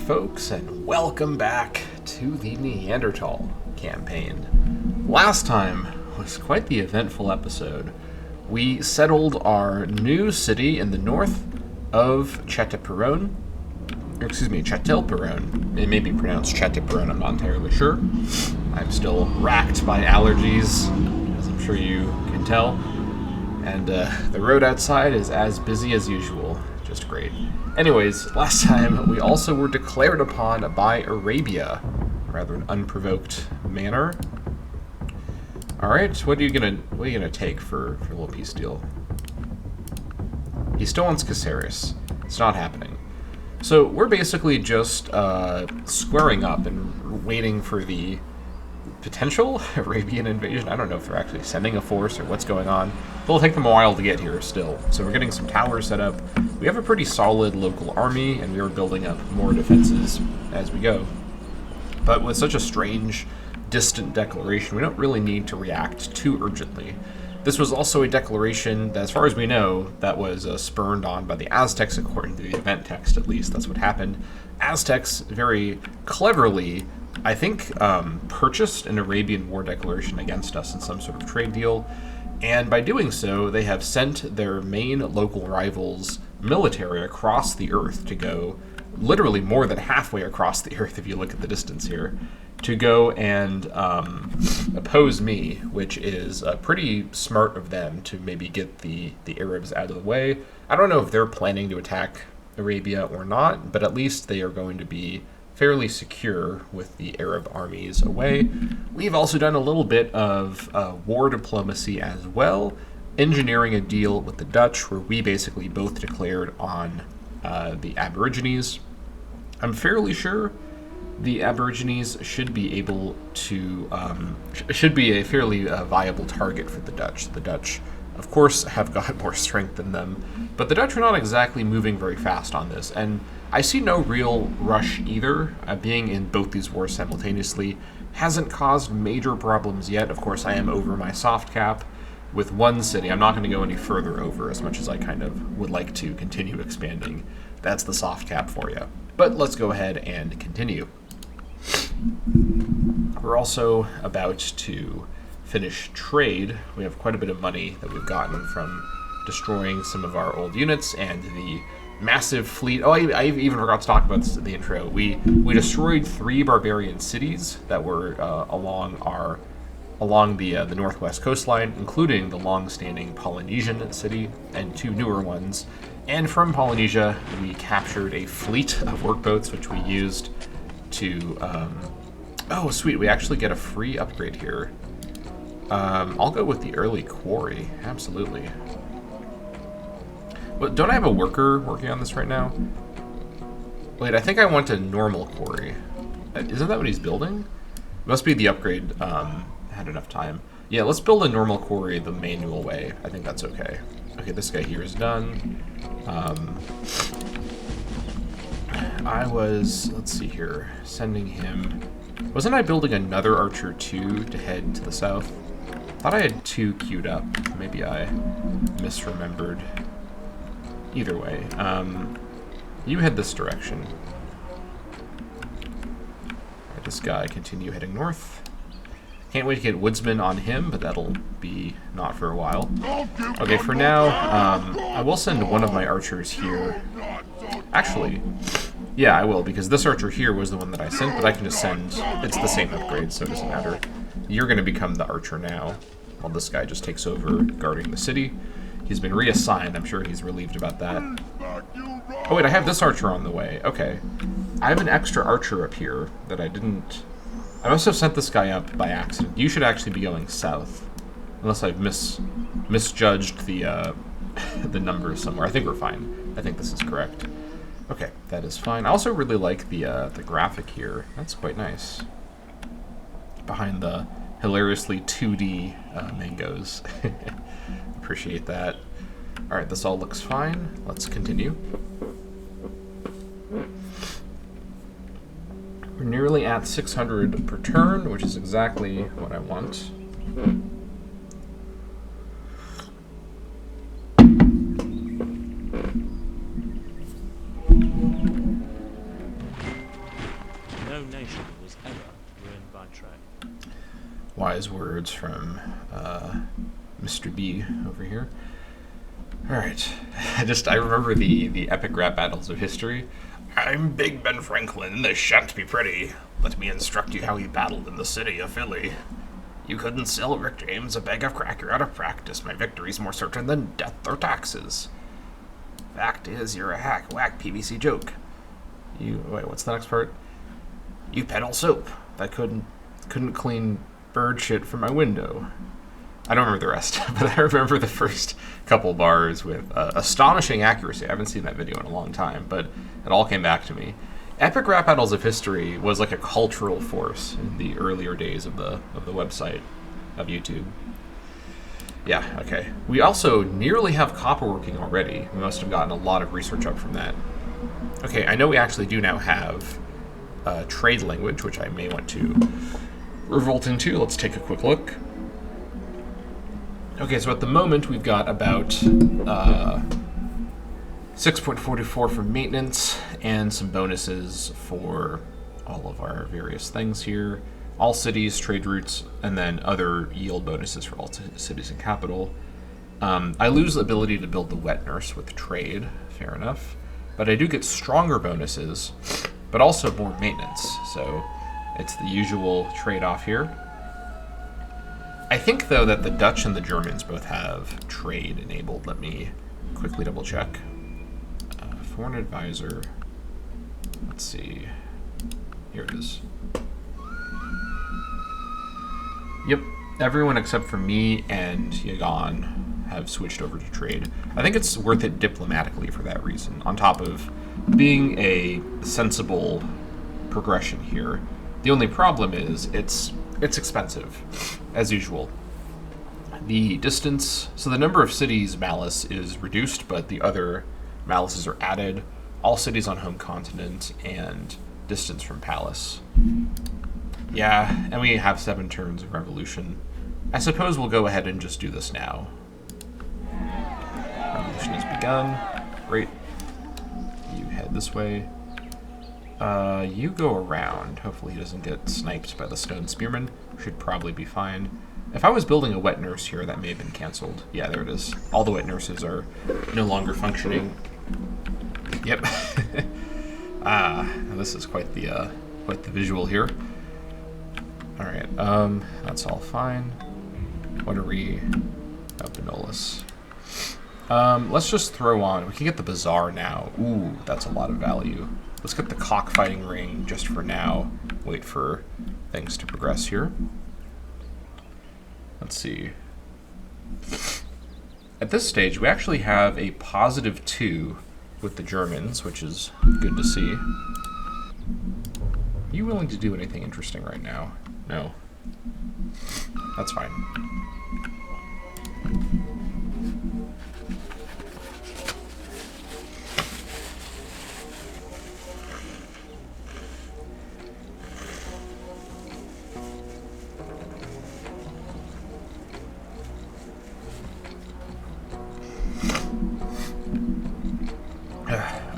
folks, and welcome back to the Neanderthal Campaign. Last time was quite the eventful episode. We settled our new city in the north of Châteauperon. Châteauperon. It may be pronounced Châteauperon, I'm not entirely sure. I'm still racked by allergies, as I'm sure you can tell. And the road outside is as busy as usual. Just great. Anyways, last time we also were declared upon by Arabia, rather an unprovoked manner. All right, what are you gonna take for a little peace deal? He still wants Caceres. It's not happening. So we're basically just squaring up and waiting for the potential Arabian invasion. I don't know if they're actually sending a force or what's going on. It'll take them a while to get here still. So we're getting some towers set up. We have a pretty solid local army, and we are building up more defenses as we go. But with such a strange, distant declaration, we don't really need to react too urgently. This was also a declaration that, as far as we know, that was spurned on by the Aztecs, according to the event text at least. That's what happened. Aztecs very cleverly, I think, purchased an Arabian war declaration against us in some sort of trade deal, and by doing so, they have sent their main local rivals' military across the earth to go, literally more than halfway across the earth if you look at the distance here, to go and oppose me, which is pretty smart of them to maybe get the Arabs out of the way. I don't know if they're planning to attack Arabia or not, but at least they are going to be fairly secure with the Arab armies away. We've also done a little bit of war diplomacy as well, engineering a deal with the Dutch where we basically both declared on the Aborigines. I'm fairly sure the Aborigines should be able to, should be a fairly viable target for the Dutch. The Dutch, of course, have got more strength than them, but the Dutch are not exactly moving very fast on this, and I see no real rush either. Being in both these wars simultaneously hasn't caused major problems yet. Of course, I am over my soft cap with one city. I'm not going to go any further over as much as I kind of would like to continue expanding. That's the soft cap for you. But let's go ahead and continue. We're also about to finish trade. We have quite a bit of money that we've gotten from destroying some of our old units and the massive fleet. Oh, I even forgot to talk about this in the intro. We destroyed 3 barbarian cities that were along the northwest coastline, including the long-standing Polynesian city and 2 newer ones. And from Polynesia, we captured a fleet of workboats, which we used to. Oh, sweet! We actually get a free upgrade here. I'll go with the early quarry. Absolutely. But don't I have a worker working on this right now? Wait, I think I want a normal quarry. Isn't that what he's building? It must be the upgrade had enough time. Yeah, let's build a normal quarry the manual way. I think that's okay. Okay, this guy here is done. I was, let's see here, sending him. Wasn't I building another archer too to head to the south? I thought I had 2 queued up. Maybe I misremembered. Either way, you head this direction. Right, this guy continue heading north. Can't wait to get woodsman on him, but that'll be not for a while. Okay, for now, I will send one of my archers here. Actually, yeah, I will, because this archer here was the one that I sent, but I can just send, it's the same upgrade, so it doesn't matter. You're going to become the archer now, while this guy just takes over guarding the city. He's been reassigned. I'm sure he's relieved about that. Oh, wait, I have this archer on the way. Okay. I have an extra archer up here that I didn't. I must have sent this guy up by accident. You should actually be going south. Unless I've misjudged the the numbers somewhere. I think we're fine. I think this is correct. Okay, that is fine. I also really like the graphic here. That's quite nice. Behind the hilariously 2D mangoes. Appreciate that. Alright, this all looks fine. Let's continue. We're nearly at 600 per turn, which is exactly what I want. wise words from Mr. B over here. Alright, I remember the epic rap battles of history. I'm Big Ben Franklin, this shan't be pretty. Let me instruct you how he battled in the city of Philly. You couldn't sell Rick James a bag of crack, you're out of practice. My victory's more certain than death or taxes. Fact is, you're a hack, whack PVC joke. Wait, what's the next part? You peddle soap that couldn't clean bird shit from my window. I don't remember the rest, but I remember the first couple bars with astonishing accuracy. I haven't seen that video in a long time, but it all came back to me. Epic Rap Battles of History was like a cultural force in the earlier days of the website, of YouTube. Yeah, okay. We also nearly have copperworking already. We must have gotten a lot of research up from that. Okay, I know we actually do now have trade language, which I may want to revolt into. Let's take a quick look. Okay, so at the moment we've got about 6.44 for maintenance and some bonuses for all of our various things here. All cities, trade routes, and then other yield bonuses for all cities and capital. I lose the ability to build the wet nurse with trade, fair enough. But I do get stronger bonuses, but also more maintenance. So it's the usual trade-off here. I think, though, that the Dutch and the Germans both have trade enabled. Let me quickly double-check. Foreign advisor. Let's see. Here it is. Yep, everyone except for me and Yagan have switched over to trade. I think it's worth it diplomatically for that reason, on top of being a sensible progression here. The only problem is it's expensive, as usual. The distance, so the number of cities malice is reduced, but the other malices are added. All cities on home continent and distance from palace. Yeah, and we have 7 turns of revolution. I suppose we'll go ahead and just do this now. Revolution has begun. Great. You head this way. You go around. Hopefully he doesn't get sniped by the stone spearman. Should probably be fine. If I was building a wet nurse here, that may have been canceled. Yeah, there it is. All the wet nurses are no longer functioning. Yep. This is quite the visual here. All right, that's all fine. What are we? Oh, Benolus. Let's just throw on. We can get the bazaar now. Ooh, that's a lot of value. Let's get the cockfighting ring just for now. Wait for things to progress here. Let's see. At this stage, we actually have a +2 with the Germans, which is good to see. Are you willing to do anything interesting right now? No. That's fine.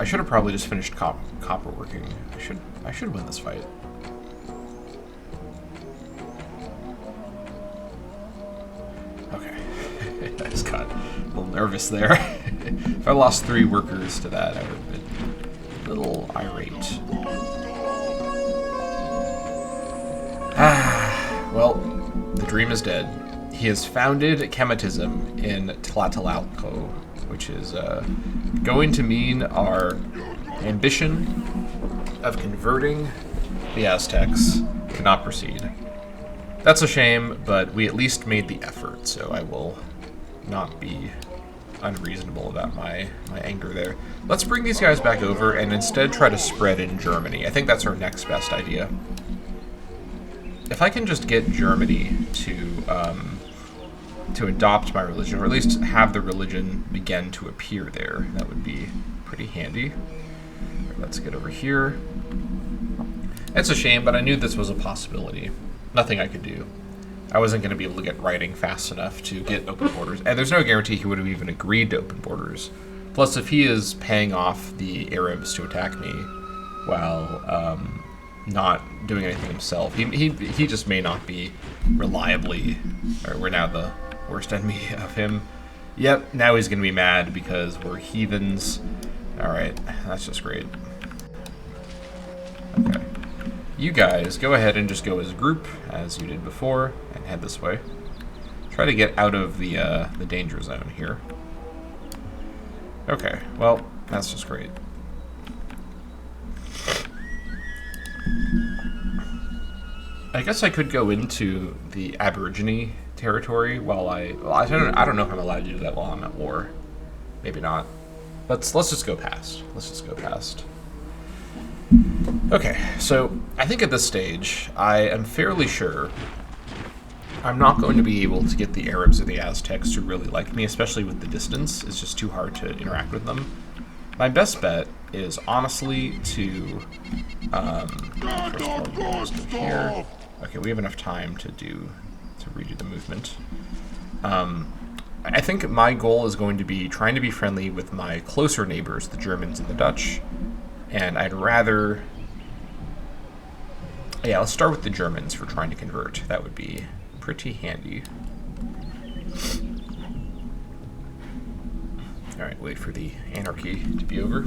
I should have probably just finished copper working. I should win this fight. Okay. I just got a little nervous there. If I lost 3 workers to that, I would have been a little irate. Well, the dream is dead. He has founded Chematism in Tlatelolco, which is going to mean our ambition of converting the Aztecs cannot proceed. That's a shame, but we at least made the effort, so I will not be unreasonable about my anger there. Let's bring these guys back over and instead try to spread in Germany. I think that's our next best idea. If I can just get Germany to adopt my religion, or at least have the religion begin to appear there, that would be pretty handy. Let's get over here. It's a shame, but I knew this was a possibility. Nothing I could do. I wasn't going to be able to get writing fast enough to get open borders, and there's no guarantee he would have even agreed to open borders. Plus, if he is paying off the Arabs to attack me while not doing anything himself. He just may not be reliably, or we're now the worst enemy of him. Yep, now he's going to be mad because we're heathens. Alright, that's just great. Okay. You guys, go ahead and just go as a group, as you did before, and head this way. Try to get out of the danger zone here. Okay, well, that's just great. I guess I could go into the Aborigine territory while I don't know if I'm allowed to do that while I'm at war. Maybe not. Let's just go past. Let's just go past. Okay, so I think at this stage, I am fairly sure I'm not going to be able to get the Arabs or the Aztecs to really like me, especially with the distance. It's just too hard to interact with them. My best bet is honestly to first of all, just go here. Okay, we have enough time to redo the movement. I think my goal is going to be trying to be friendly with my closer neighbors, the Germans and the Dutch, and I'd rather... Yeah, let's start with the Germans for trying to convert. That would be pretty handy. Alright, wait for the anarchy to be over.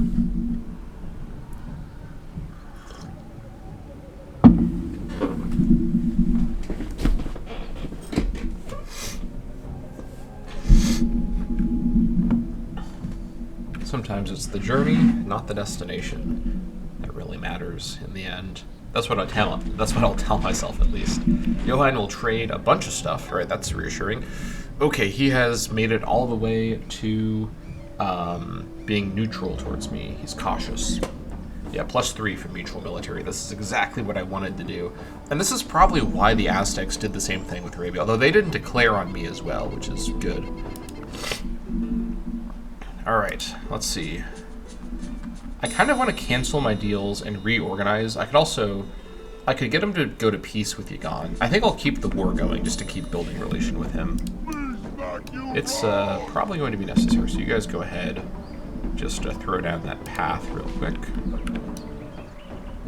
Sometimes it's the journey, not the destination, that really matters in the end. That's what I'll tell myself, at least. Johan will trade a bunch of stuff. All right, that's reassuring. Okay, he has made it all the way to being neutral towards me. He's cautious. Yeah, +3 for mutual military. This is exactly what I wanted to do. And this is probably why the Aztecs did the same thing with Arabia, although they didn't declare on me as well, which is good. Alright, let's see. I kind of want to cancel my deals and reorganize. I could get him to go to peace with Yagan. I think I'll keep the war going just to keep building relation with him. It's probably going to be necessary, so you guys go ahead. Just throw down that path real quick.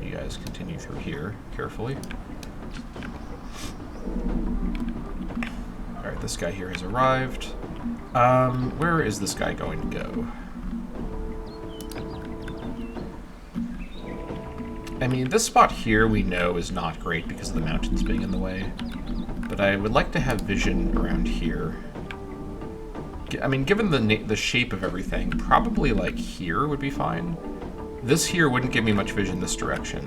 You guys continue through here carefully. Alright, this guy here has arrived. Where is this guy going to go? I mean, this spot here we know is not great because of the mountains being in the way. But I would like to have vision around here. I mean, given the shape of everything, probably like here would be fine. This here wouldn't give me much vision this direction,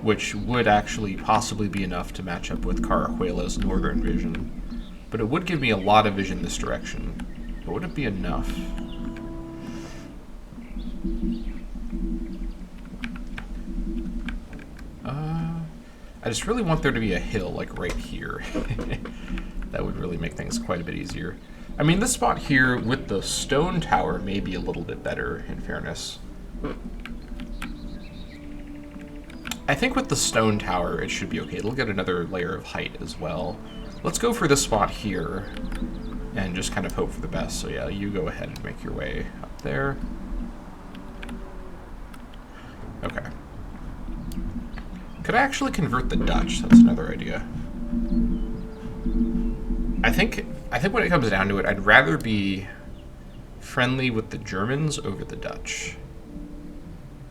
which would actually possibly be enough to match up with Carajuela's northern vision. But it would give me a lot of vision this direction. But would it be enough? I just really want there to be a hill, like right here. That would really make things quite a bit easier. I mean, this spot here with the stone tower may be a little bit better, in fairness. I think with the stone tower, it should be okay. It'll get another layer of height as well. Let's go for this spot here and just kind of hope for the best. So yeah, you go ahead and make your way up there. Okay. Could I actually convert the Dutch? That's another idea. I think when it comes down to it, I'd rather be friendly with the Germans over the Dutch.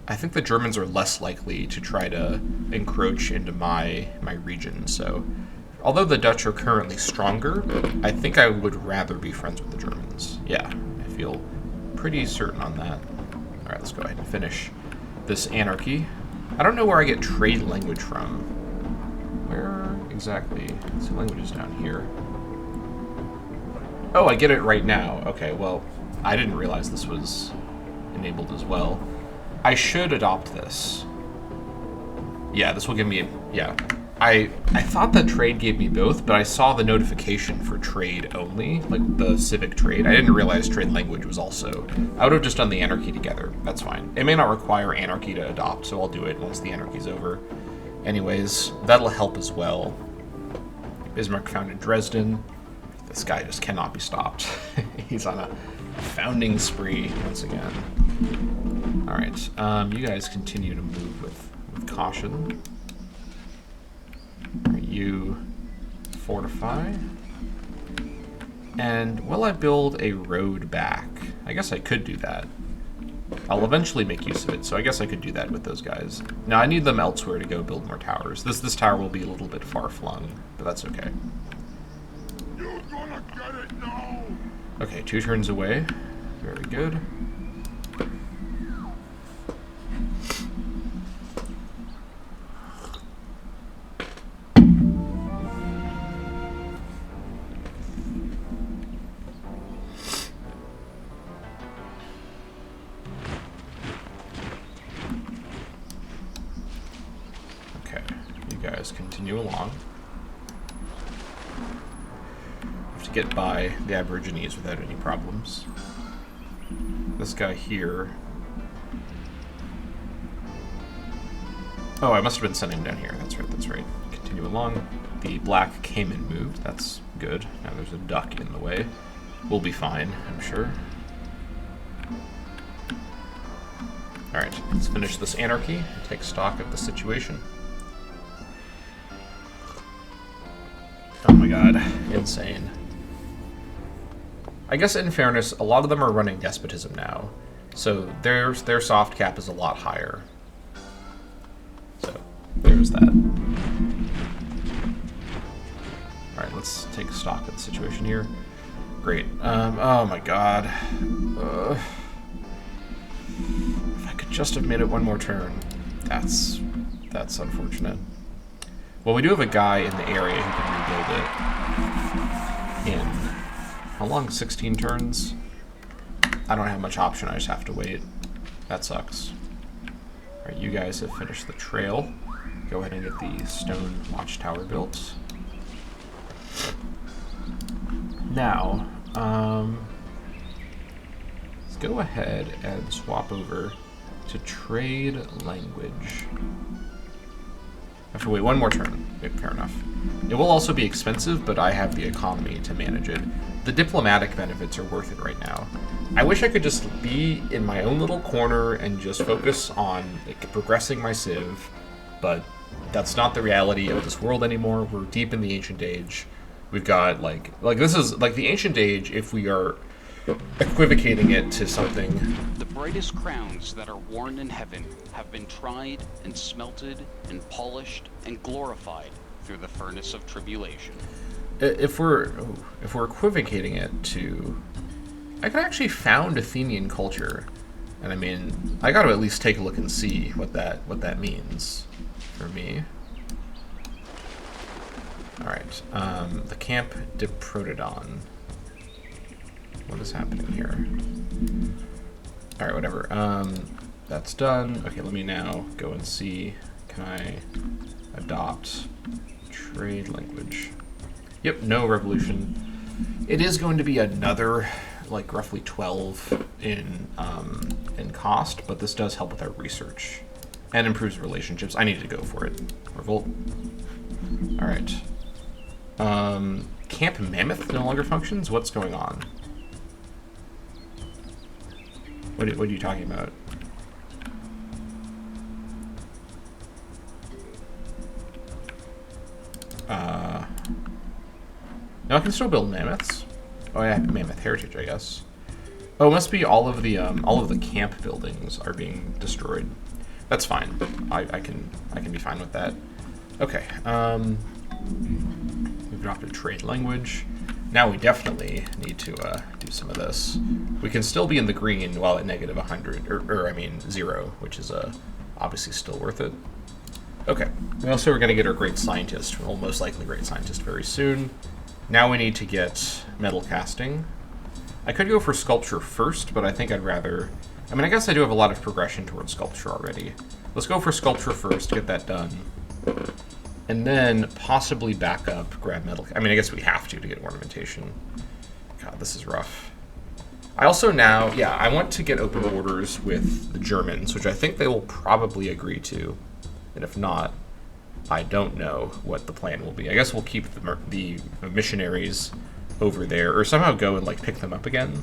I think the Germans are less likely to try to encroach into my region, so although the Dutch are currently stronger, I think I would rather be friends with the Germans. Yeah, I feel pretty certain on that. Alright, let's go ahead and finish this anarchy. I don't know where I get trade language from. Where exactly? Let's see, language is down here. Oh, I get it right now. Okay, well, I didn't realize this was enabled as well. I should adopt this. Yeah, this will give me... Yeah. I thought that trade gave me both, but I saw the notification for trade only, like the civic trade. I didn't realize trade language was also... I would have just done the anarchy together. That's fine. It may not require anarchy to adopt, so I'll do it once the anarchy's over. Anyways, that'll help as well. Bismarck founded Dresden. This guy just cannot be stopped. He's on a founding spree once again. Alright, you guys continue to move with caution. you fortify. And will I build a road back? I guess I could do that. I'll eventually make use of it, so I guess I could do that with those guys. Now, I need them elsewhere to go build more towers. This tower will be a little bit far-flung, but that's okay. You're gonna get it now. Okay, 2 turns away. Very good. Continue along. Have to get by the Aborigines without any problems. This guy here. Oh, I must have been sending him down here. That's right, that's right. Continue along. The black Caveman moved. That's good. Now there's a duck in the way. We'll be fine, I'm sure. Alright, let's finish this anarchy and take stock of the situation. Oh my god, insane. I guess in fairness, a lot of them are running despotism now, so their soft cap is a lot higher. So, there's that. Alright, let's take stock of the situation here. Great. Oh my god. If I could just have made it one more turn. That's unfortunate. Well, we do have a guy in the area who can rebuild it in, how long, 16 turns? I don't have much option, I just have to wait. That sucks. Alright, you guys have finished the trail. Go ahead and get the stone watchtower built. Now, let's go ahead and swap over to trade language. I have to wait one more turn. Fair enough. It will also be expensive, but I have the economy to manage it. The diplomatic benefits are worth it right now. I wish I could just be in my own little corner and just focus on progressing my civ, but that's not the reality of this world anymore. We're deep in the ancient age. We've got like this is like the ancient age if we are equivocating it to something. The brightest crowns that are worn in heaven have been tried and smelted and polished and glorified through the furnace of tribulation. If we're equivocating it to, I could actually found Athenian culture, and I mean, I got to at least take a look and see what that means for me. All right, the Camp de Protodon. What is happening here? All right, whatever. That's done. Okay, let me now go and see. Can I adopt trade language? Yep, no revolution. It is going to be another, like, roughly 12 in cost, but this does help with our research and improves relationships. I need to go for it. Revolt. All right. Camp Mammoth no longer functions. What's going on? What are you talking about? No, I can still build mammoths. Oh, yeah, mammoth heritage, I guess. Oh, it must be all of the camp buildings are being destroyed. That's fine. I can be fine with that. Okay. We've dropped a trade language. Now we definitely need to do some of this. We can still be in the green while at negative 100, or I mean 0, which is obviously still worth it. Okay. We also are going to get our great scientist, well, most likely great scientist very soon. Now we need to get metal casting. I could go for sculpture first, but I think I'd rather... I mean, I guess I do have a lot of progression towards sculpture already. Let's go for sculpture first, get that done. And then possibly back up, grab metal... I mean, I guess we have to get ornamentation. God, this is rough. I also now... Yeah, I want to get open borders with the Germans, which I think they will probably agree to. And if not, I don't know what the plan will be. I guess we'll keep the missionaries over there, or somehow go and, like, pick them up again.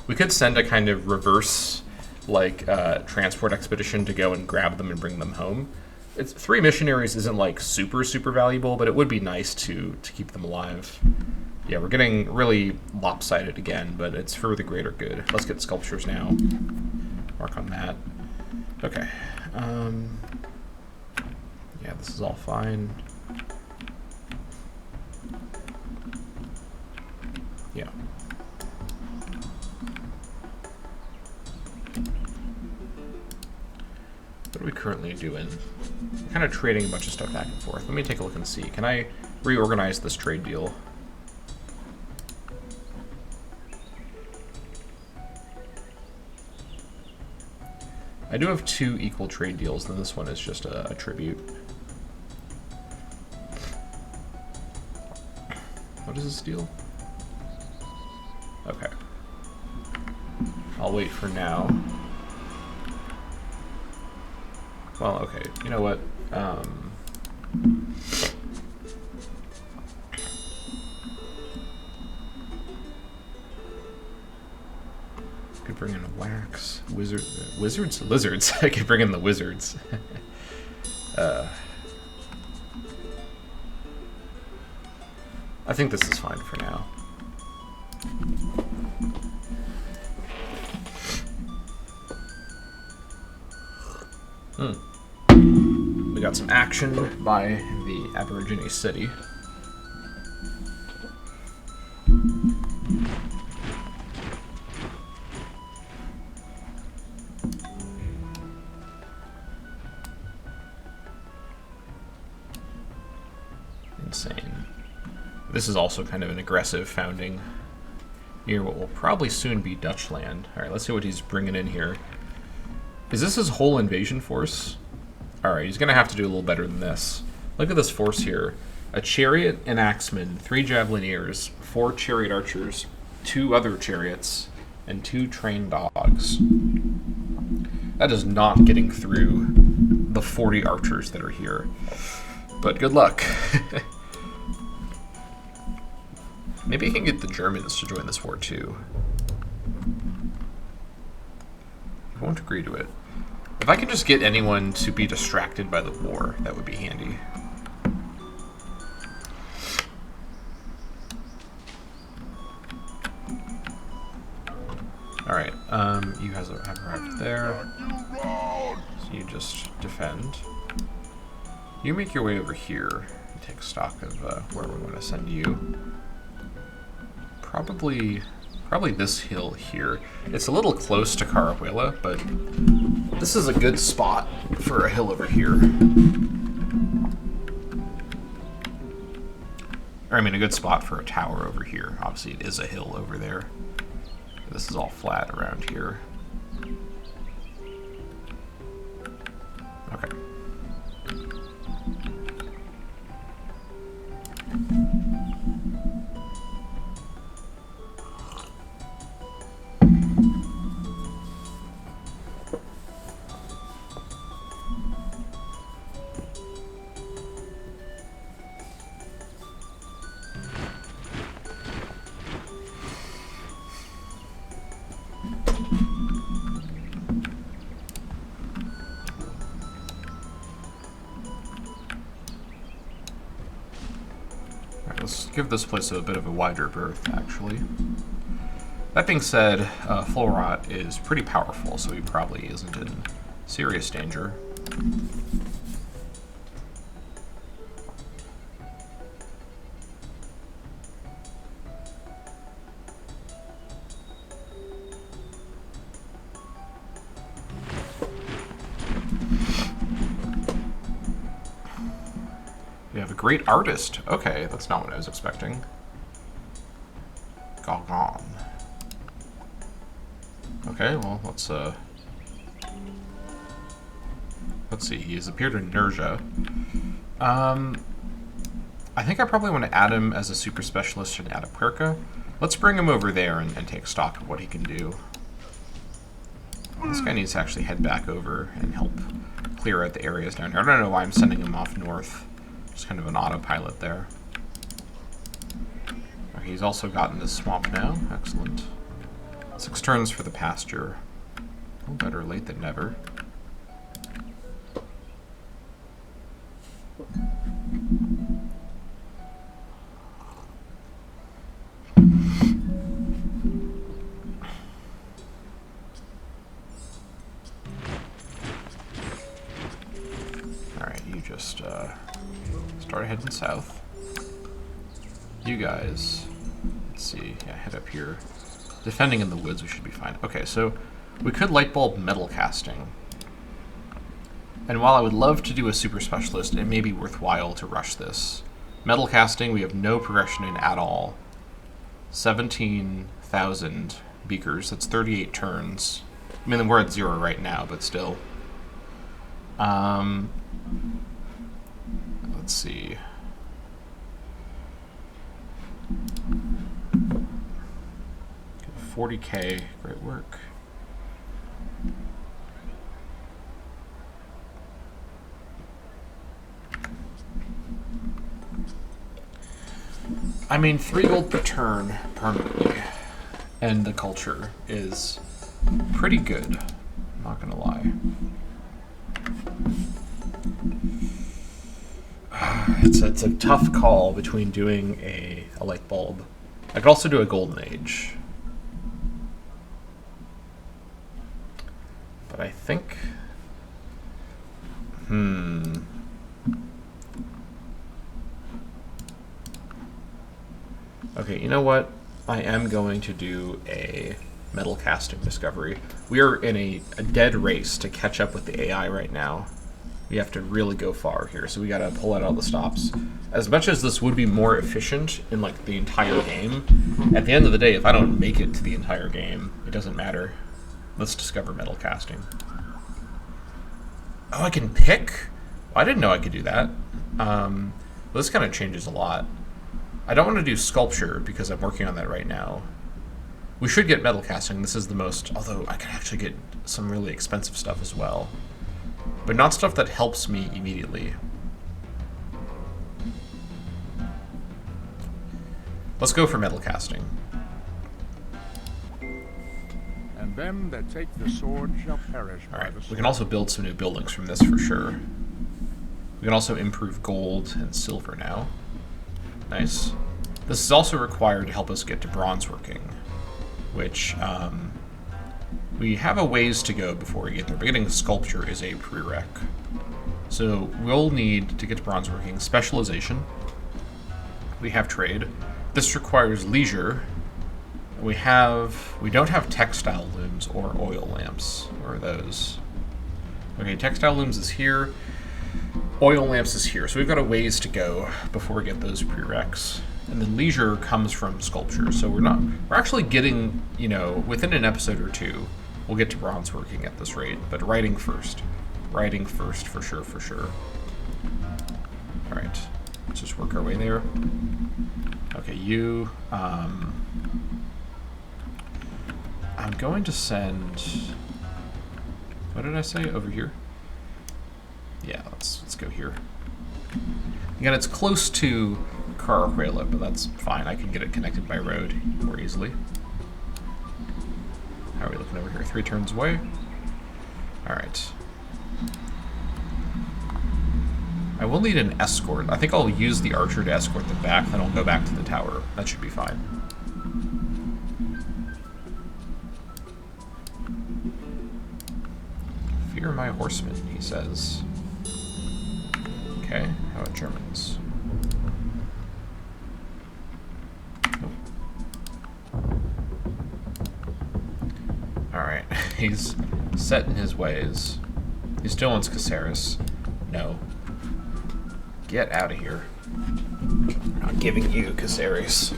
We could send a kind of reverse, like, transport expedition to go and grab them and bring them home. it's 3 missionaries isn't like super valuable, but it would be nice to keep them alive. Yeah, we're getting really lopsided again, but it's for the greater good. Let's get sculptures now. Mark on that. Okay. Yeah, this is all fine. Yeah. What are we currently doing? We're kind of trading a bunch of stuff back and forth. Let me take a look and see. Can I reorganize this trade deal? I do have 2 equal trade deals, then this one is just a tribute. What is this deal? Okay. I'll wait for now. Well, okay. You know what? Could bring in a wax. Wizards? Lizards. I could bring in the wizards. I think this is fine for now. We got some action by the Aborigine city. Insane. This is also kind of an aggressive founding near what will probably soon be Dutch land. Alright, let's see what he's bringing in here. Is this his whole invasion force? Alright, he's going to have to do a little better than this. Look at this force here. A chariot and axemen, 3 javelineers, 4 chariot archers, 2 other chariots, and 2 trained dogs. That is not getting through the 40 archers that are here. But good luck. Maybe I can get the Germans to join this war too. I won't agree to it. If I could just get anyone to be distracted by the war, that would be handy. Alright, you guys have arrived there. So you just defend. You make your way over here and take stock of where we want to send you. Probably this hill here. It's a little close to Carahuela, but this is a good spot for a hill over here. Or, I mean, a good spot for a tower over here. Obviously, it is a hill over there. This is all flat around here. Okay. Give this place a bit of a wider berth, actually. That being said, Florot is pretty powerful, so he probably isn't in serious danger. We have a great artist. Okay, that's not what I was expecting. Galgan. Okay, well, let's see. He has appeared in Nerja. I think I probably want to add him as a super specialist in Atapuerca. Let's bring him over there and take stock of what he can do. This guy needs to actually head back over and help clear out the areas down here. I don't know why I'm sending him off north. Just kind of an autopilot there. Okay, he's also gotten this swamp now. Excellent. 6 turns for the pasture. Oh, better late than never. just start heading south. You guys, let's see, yeah, head up here. Defending in the woods, we should be fine. Okay, so we could light bulb metal casting. And while I would love to do a super specialist, it may be worthwhile to rush this. Metal casting, we have no progression in at all. 17,000 beakers, that's 38 turns. I mean, we're at 0 right now, but still. Let's see. $40K, great work. I mean, 3 gold per turn permanently, and the culture is pretty good. I'm not gonna lie. It's a tough call between doing a light bulb. I could also do a golden age. But I think... Okay, you know what? I am going to do a metal casting discovery. We are in a dead race to catch up with the AI right now. We have to really go far here, so we gotta pull out all the stops. As much as this would be more efficient in like the entire game, at the end of the day, if I don't make it to the entire game, it doesn't matter. Let's discover metal casting. Oh, I can pick? I didn't know I could do that. Well, this kind of changes a lot. I don't want to do sculpture because I'm working on that right now. We should get metal casting. This is the most, although I can actually get some really expensive stuff as well. But not stuff that helps me immediately. Let's go for metal casting. And them that take the sword shall perish by Alright, the sword. we can also build some new buildings from this for sure. We can also improve gold and silver now. Nice. This is also required to help us get to bronze working, which we have a ways to go before we get there. But getting sculpture is a prereq. So we'll need to get to bronze working specialization. We have trade. This requires leisure. We don't have textile looms or oil lamps. Where are those? Okay, textile looms is here. Oil lamps is here, so we've got a ways to go before we get those prereqs. And then leisure comes from sculpture, so we're actually getting, within an episode or two, we'll get to bronze working at this rate, but writing first. Writing first, for sure. Alright, let's just work our way there. Okay, you, I'm going to send, what did I say, over here? Yeah, let's go here. Again, it's close to Carahuela, but that's fine. I can get it connected by road more easily. How are we looking over here? 3 turns away. Alright. I will need an escort. I think I'll use the archer to escort them back, then I'll go back to the tower. That should be fine. Fear my horsemen, he says. Okay, how about Germans? Nope. Alright, he's set in his ways. He still wants Caceres. No. Get out of here. I'm not giving you Caceres.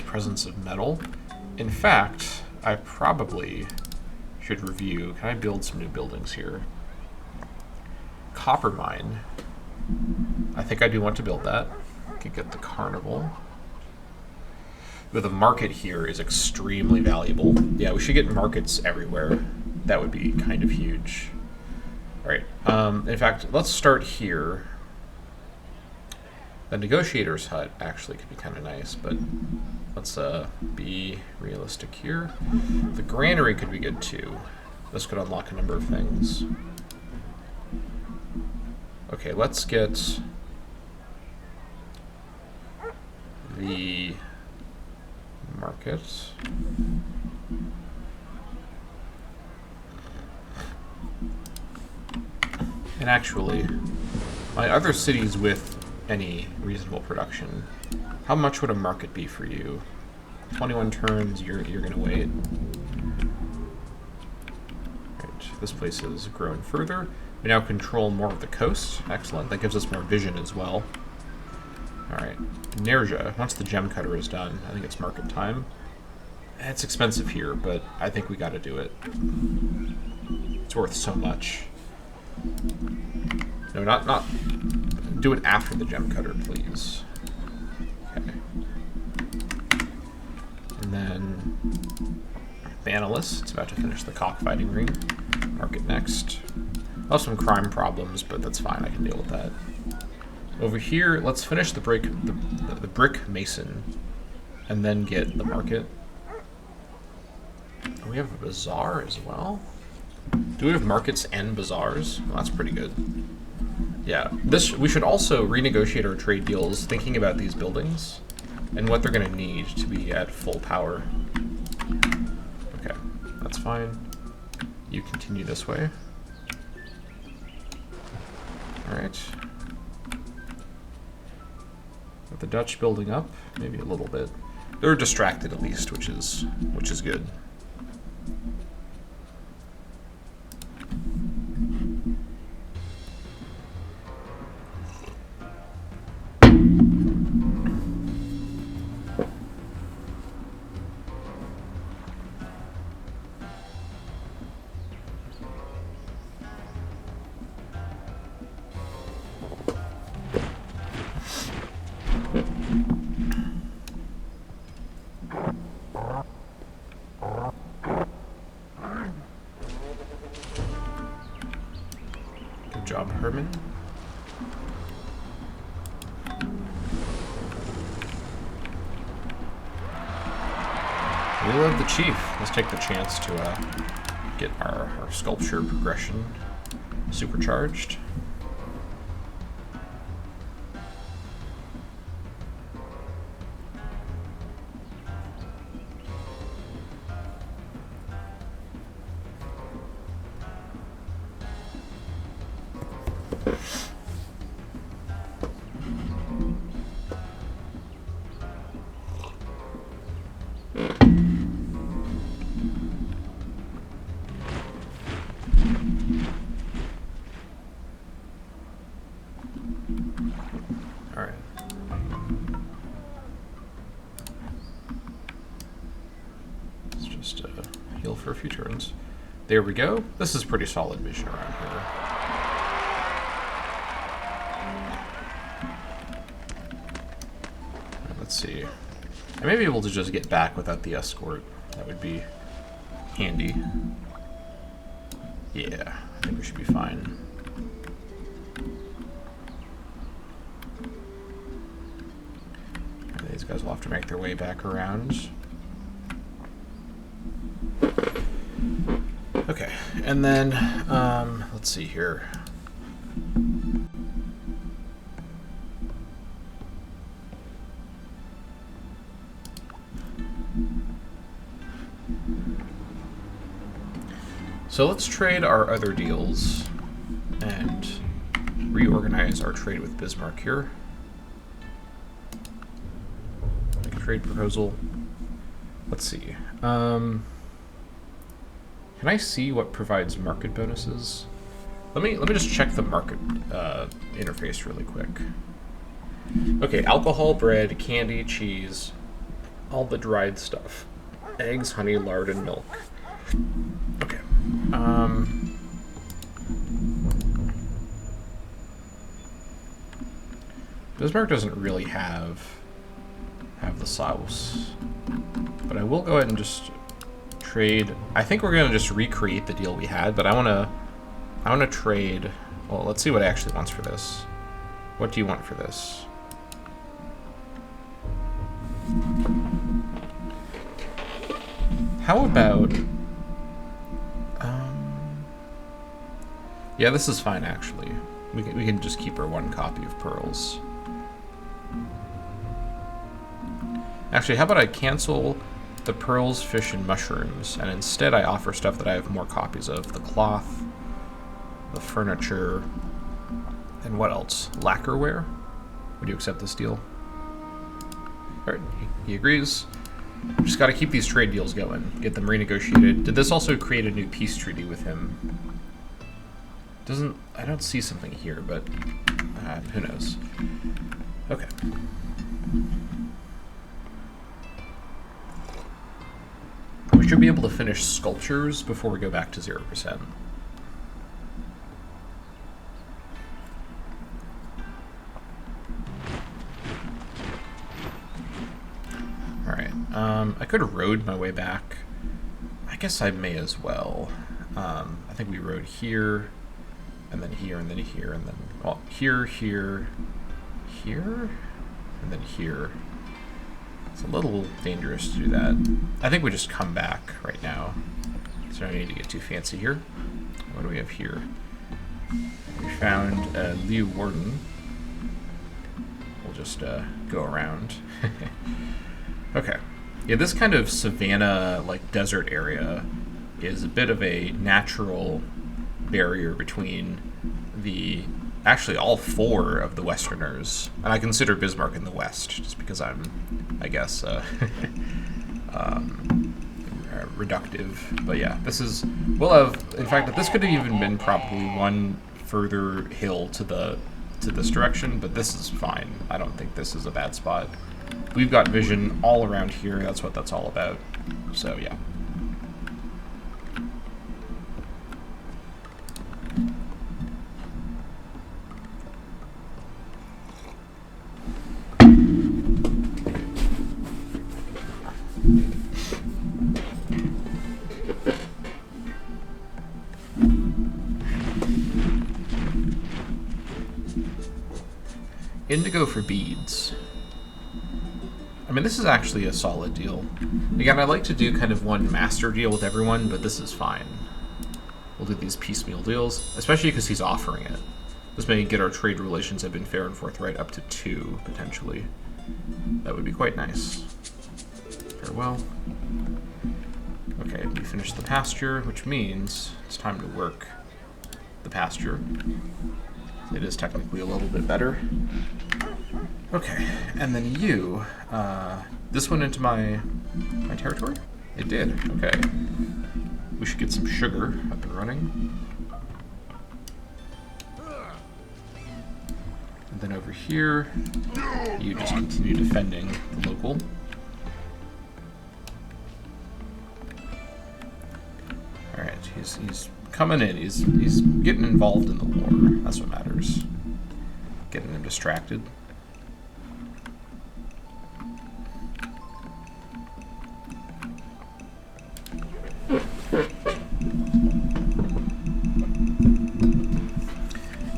Presence of metal. In fact, I probably should review. Can I build some new buildings here? Copper mine. I think I do want to build that. Could get the carnival. But the market here is extremely valuable. Yeah, we should get markets everywhere. That would be kind of huge. Alright, in fact, let's start here. The negotiator's hut actually could be kind of nice, but let's be realistic here. The granary could be good too. This could unlock a number of things. Okay, let's get... the market. And actually, my other cities with any reasonable production, how much would a market be for you? 21 turns, you're going to wait. Right, this place is growing further. We now control more of the coast. Excellent. That gives us more vision as well. Alright. Nerja. Once the gem cutter is done, I think it's market time. It's expensive here, but I think we gotta do it. It's worth so much. No, not... Do it after the gem cutter, please. Okay. And then... The analyst's about to finish the cockfighting ring. Market next. I'll have some crime problems, but that's fine. I can deal with that. Over here, let's finish the brick mason, and then get the market. Oh, we have a bazaar as well. Do we have markets and bazaars? Well, that's pretty good. Yeah, we should also renegotiate our trade deals, thinking about these buildings and what they're going to need to be at full power. Okay, that's fine. You continue this way. Alright. With the Dutch building up, maybe a little bit. They're distracted at least, which is good. Good job, Herman. We love the chief. Let's take the chance to get our sculpture progression supercharged. Alright. Let's just heal for a few turns. There we go. This is pretty solid vision around here. Let's see. I may be able to just get back without the escort. That would be handy. Yeah, I think we should be fine. These guys will have to make their way back around. Okay, and then, let's see here. So let's trade our other deals and reorganize our trade with Bismarck here. Make a trade proposal. Let's see. Can I see what provides market bonuses? Let me just check the market interface really quick. Okay, alcohol, bread, candy, cheese, all the dried stuff. Eggs, honey, lard, and milk. Okay. Bismarck doesn't really have the sauce, but I will go ahead and just trade. I think we're gonna just recreate the deal we had, but I wanna trade. Well, let's see what it actually wants for this. What do you want for this? How about? Yeah, this is fine actually. We can just keep our one copy of pearls. Actually, how about I cancel the pearls, fish, and mushrooms, and instead I offer stuff that I have more copies of. The cloth, the furniture, and what else? Lacquerware? Would you accept this deal? Alright, he agrees. Just gotta keep these trade deals going. Get them renegotiated. Did this also create a new peace treaty with him? I don't see something here, but who knows. Okay. We should be able to finish sculptures before we go back to 0%. Alright, I could have rode my way back. I guess I may as well. I think we rode here, and then here, and then here, and then, well, here, here, here, and then here. It's a little dangerous to do that. I think we just come back right now. So I don't need to get too fancy here. What do we have here? We found Liu Warden. We'll just go around. Okay. Yeah, this kind of savanna, like desert area is a bit of a natural barrier between actually all four of the Westerners, and I consider Bismarck in the West, just because I'm, I guess, reductive. But yeah, we'll have, in fact, this could have even been probably one further hill to this direction, but this is fine. I don't think this is a bad spot. We've got vision all around here, that's what that's all about. So yeah. Indigo for beads. I mean, this is actually a solid deal. Again, I like to do kind of one master deal with everyone, but this is fine. We'll do these piecemeal deals, especially because he's offering it. This may get our trade relations have been fair and forthright up to 2, potentially. That would be quite nice. Farewell. Okay, we finished the pasture, which means it's time to work the pasture. It is technically a little bit better. Okay, and then you, this went into my territory? It did, okay. We should get some sugar up and running. And then over here, you just continue defending the local. Alright, he's coming in, he's getting involved in the war, that's what matters. Getting him distracted.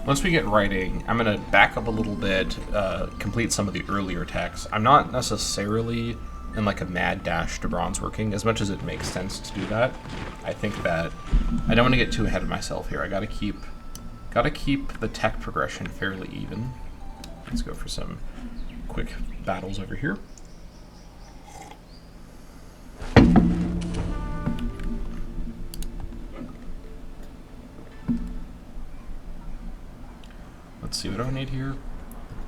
Once we get writing, I'm going to back up a little bit, complete some of the earlier texts. I'm not necessarily in like a mad dash to bronze working, as much as it makes sense to do that. I think that I don't want to get too ahead of myself here. I got to keep the tech progression fairly even. Let's go for some quick battles over here. Let's see, what do I need here?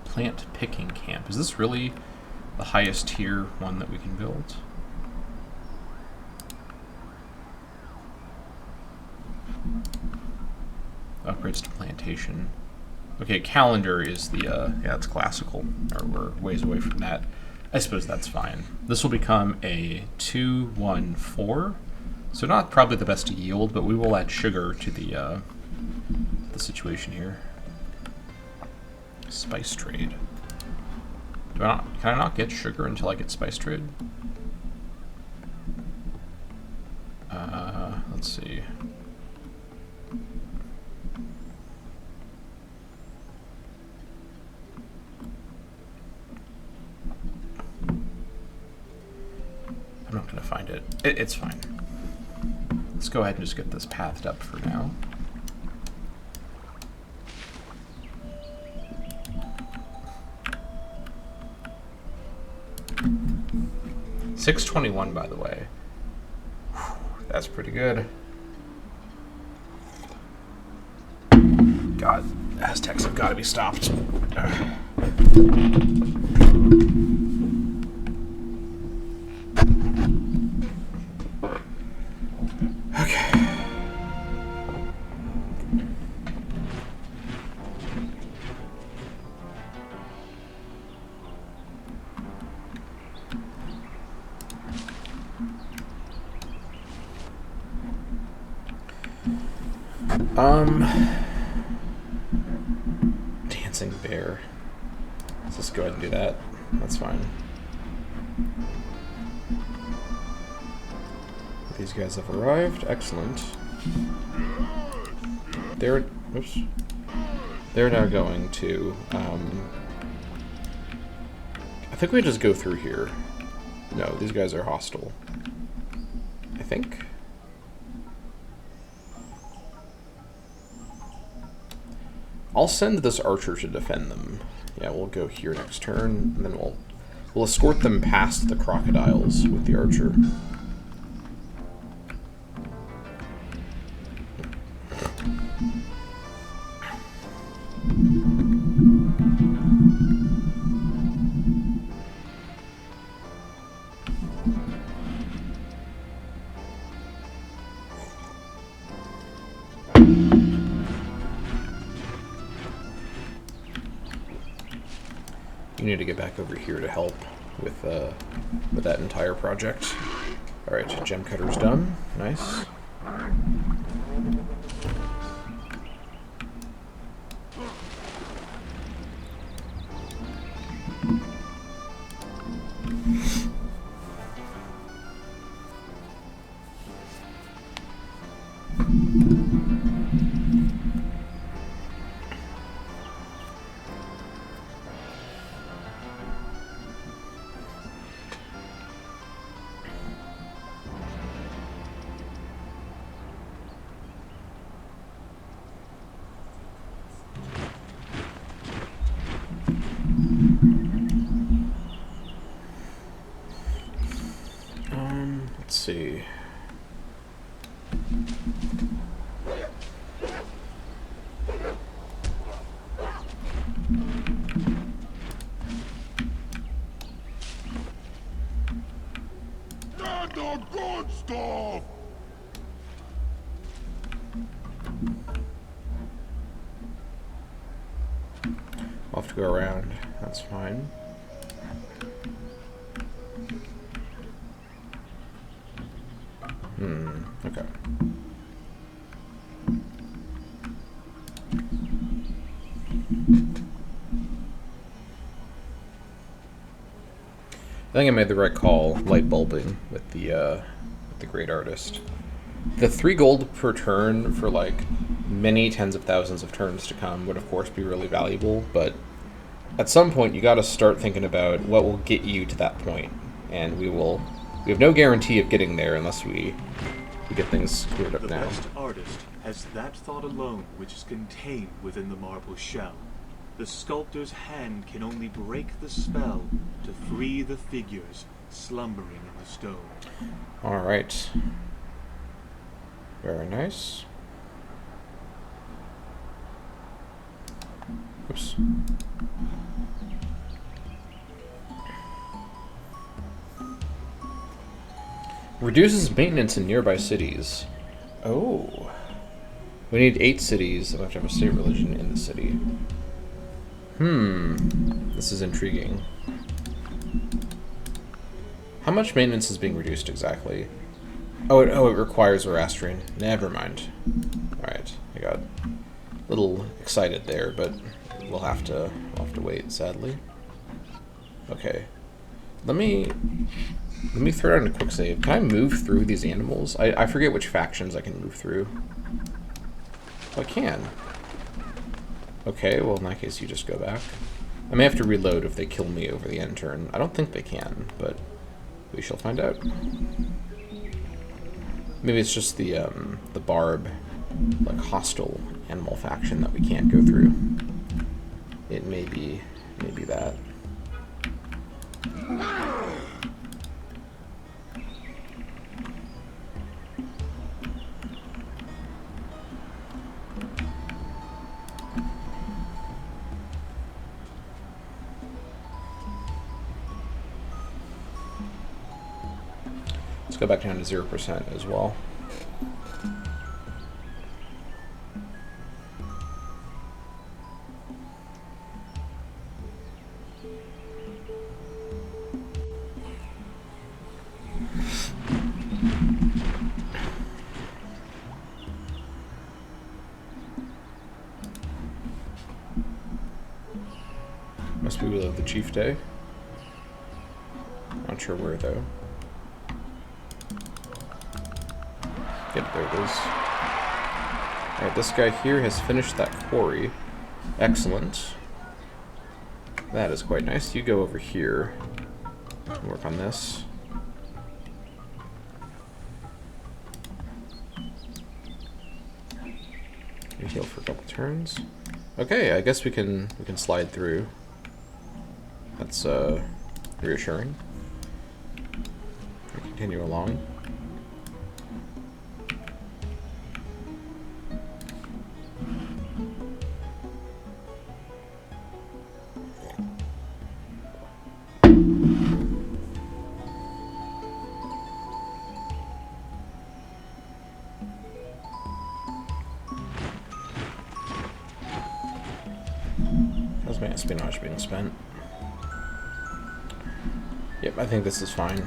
Plant picking camp. Is this really the highest tier one that we can build? Upgrades to plantation. Okay, calendar is the, yeah, it's classical. Or we're ways away from that. I suppose that's fine. This will become a 2-1-4. So not probably the best yield, but we will add sugar to the situation here. Spice trade. Can I not get sugar until I get spice trade? Let's see. I'm not gonna find it. It's fine. Let's go ahead and just get this pathed up for now. 621, by the way. Whew, that's pretty good. God, Aztecs have got to be stopped. Okay. Dancing bear. Let's just go ahead and do that. That's fine. These guys have arrived. Excellent. They're now going to I think we just go through here. No, these guys are hostile. I think. I'll send this archer to defend them. Yeah, we'll go here next turn, and then we'll escort them past the crocodiles with the archer. You need to get back over here to help with that entire project. All right, gem cutter's done. Nice. Let's see. Get the good stuff! I'll have to go around. That's fine. Okay. I think I made the right call, light bulbing with the great artist. The 3 gold per turn for like many tens of thousands of turns to come would of course be really valuable, but at some point you got to start thinking about what will get you to that point, and we have no guarantee of getting there unless we get things cleared up The now. best artist has that thought alone which is contained within the marble shell. The sculptor's hand can only break the spell to free the figures slumbering in the stone. Alright. Very nice. Oops. Reduces maintenance in nearby cities. Oh. We need 8 cities. We have to have a state religion in the city. This is intriguing. How much maintenance is being reduced exactly? Oh, it requires Zoroastrian. Never mind. Alright, I got a little excited there, but we'll have to wait, sadly. Okay. Let me throw down a quick save. Can I move through these animals? I forget which factions I can move through. Oh, I can. Okay, well in that case you just go back. I may have to reload if they kill me over the end turn. I don't think they can, but we shall find out. Maybe it's just the barb, like hostile animal faction that we can't go through. It may be that. go back down to 0% as well. Must be below the chief day. Not sure where though. Yep, there it is. Alright, this guy here has finished that quarry. Excellent. That is quite nice. You go over here and work on this. You heal for a couple turns. Okay, I guess we can slide through. That's reassuring. We continue along. How's my espionage being spent? Yep, I think this is fine.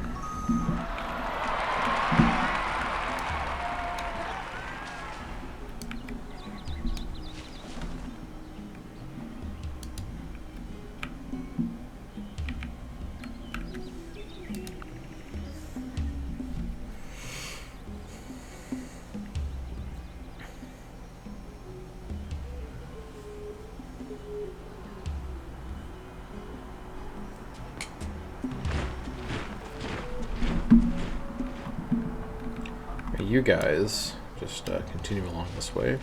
You guys just continue along this way.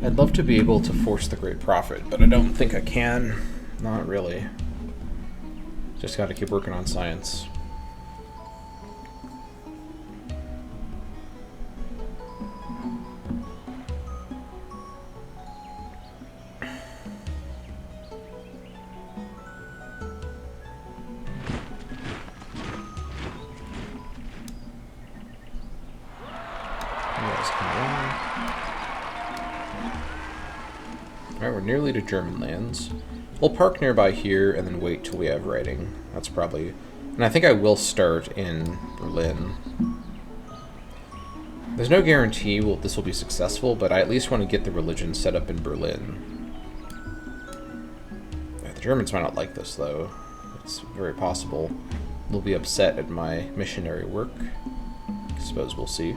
I'd love to be able to force the Great Prophet, but I don't think I can. Not really. Just gotta keep working on science. Alright, we're nearly to German lands. We'll park nearby here and then wait till we have writing. That's probably... And I think I will start in Berlin. There's no guarantee this will be successful, but I at least want to get the religion set up in Berlin. Yeah, the Germans might not like this, though. It's very possible. They'll be upset at my missionary work. I suppose we'll see.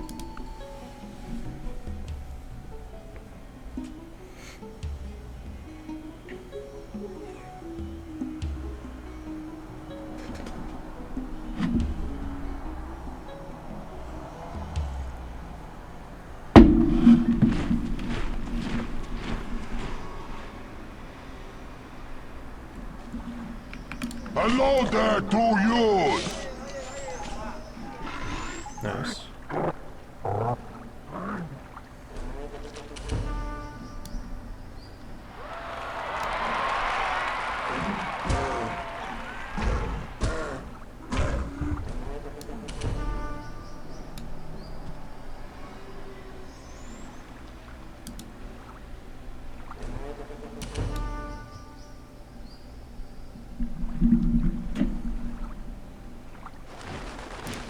Hello there to you! Nice.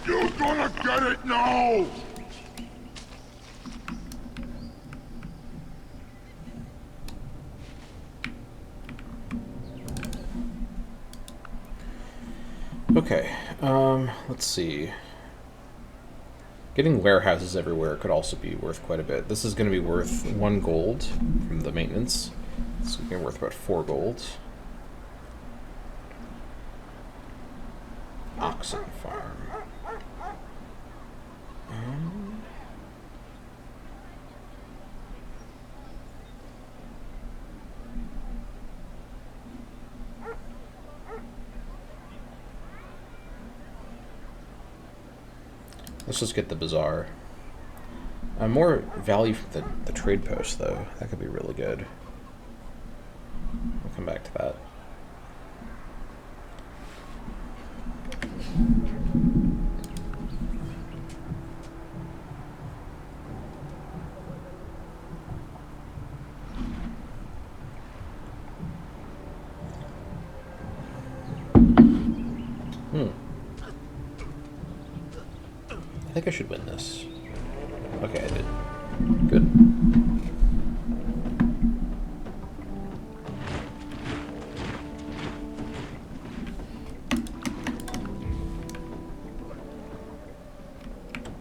You're gonna get it now! Okay, let's see. Getting warehouses everywhere could also be worth quite a bit. This is going to be worth 1 gold from the maintenance. This is going to be worth about 4 gold. Oxen farm. Let's just get the bazaar. More value from the trade post, though. That could be really good. We'll come back to that. I think I should win this. Okay, I did. Good.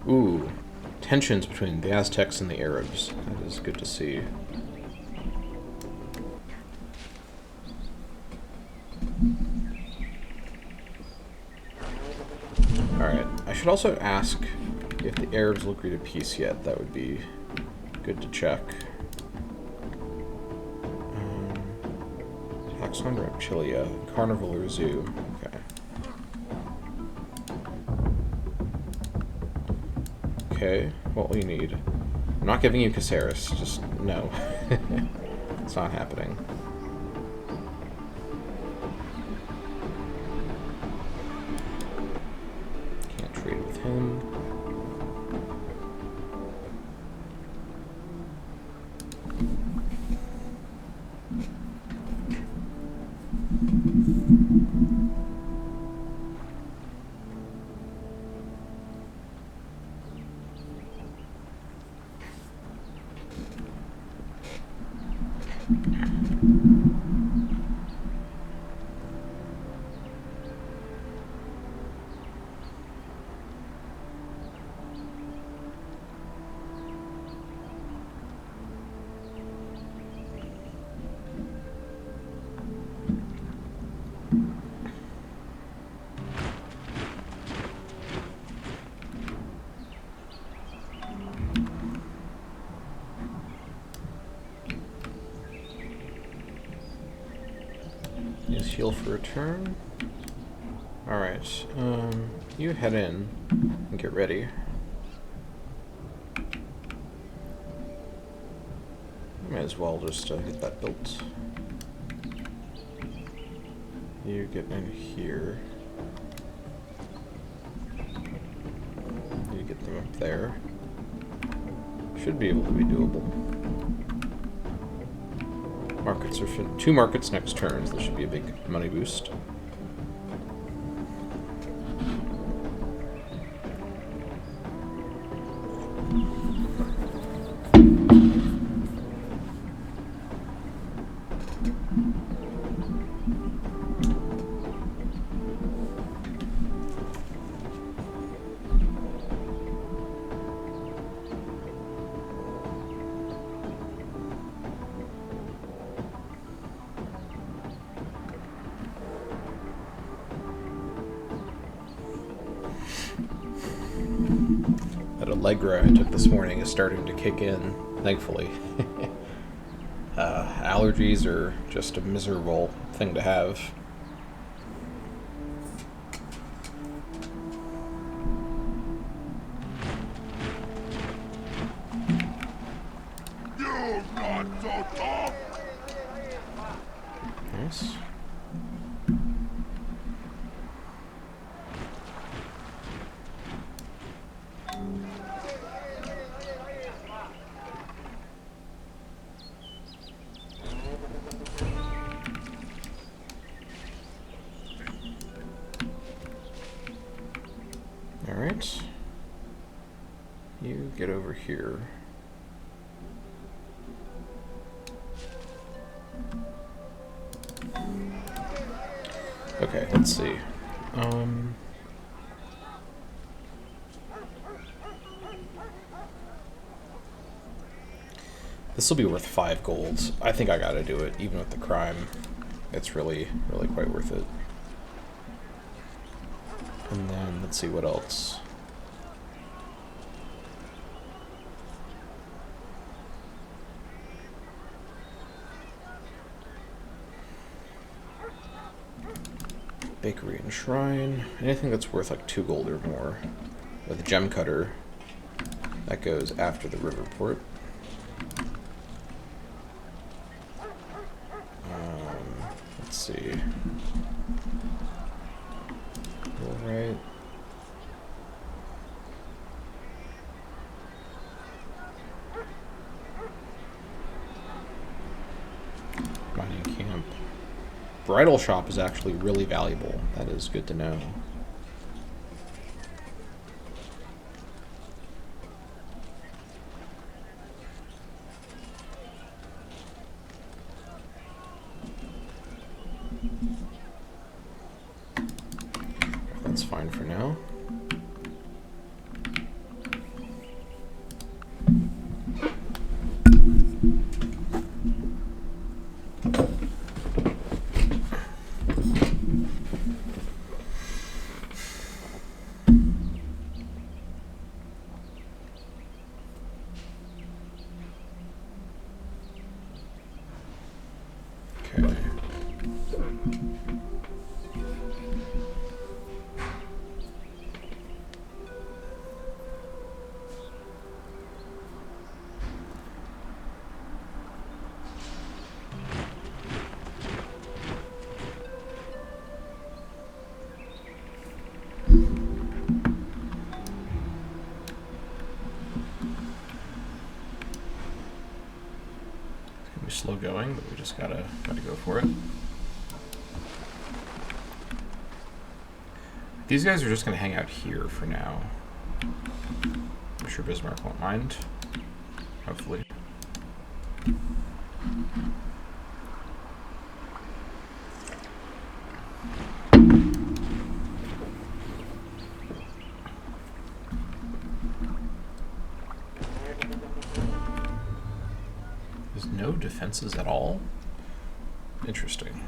Ooh. Tensions between the Aztecs and the Arabs. That is good to see. Alright, I should also ask if the Arabs will agree to peace yet. That would be good to check. Tax on Reptilia, Carnival or Zoo. Okay. Okay, what will you need? I'm not giving you Caceres, just no. It's not happening. Can't trade with him. Use heal for a turn. Alright, you head in and get ready. Might as well just get that built. You get in here. You get them up there. Should be able to be doable. Markets are 2 markets next turn, so this should be a big money boost. That Allegra I took this morning is starting to kick in, thankfully. Allergies are just a miserable thing to have. You're not so tough! Nice. Alright. You get over here. Okay, let's see. This will be worth 5 gold. I think I gotta do it, even with the crime. It's really, really quite worth it. And then, let's see what else. Bakery and shrine. Anything that's worth like 2 gold or more. with a gem cutter. That goes after the river port. Let's see. All right. Mining camp. Bridal shop is actually really valuable. That is good to know. That's fine for now. Okay. Slow going, but we just gotta go for it. These guys are just gonna hang out here for now. I'm sure Bismarck won't mind. Hopefully. No defenses at all? Interesting.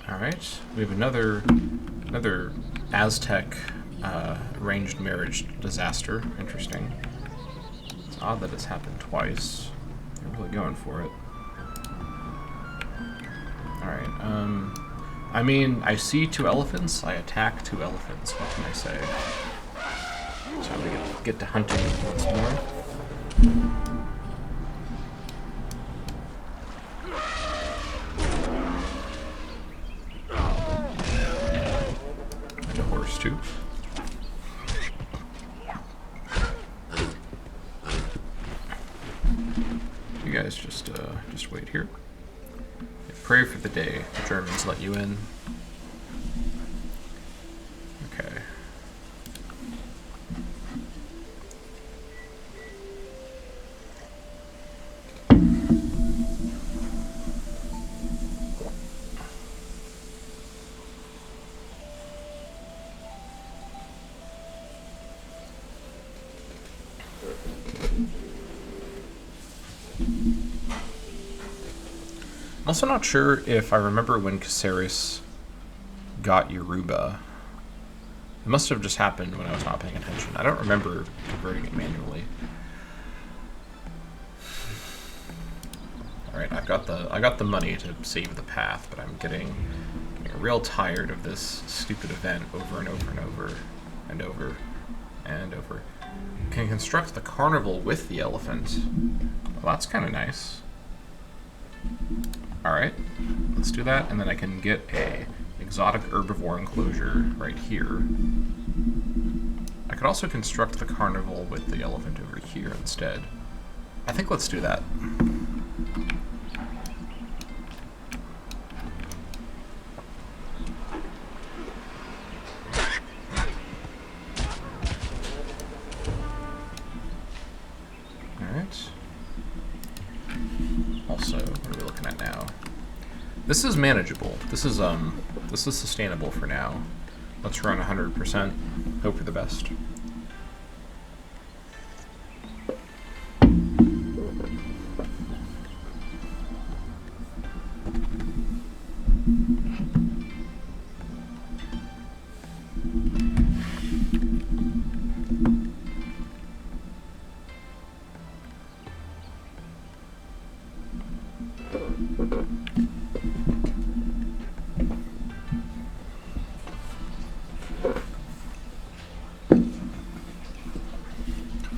Alright, we have another Aztec arranged marriage disaster. Interesting. It's odd that it's happened twice. They're really going for it. Alright, I mean, I see 2 elephants, I attack 2 elephants, what can I say? So I'm gonna get to hunting once more. Too. You guys just wait here. Pray for the day the Germans let you in. Okay. I'm also not sure if I remember when Caceres got Yoruba. It must have just happened when I was not paying attention. I don't remember converting it manually. Alright, I got the money to save the path, but I'm getting real tired of this stupid event over and over and over and over and over. Can construct the carnival with the elephant. Well, that's kind of nice. Alright, let's do that, and then I can get a exotic herbivore enclosure right here. I could also construct the carnival with the elephant over here instead. I think let's do that. Alright. Also, what are we looking at now? This is manageable. This is sustainable for now. Let's run 100%. Hope for the best.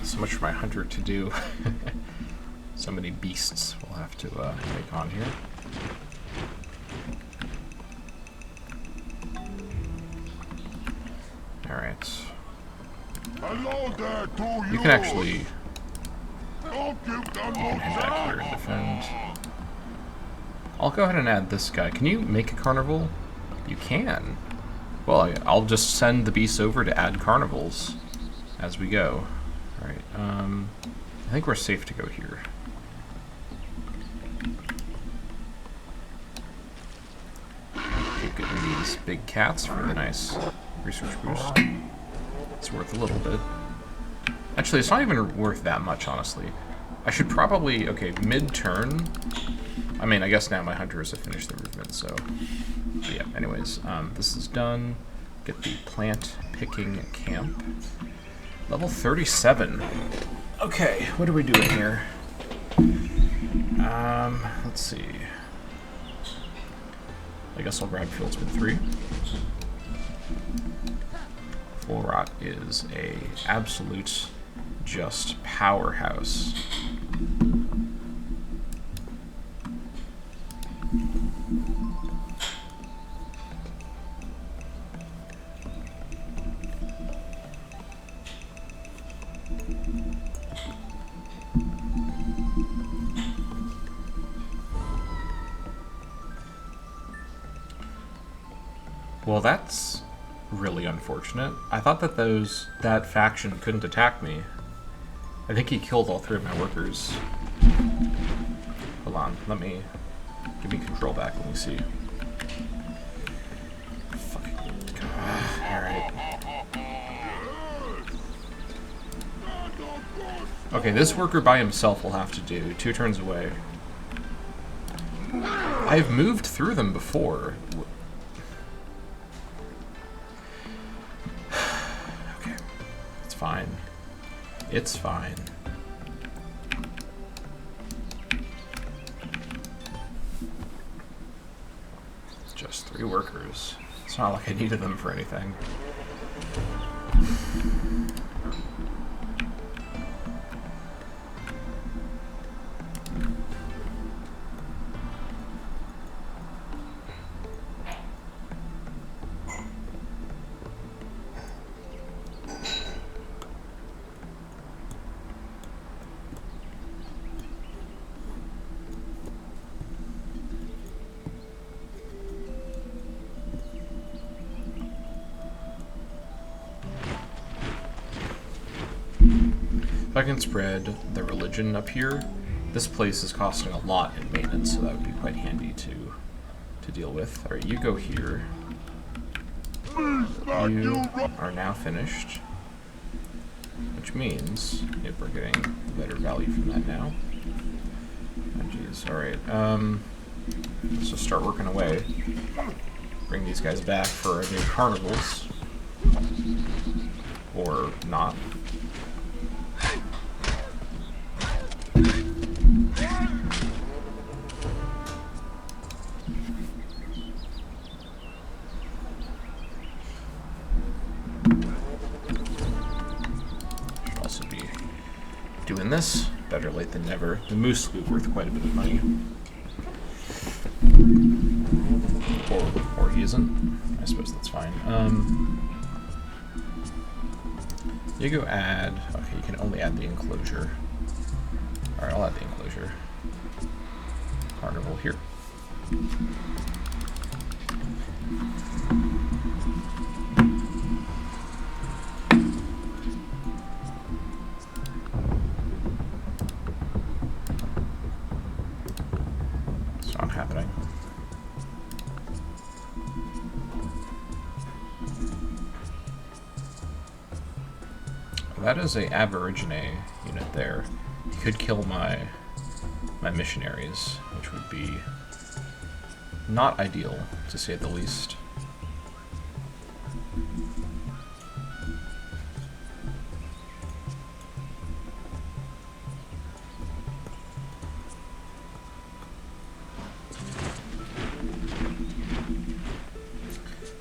So much for my hunter to do. So many beasts we'll have to take on here. Alright. Hello there to You can actually Don't give them head back here and defend. I'll go ahead and add this guy. Can you make a carnival? You can. Well, I'll just send the beasts over to add carnivals as we go. Alright, I think we're safe to go here. Keep getting these big cats for the nice research boost. It's worth a little bit. Actually, it's not even worth that much, honestly. I should probably, okay, mid-turn. I mean, I guess now my hunters have finished their movement, so. But yeah, anyways, this is done. Get the plant picking camp. Level 37. Okay, what are we doing here? Let's see. I guess I'll grab Fieldsman 3. Full Rot is a absolute just powerhouse. Well, that's really unfortunate. I thought that that faction couldn't attack me. I think he killed all 3 of my workers. Hold on, give me control back, let me see. Fucking alright. Okay, this worker by himself will have to do 2 turns away. I've moved through them before. Fine. It's fine. Just 3 workers. It's not like I needed them for anything. If I can spread the religion up here, this place is costing a lot in maintenance, so that would be quite handy to deal with. Alright, you go here. You are now finished. Which means if we're getting better value from that now. Oh jeez, alright. Let's just start working away. Bring these guys back for our new carnivals. Or not. Doing this, better late than never. The moose will be worth quite a bit of money. Or he isn't. suppose that's fine. You go add... Okay, you can only add the enclosure. Alright, I'll add the enclosure. Carnival here. It's not happening. That is a Aborigine unit there. You could kill my missionaries, which would be not ideal, to say the least.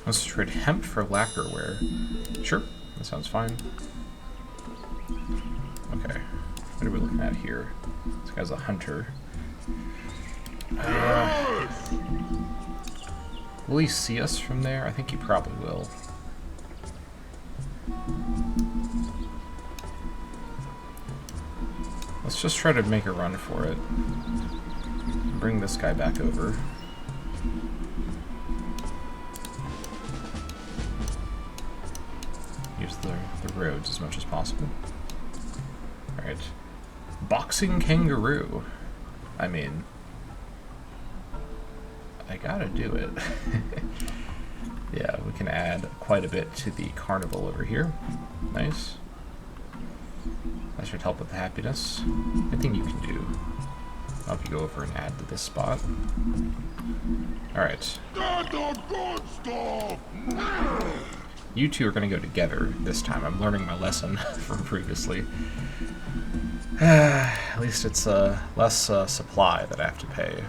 Let's trade hemp for lacquerware. Sure, that sounds fine. Okay, what are we looking at here? This guy's a hunter. Will he see us from there? I think he probably will. Let's just try to make a run for it. Bring this guy back over. Use the roads as much as possible. Alright. Boxing kangaroo. I mean, I gotta do it. Yeah, we can add quite a bit to the carnival over here. Nice. That should help with the happiness. Anything you can do. I'll go over and add to this spot. Alright. You two are going to go together this time. I'm learning my lesson from previously. At least it's less supply that I have to pay.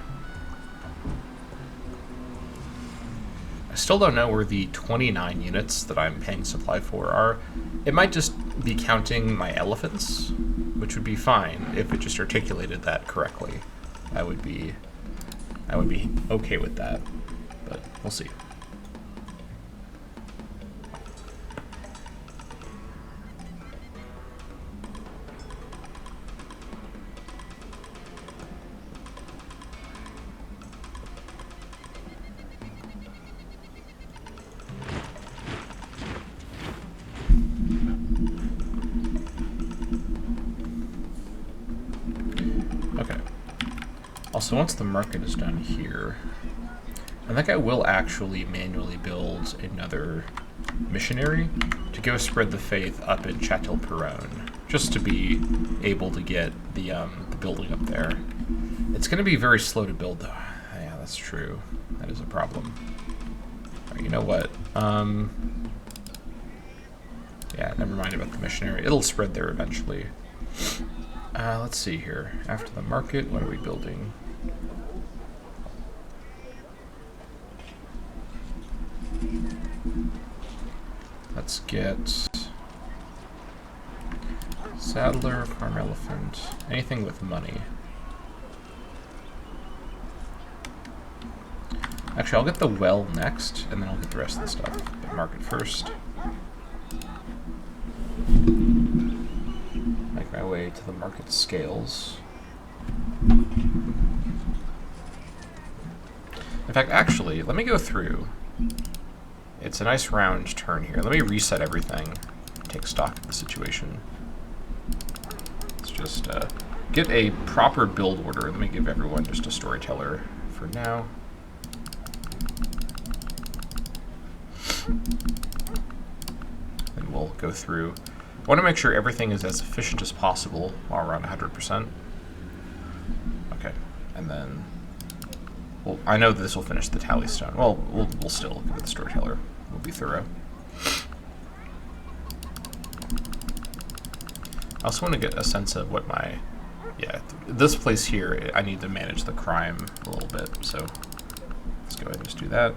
I still don't know where the 29 units that I'm paying supply for are. It might just be counting my elephants, which would be fine if it just articulated that correctly. I would be okay with that, but we'll see. Also, once the market is done here, I think I will actually manually build another missionary to go spread the faith up in Châtel-Perron, just to be able to get the building up there. It's going to be very slow to build, though. Yeah, that's true. That is a problem. All right, you know what? Yeah, never mind about the missionary. It'll spread there eventually. Let's see here. After the market, what are we building? Let's get saddler, farm elephant, anything with money. Actually, I'll get the well next, and then I'll get the rest of the stuff. But market first. Make my way to the market scales. In fact, actually, let me go through. It's a nice round turn here. Let me reset everything, take stock of the situation. Let's just get a proper build order. Let me give everyone just a storyteller for now. Then we'll go through. I want to make sure everything is as efficient as possible while around 100%. Okay, and then, well, I know that this will finish the tally stone. Well, we'll still give it the storyteller. We'll be thorough. I also want to get a sense of what my, yeah, this place here, I need to manage the crime a little bit, so let's go ahead and just do that.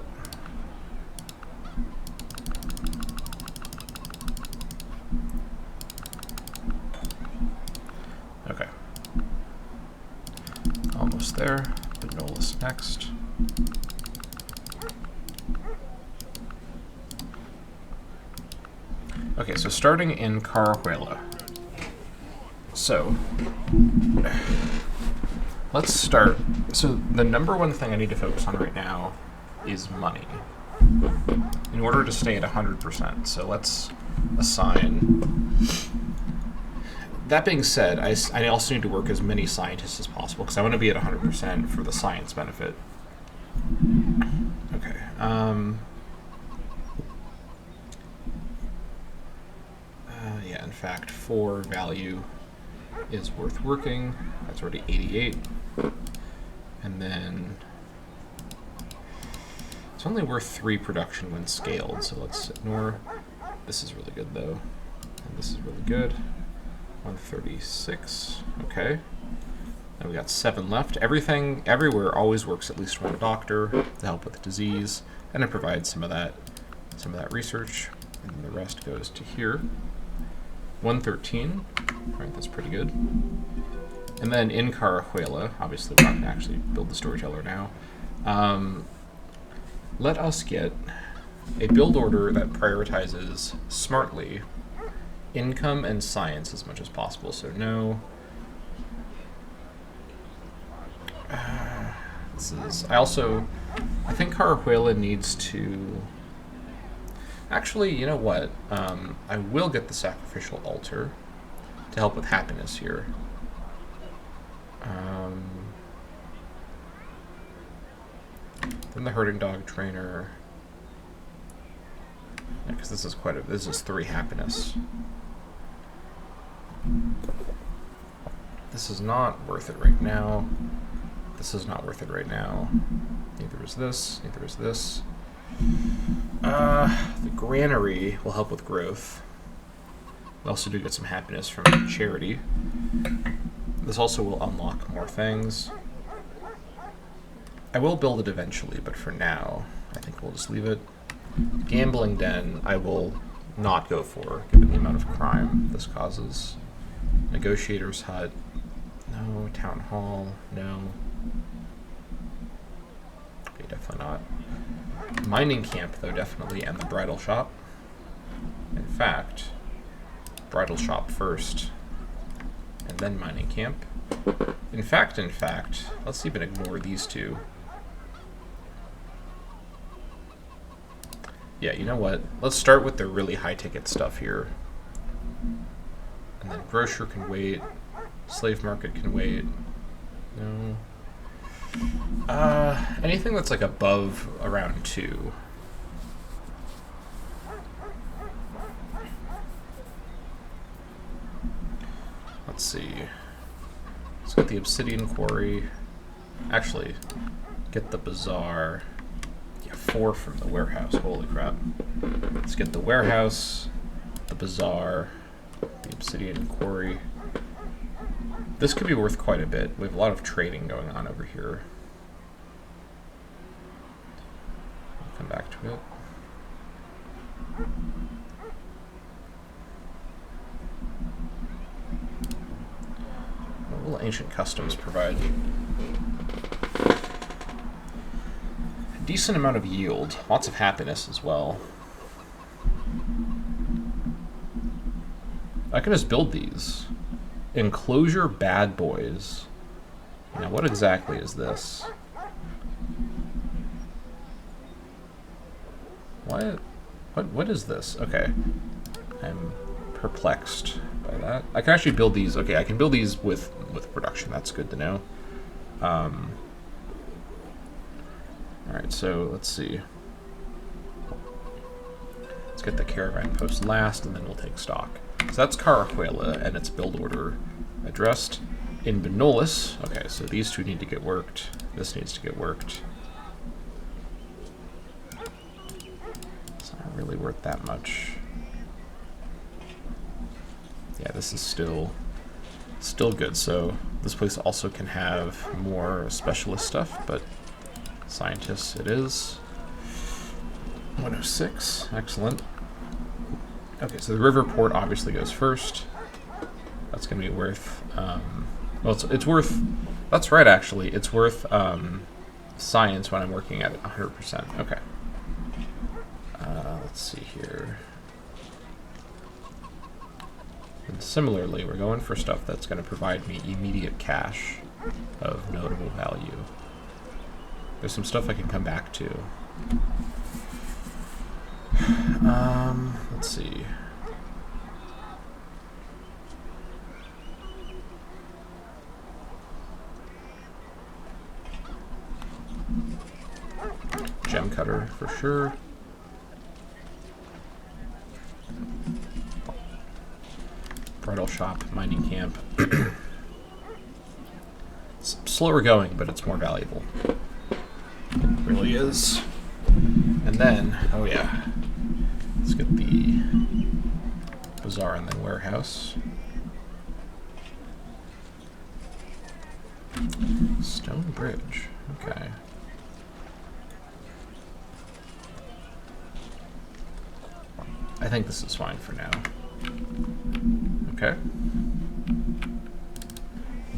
Okay. Almost there. Benolis next. Okay, so starting in Carahuela. So, let's start. So the number one thing I need to focus on right now is money. In order to stay at 100%. So let's assign... That being said, I also need to work as many scientists as possible, because I want to be at 100% for the science benefit. Okay. Yeah, in fact, 4 value is worth working. That's already 88. And then it's only worth 3 production when scaled, so let's ignore. This is really good though. And this is really good. 136. Okay. Then we got 7 left. Everything everywhere always works at least 1 doctor to help with disease, and it provides some of that research. And then the rest goes to here. 113. Alright, that's pretty good. And then in Carahuela, obviously we're not going to actually build the storyteller now. Let us get a build order that prioritizes smartly income and science as much as possible. So no. I think Carahuela needs to. Actually, you know what? I will get the sacrificial altar to help with happiness here. Then the herding dog trainer. Yeah, because this is 3 happiness. This is not worth it right now. This is not worth it right now. Neither is this. Neither is this. The granary will help with growth. We also do get some happiness from charity. This also will unlock more things. I will build it eventually, but for now, I think we'll just leave it. Gambling den, I will not go for, given the amount of crime this causes. Negotiator's hut, no. Town hall, no. Okay, definitely not. Mining camp, though, definitely, and the bridal shop. In fact, bridal shop first, and then mining camp. In fact, let's even ignore these 2. Yeah, you know what? Let's start with the really high-ticket stuff here. And then grocer can wait. Slave market can wait. No. Anything that's like above around 2. Let's see. Let's get the obsidian quarry. Actually, get the bazaar. Yeah, 4 from the warehouse. Holy crap. Let's get the warehouse, the bazaar, the obsidian quarry. This could be worth quite a bit. We have a lot of trading going on over here. I'll come back to it. What will ancient customs provide? A decent amount of yield. Lots of happiness as well. I can just build these. Enclosure bad boys. Now, what exactly is this? What is this? Okay. I'm perplexed by that. I can actually build these. Okay, I can build these with production. That's good to know. Alright, so let's see. Let's get the caravan post last, and then we'll take stock. So that's Carahuela and its build order addressed. In Benolis, okay, so these 2 need to get worked. This needs to get worked. It's not really worth that much. Yeah, this is still good. So this place also can have more specialist stuff, but scientists it is. 106, excellent. Okay, so the river port obviously goes first. That's going to be worth, well, it's worth, that's right actually, it's worth science when I'm working at 100%. Okay. Let's see here. And similarly, we're going for stuff that's going to provide me immediate cash of notable value. There's some stuff I can come back to. Let's see. Gem cutter for sure. Bridal shop, mining camp. It's slower going, but it's more valuable. It really is. And then, oh yeah, let's get the bazaar and then warehouse. Stone bridge, okay. I think this is fine for now. Okay.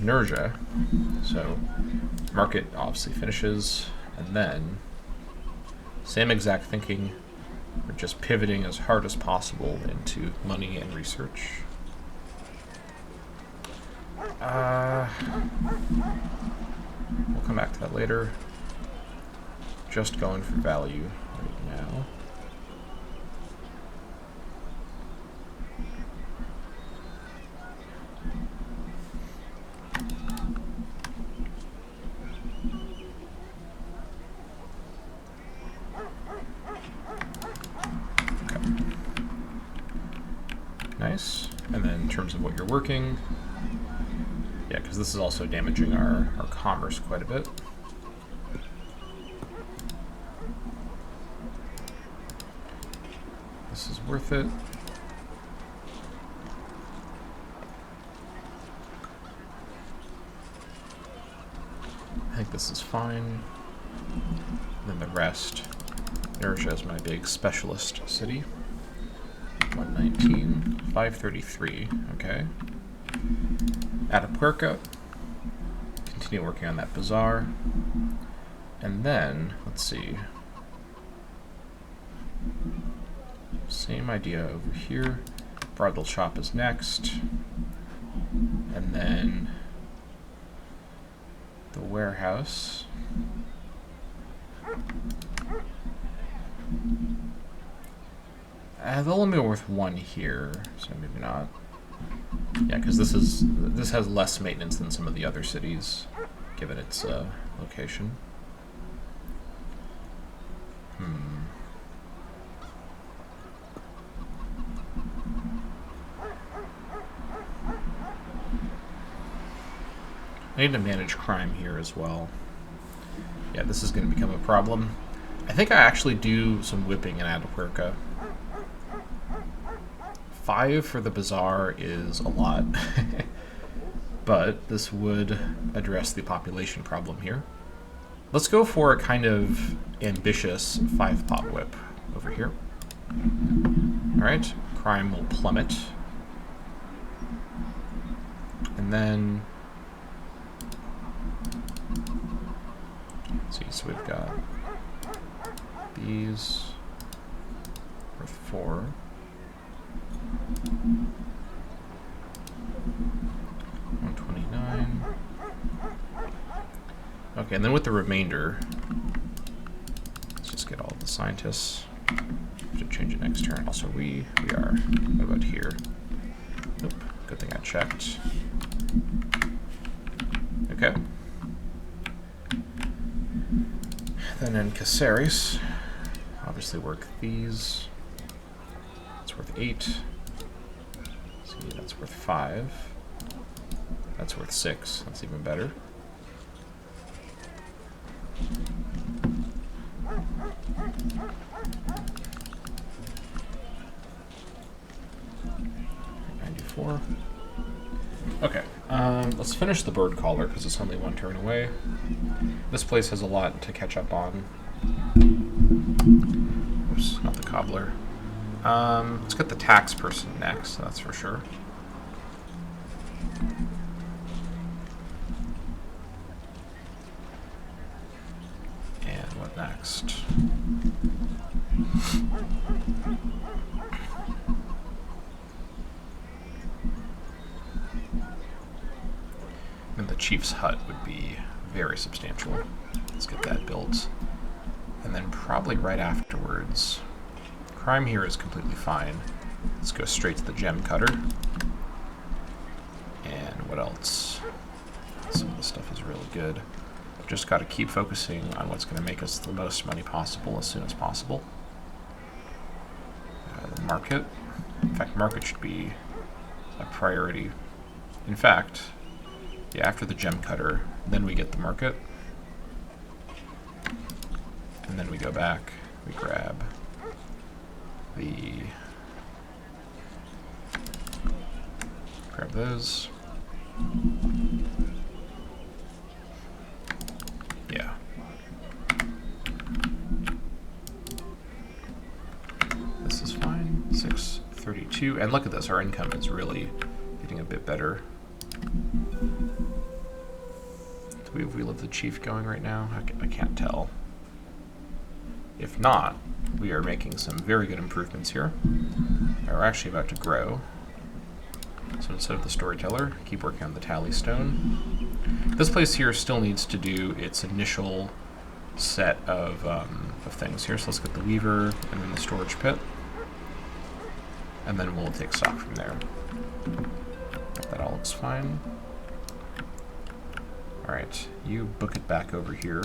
Inertia. So, market obviously finishes, and then same exact thinking. We're just pivoting as hard as possible into money and research. We'll come back to that later. Just going for value right now. Nice. And then in terms of what you're working, yeah, because this is also damaging our commerce quite a bit. This is worth it. I think this is fine. And then the rest. Inertia is my big specialist city. 119, 533, okay. Atapuerca. Continue working on that bazaar. And then, let's see. Same idea over here. Bridal shop is next. And then the warehouse. They'll only be worth one here, so maybe not. Yeah, because this has less maintenance than some of the other cities, given its location. I need to manage crime here as well. Yeah, this is going to become a problem. I think I actually do some whipping in Atapuerca. 5 for the bazaar is a lot, but this would address the population problem here. Let's go for a kind of ambitious 5-pot whip over here. Alright, crime will plummet. And then, let's see, so we've got these worth 4. 129. Okay, and then with the remainder, let's just get all the scientists. Should change it next turn. Also, we are. What about here? Nope. Good thing I checked. Okay. Then in Caceres, obviously work these. That's worth 8. See, that's worth 5. That's worth 6. That's even better. $94. Okay, let's finish the bird collar because it's only one turn away. This place has a lot to catch up on. Oops, not the cobbler. Let's get the tax person next, that's for sure. And what next? the chief's hut would be very substantial. Let's get that built. And then probably right afterwards, crime here is completely fine. Let's go straight to the gem cutter. And what else? Some of this stuff is really good. Just got to keep focusing on what's going to make us the most money possible as soon as possible. The market. In fact, market should be a priority. In fact, yeah, after the gem cutter, then we get the market. And then we go back, we grab those. Yeah. This is fine. 632. And look at this, our income is really getting a bit better. Do we have the chief going right now? I can't tell. If not, we are making some very good improvements here. We're actually about to grow. So instead of the storyteller, keep working on the tally stone. This place here still needs to do its initial set of things here. So let's get the weaver and then the storage pit. And then we'll take stock from there. That all looks fine. Alright, you book it back over here.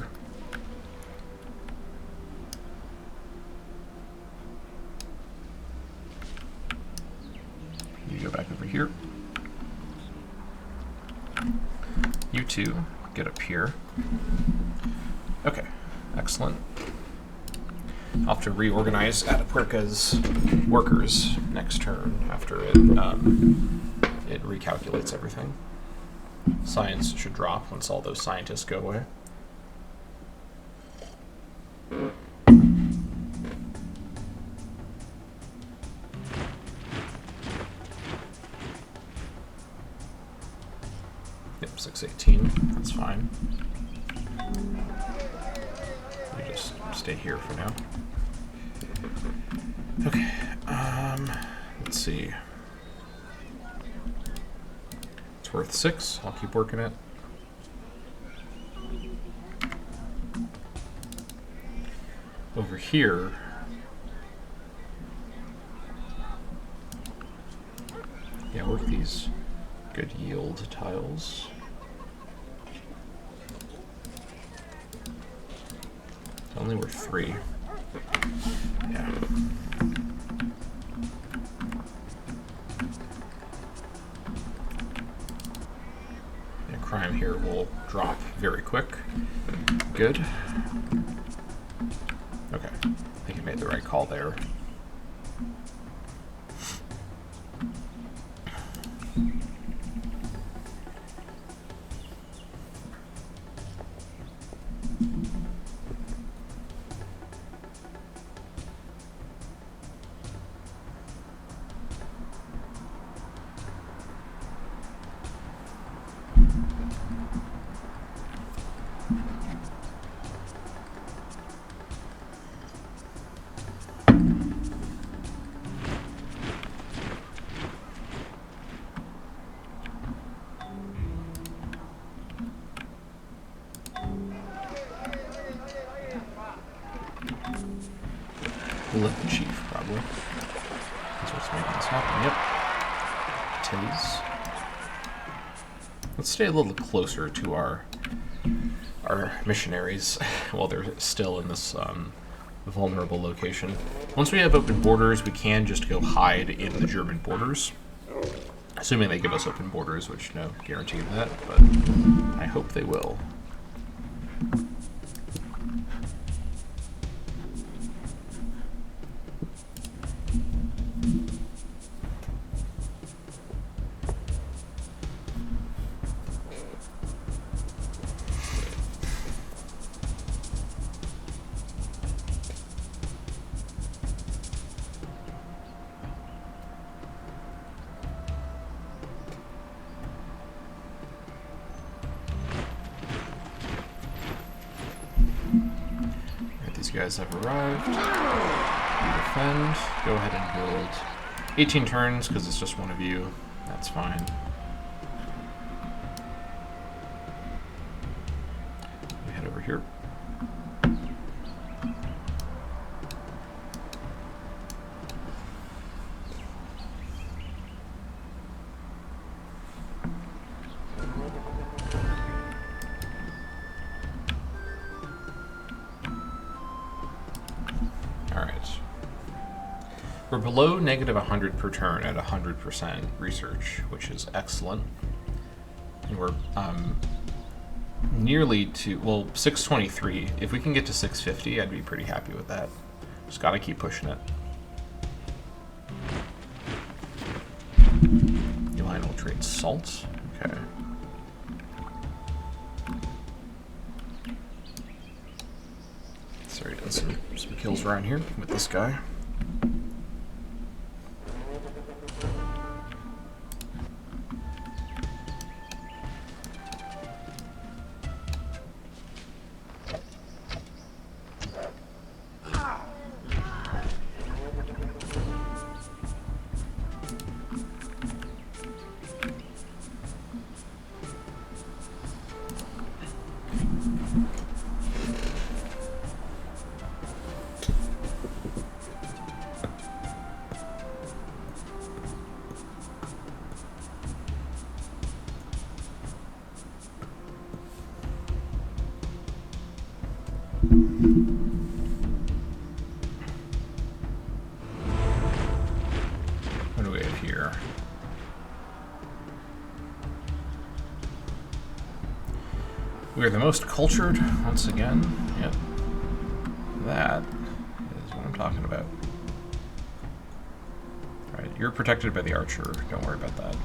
You go back over here. You two get up here. Okay, excellent. I'll have to reorganize Atapuerca's workers next turn after it recalculates everything. Science should drop once all those scientists go away. Yep, 618. That's fine. We just stay here for now. Okay. Let's see. It's worth 6. I'll keep working it. Over here. Yeah, work these good yield tiles. It's only worth 3. Yeah. Yeah, crime here will drop very quick. Good. Okay, I think you made the right call there. We'll let the chief, probably. That's what's making this happen. Yep. Titties. Let's stay a little closer to our missionaries while they're still in this vulnerable location. Once we have open borders, we can just go hide in the German borders. Assuming they give us open borders, which no guarantee of that, but I hope they will. These guys have arrived. You defend. Go ahead and build 18 turns because it's just one of you. That's fine. here. We're below negative 100 per turn at 100% research, which is excellent. And we're nearly to, well, 623. If we can get to 650, I'd be pretty happy with that. Just gotta keep pushing it. Uline will trade salt. Okay. Sorry, doing some kills around here with this guy. What do we have here? We are the most cultured, once again. Yep. That is what I'm talking about. Alright, you're protected by the archer. Don't worry about that.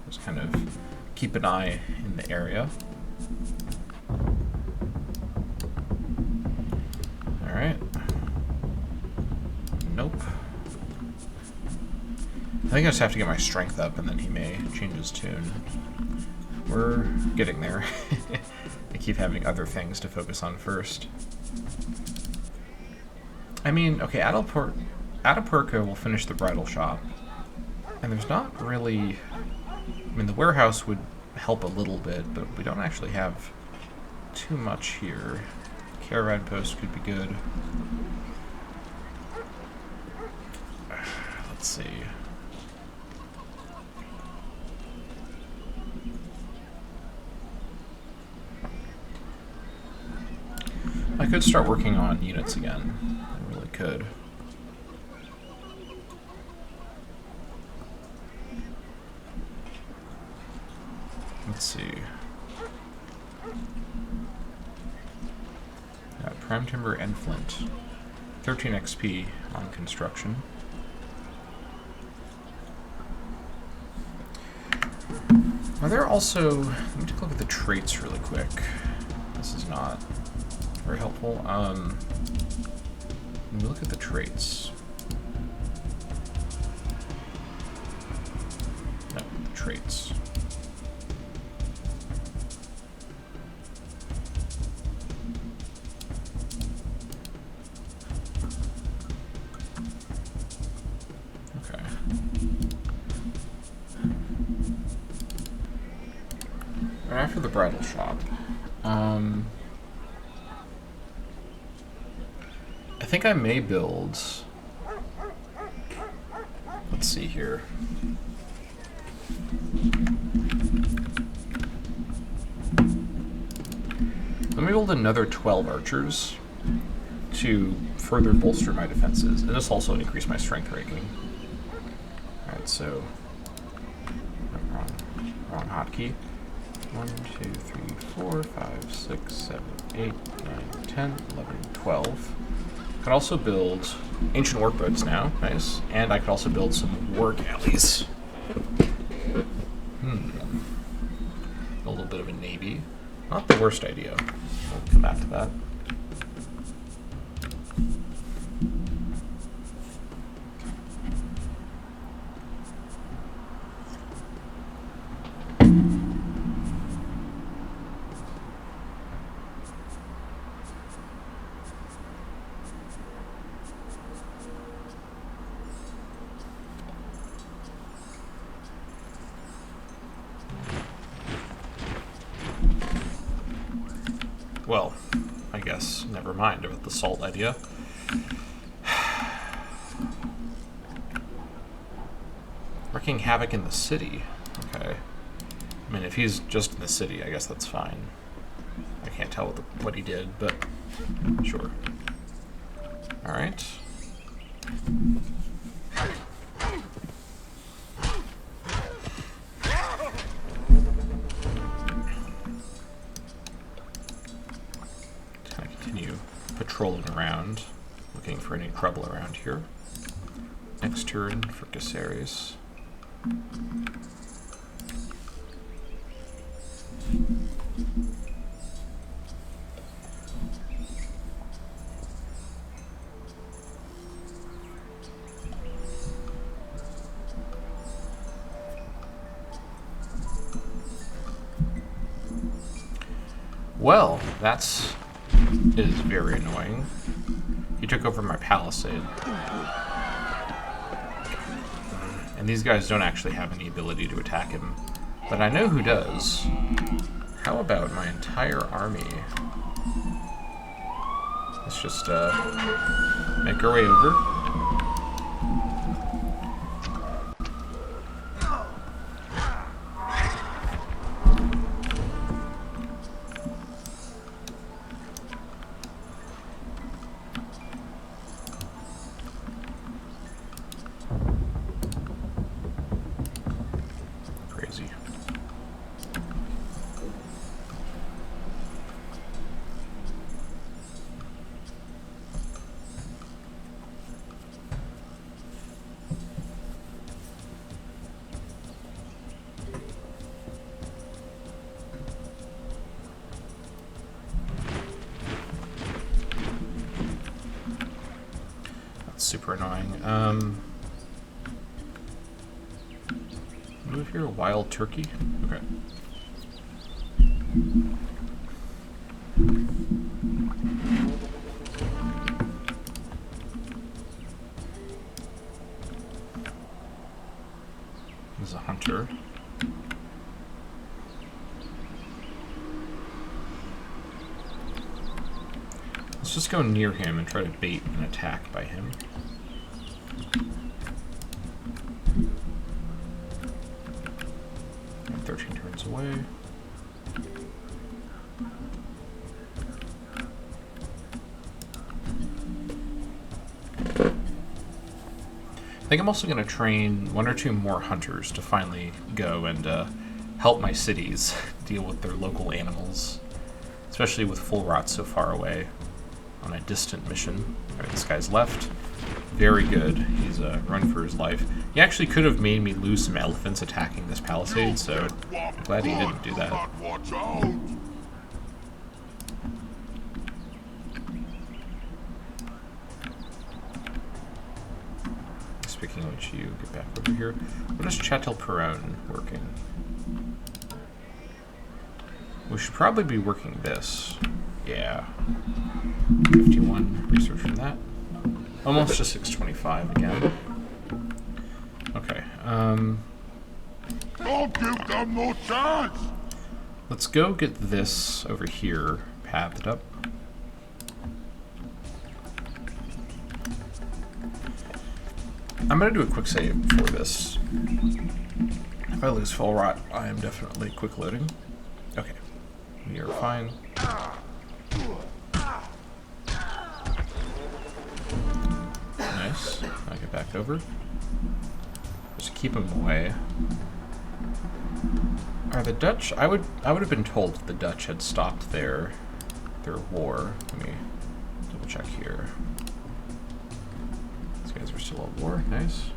Just kind of keep an eye in the area. Alright. Nope. I think I just have to get my strength up and then he may change his tune. We're getting there. I keep having other things to focus on first. I mean, okay, Atapuerca will finish the bridal shop. And there's not really... I mean, the warehouse would help a little bit, but we don't actually have too much here. Caravan post could be good. Let's see. I could start working on units again. I really could. Let's see. Got prime timber and flint. 13 XP on construction. Are there also... Let me take a look at the traits really quick. This is not very helpful. Let me look at the traits. No, the traits. Okay. Right after the bridal shop. I think I may build... Let's see here. Let me build another 12 archers to further bolster my defenses, and this also increase my strength ranking. Alright, so... Wrong hotkey. 1, 2, 3, 4, 5, 6, 7, 8, 9, 10, 11, 12. I could also build ancient workboats now, nice. And I could also build some war galleys. A little bit of a navy. Not the worst idea. We'll come back to that. well, I guess, never mind about the salt idea. Wreaking havoc in the city. Okay. I mean, if he's just in the city, I guess that's fine. I can't tell what he did, but sure. Alright. Continue patrolling around, looking for any trouble around here. Next turn for Caceres. Well, that's is very annoying. He took over my palisade. And these guys don't actually have any ability to attack him. But I know who does. How about my entire army? Let's just make our way over. Super annoying. Move here, wild turkey. Okay. There's a hunter. Let's just go near him and try to bait an attack by him. 13 turns away. I think I'm also going to train 1 or 2 more hunters to finally go and help my cities deal with their local animals, especially with full rot so far away on a distant mission. All right, this guy's left. Very good. He's run for his life. He actually could have made me lose some elephants attacking this palisade, so I'm glad he didn't do that. Speaking of which, you get back over here. What is Châtel-Perron working? We should probably be working this. Yeah. 51 research from that. Almost to 625 again. Okay, Don't give them no chance! let's go get this over here pathed up. I'm gonna do a quick save for this. If I lose full rot, I am definitely quick loading. Okay, we are fine. Nice. I'll get back over. Just keep him away. Are the Dutch? I would have been told the Dutch had stopped their war. Let me double check here. These guys are still at war. Nice.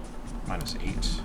-8.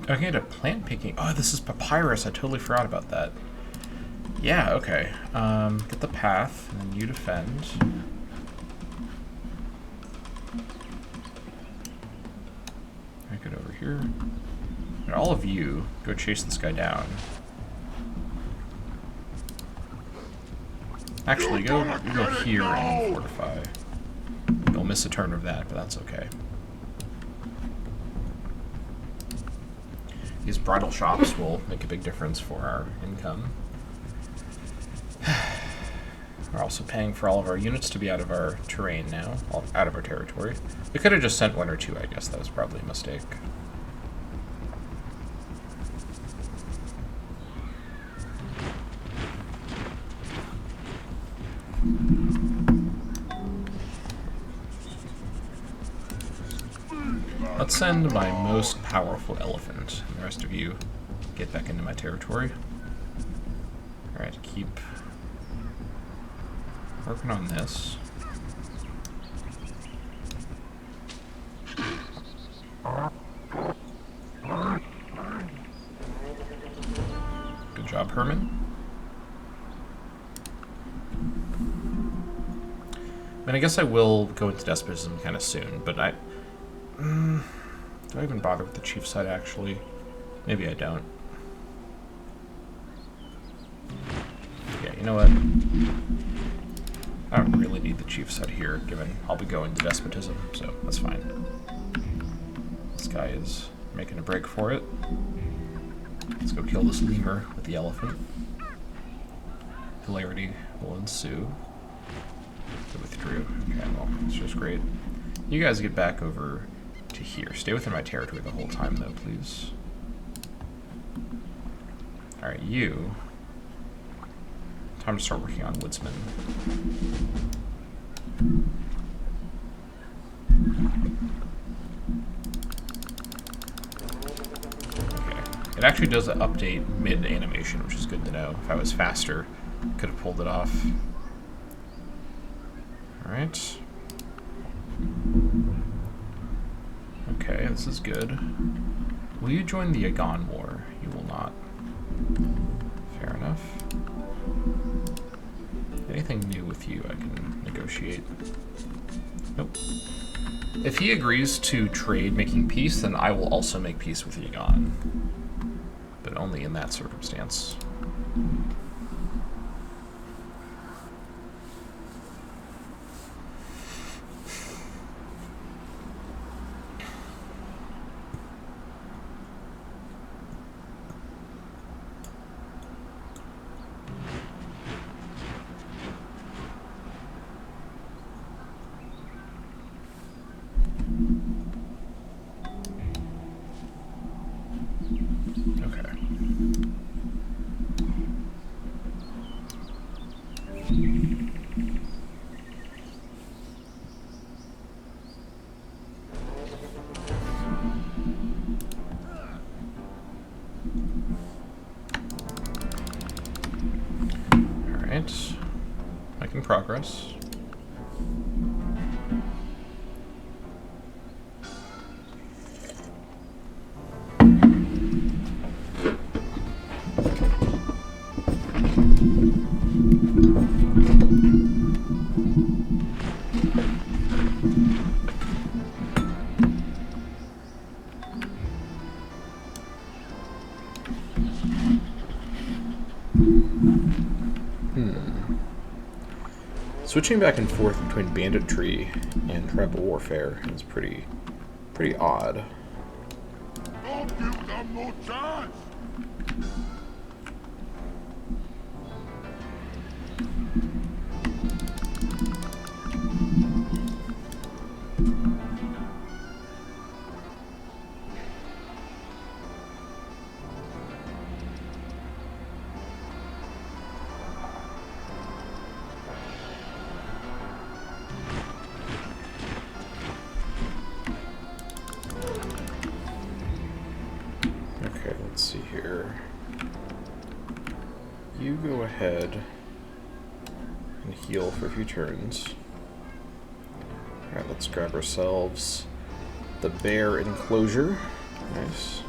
Okay, to plant picking. Oh, this is papyrus. I totally forgot about that. Yeah, okay. Get the path, and then you defend. Alright, get over here. And all of you go chase this guy down. Actually, go here and fortify. You'll miss a turn of that, but that's okay. These bridal shops will make a big difference for our income. We're also paying for all of our units to be out of our terrain now, out of our territory. We could have just sent 1 or 2, I guess. That was probably a mistake. Let's send my most powerful elephant, and the rest of you get back into my territory. Alright, keep working on this. Good job, Herman. I mean, I guess I will go into despotism kind of soon, but do I even bother with the chief side, actually? Maybe I don't. Yeah, you know what? I don't really need the chief side here, given I'll be going to despotism, so that's fine. This guy is making a break for it. Let's go kill this lemur with the elephant. Hilarity will ensue. It withdrew. Okay, well, it's just great. You guys get back over to here. Stay within my territory the whole time, though, please. Alright, you. Time to start working on woodsman. Okay. It actually does an update mid-animation, which is good to know. If I was faster, could have pulled it off. Alright. Okay, this is good. Will you join the Agon War? You will not. Fair enough. Anything new with you I can negotiate? Nope. If he agrees to trade making peace, then I will also make peace with the Agon. But only in that circumstance. Making progress. Switching back and forth between banditry and tribal warfare is pretty odd. Don't give them no chance! You go ahead and heal for a few turns. Alright, let's grab ourselves the bear enclosure. Nice.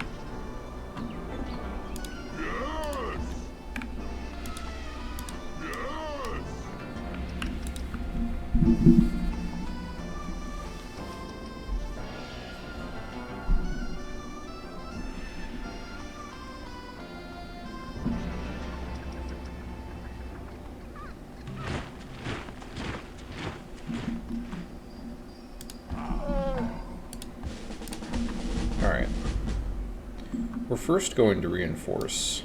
Alright. We're first going to reinforce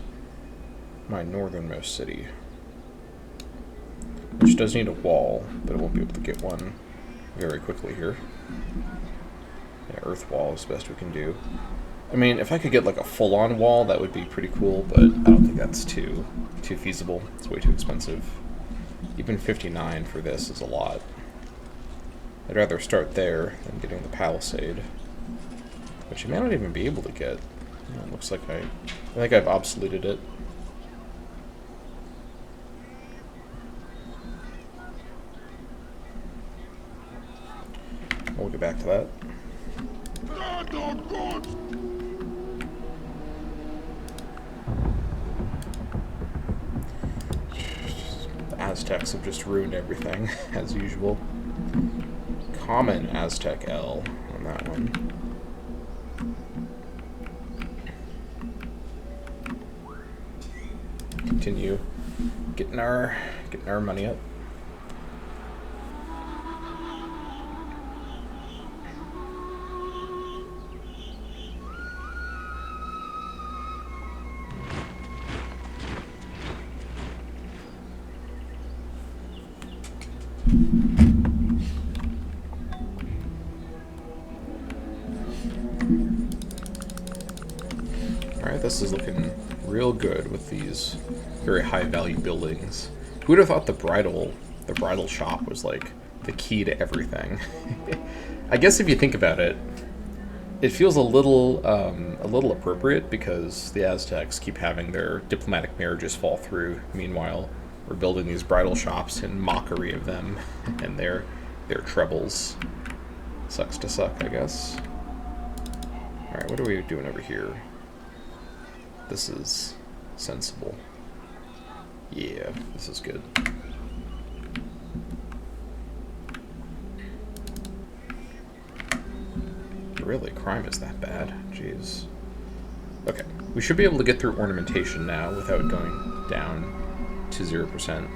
my northernmost city, which does need a wall, but it won't be able to get one very quickly here. Yeah, earth wall is the best we can do. I mean, if I could get like a full-on wall, that would be pretty cool, but I don't think that's too feasible. It's way too expensive. Even 59 for this is a lot. I'd rather start there than getting the palisade, which you may not even be able to get. It looks like I think I've obsoleted it. We'll get back to that. The Aztecs have just ruined everything, as usual. Common Aztec L on that one. Continue getting our money up. Alright, this is looking real good with these very high value buildings. Who would have thought the bridal shop was like the key to everything? I guess if you think about it, it feels a little appropriate because the Aztecs keep having their diplomatic marriages fall through. Meanwhile, we're building these bridal shops in mockery of them and their troubles. Sucks to suck, I guess. Alright, what are we doing over here? This is sensible. Yeah, this is good. Really, crime is that bad? Jeez. Okay, we should be able to get through ornamentation now without going down to 0%.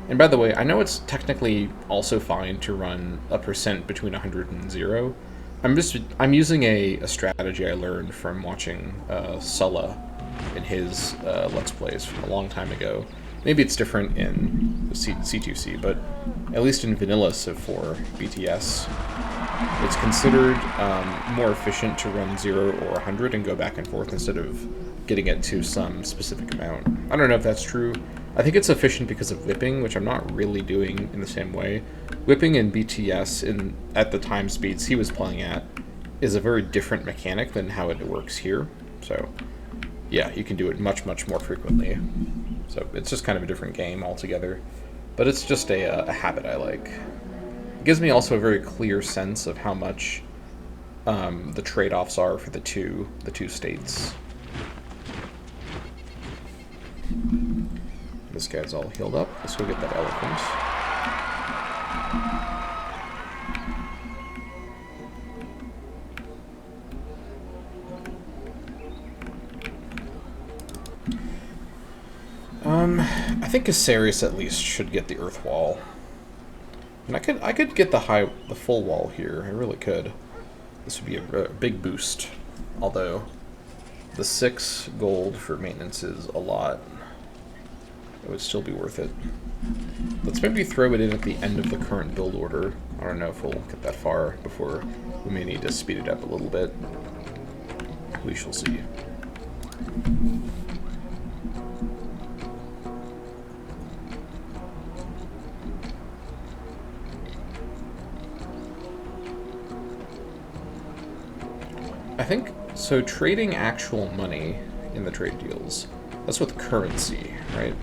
And by the way, I know it's technically also fine to run a percent between 100 and 0. I'm using a strategy I learned from watching Sulla in his Let's Plays from a long time ago. Maybe it's different in C2C, but at least in vanilla Civ 4 BTS, it's considered more efficient to run 0 or 100 and go back and forth instead of getting it to some specific amount. I don't know if that's true. I think it's efficient because of whipping, which I'm not really doing in the same way. Whipping in BTS at the time speeds he was playing at is a very different mechanic than how it works here. So yeah, you can do it much, much more frequently. So it's just kind of a different game altogether. But it's just a habit I like. It gives me also a very clear sense of how much the trade-offs are for the two states. This guy's all healed up. Let's go get that elephant. I think Caceres at least should get the earth wall. And I could get the full wall here. I really could. This would be a big boost. Although the 6 gold for maintenance is a lot. It would still be worth it. Let's maybe throw it in at the end of the current build order. I don't know if we'll get that far before we may need to speed it up a little bit. We shall see. I think, so trading actual money in the trade deals, that's with currency, right?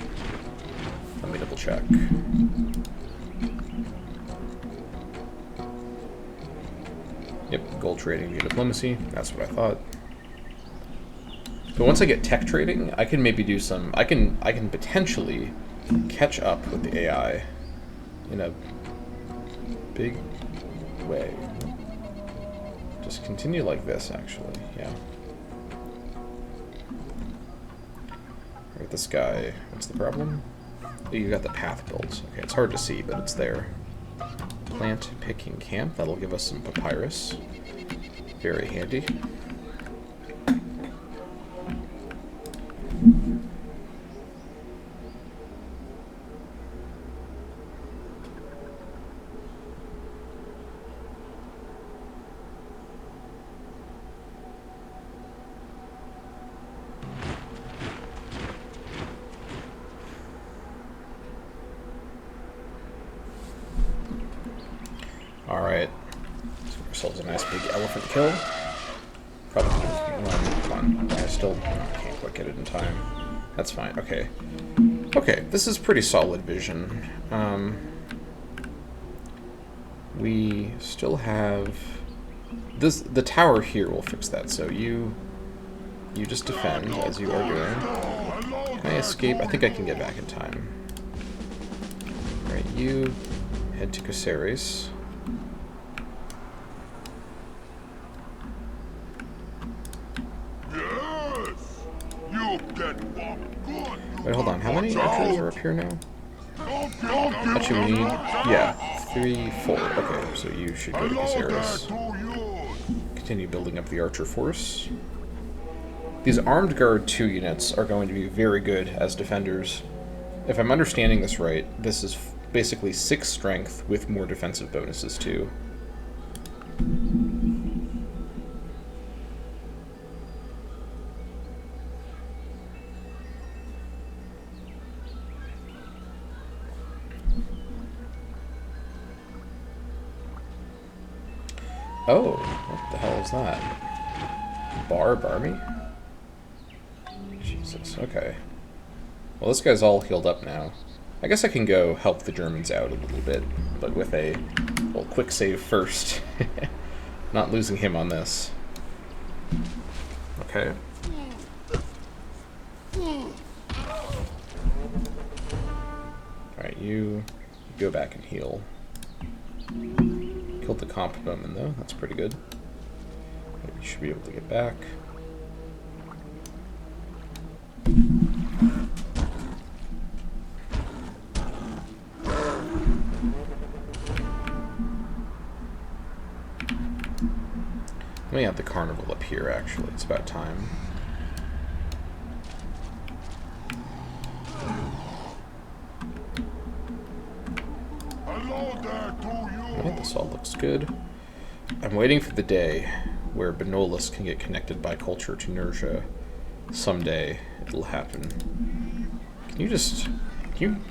Let me double check. Yep, gold trading via diplomacy, that's what I thought. But once I get tech trading, I can maybe do some, I can potentially catch up with the AI in a big way. Just continue like this, actually. Yeah. Alright, this guy. What's the problem? Oh, you got the path built. Okay, it's hard to see, but it's there. Plant picking camp. That'll give us some papyrus. Very handy. Alright. Let's give ourselves a nice big elephant kill. Probably. Come on. I still can't quite get it in time. That's fine. Okay. Okay, this is pretty solid vision. We still have this. The tower here will fix that. So you just defend as you are doing. Can I escape? I think I can get back in time. All right, you head to Caceres. Wait, hold on. How many archers are up here now? Actually, we need... Yeah, 3, 4. Okay, so you should go to Caceres. Continue building up the archer force. These armed guard 2 units are going to be very good as defenders. If I'm understanding this right, this is basically 6 strength with more defensive bonuses too. Oh, what the hell is that? Barb army? Jesus, okay. Well, this guy's all healed up now. I guess I can go help the Germans out a little bit, but with a well, quick save first. Not losing him on this. Okay. Alright, you go back and heal. Killed the comp bowman though, that's pretty good. You should be able to get back. Let me have the carnival up here actually, it's about time. Alright, this all looks good. I'm waiting for the day where Benolus can get connected by culture to Nurja. Someday it'll happen. Can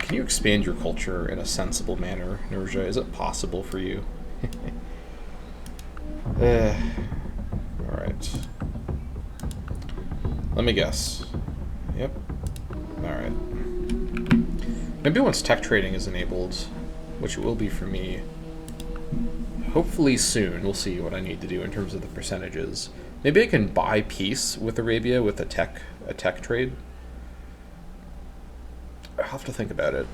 you expand your culture in a sensible manner, Nurja? Is it possible for you? Alright. Let me guess. Yep. Alright. Maybe once tech trading is enabled, which it will be for me, hopefully soon, we'll see what I need to do in terms of the percentages. Maybe I can buy peace with Arabia with a tech trade. I'll have to think about it.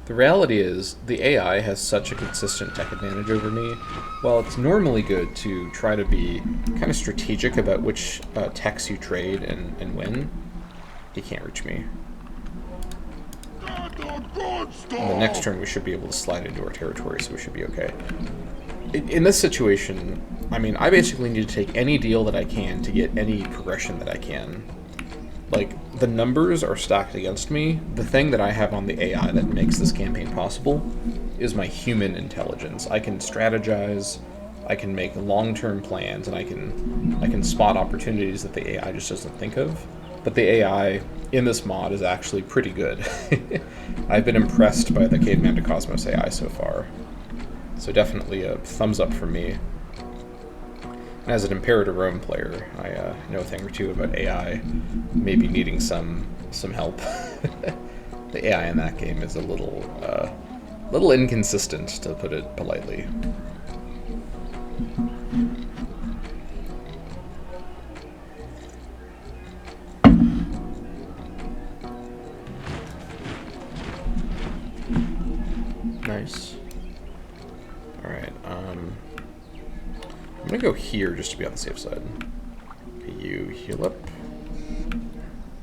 The reality is, the AI has such a consistent tech advantage over me. While it's normally good to try to be kind of strategic about which techs you trade and when, he can't reach me. On the next turn, we should be able to slide into our territory, so we should be okay. In this situation, I mean, I basically need to take any deal that I can to get any progression that I can. Like, the numbers are stacked against me. The thing that I have on the AI that makes this campaign possible is my human intelligence. I can strategize, I can make long-term plans, and I can spot opportunities that the AI just doesn't think of. But the AI in this mod is actually pretty good. I've been impressed by the Caveman to Cosmos AI so far. So definitely a thumbs up from me. And as an Imperator Rome player, I know a thing or two about AI maybe needing some help. The AI in that game is a little inconsistent, to put it politely. Nice. Alright, I'm gonna go here just to be on the safe side. Okay, you heal up.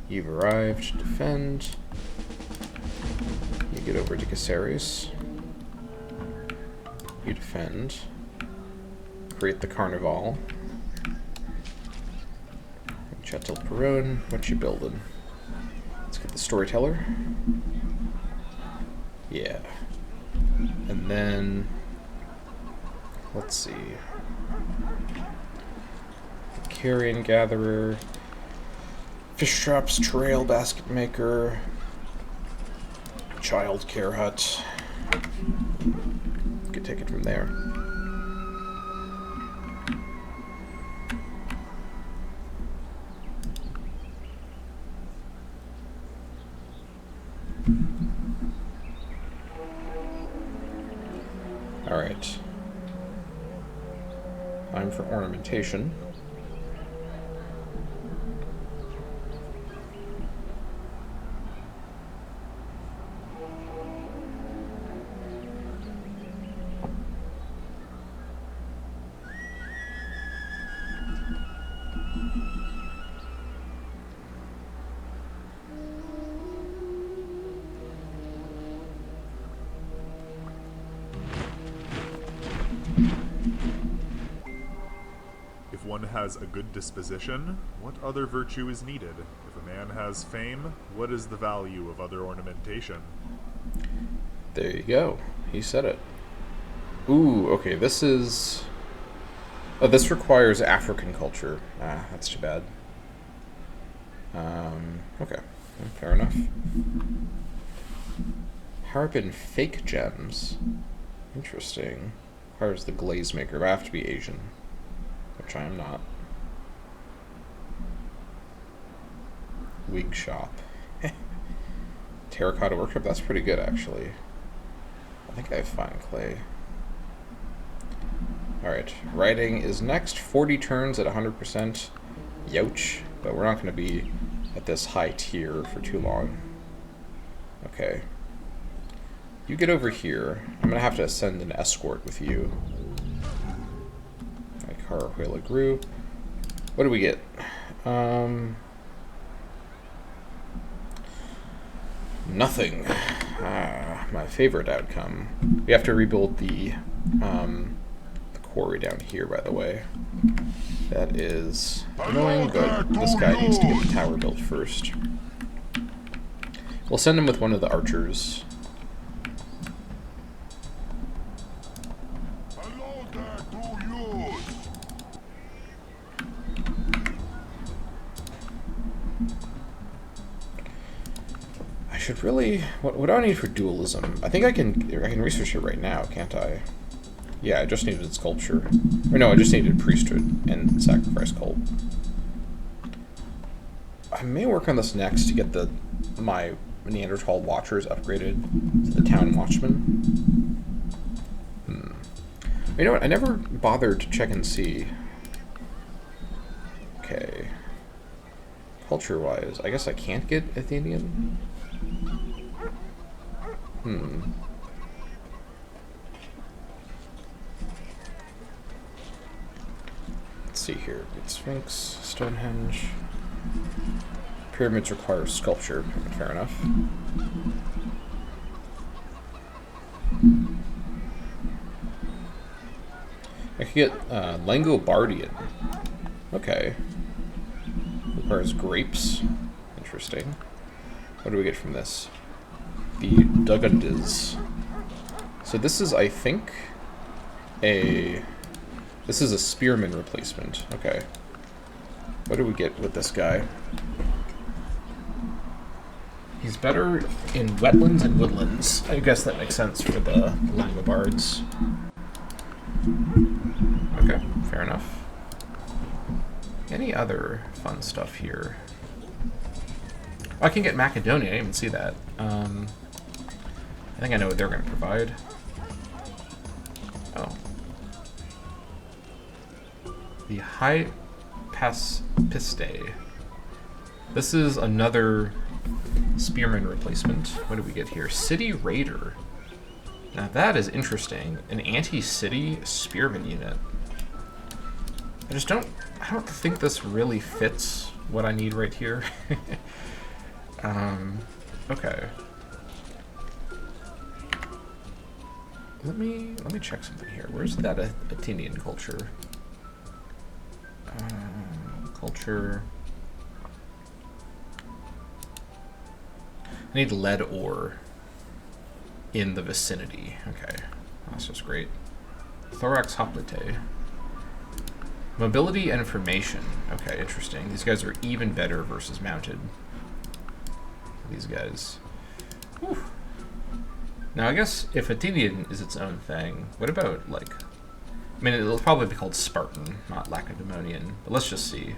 You've arrived. Defend. You get over to Caceres. You defend. Create the Carnival. Chetel Perron, what you building? Let's get the Storyteller. Yeah. And then, let's see. Carrion Gatherer. Fish Traps, Trail Basket Maker. Child Care Hut. You could take it from there. Alright. Time for ornamentation. If one has a good disposition, what other virtue is needed? If a man has fame, what is the value of other ornamentation? There you go. He said it. Ooh, okay, this is... Oh, this requires African culture. Ah, that's too bad. Okay. Fair enough. Harpin fake gems. Interesting. Requires the glaze maker, but I have to be Asian. Which I am not. Wig shop. Terracotta workshop, that's pretty good actually. I think I have fine clay. Alright, writing is next. 40 turns at 100%. Youch. But we're not going to be at this high tier for too long. Okay. You get over here. I'm going to have to send an escort with you. Carahuela group. What do we get? Nothing. My favorite outcome. We have to rebuild the quarry down here, by the way. That is annoying, but this guy needs to get the tower built first. We'll send him with one of the archers. Should really... What do I need for dualism? I think I can research it right now, can't I? Yeah, I just needed sculpture. Or no, I just needed priesthood and sacrifice cult. I may work on this next to get my Neanderthal watchers upgraded to the town watchman. You know what? I never bothered to check and see. Okay. Culture-wise, I guess I can't get Athenian. Let's see here. Good Sphinx, Stonehenge. Pyramids require sculpture. Fair enough. I could get Langobardian. Okay. Requires grapes. Interesting. What do we get from this? The Dugundas. So this is, I think, this is a spearman replacement. Okay. What do we get with this guy? He's better in wetlands and woodlands. I guess that makes sense for the Langobards. Okay, fair enough. Any other fun stuff here? Oh, I can get Macedonia. I didn't even see that. I think I know what they're going to provide. Oh. The High Piste. This is another spearman replacement. What do we get here? City Raider. Now that is interesting. An anti-city spearman unit. I don't think this really fits what I need right here. Okay. Let me check something here. Where's that Athenian culture? Culture. I need lead ore in the vicinity. Okay, that's just great. Thorax hoplite. Mobility and information. Okay, interesting. These guys are even better versus mounted. These guys. Whew. Now, I guess if Athenian is its own thing, what about, like... I mean, it'll probably be called Spartan, not Lacedaemonian. But let's just see.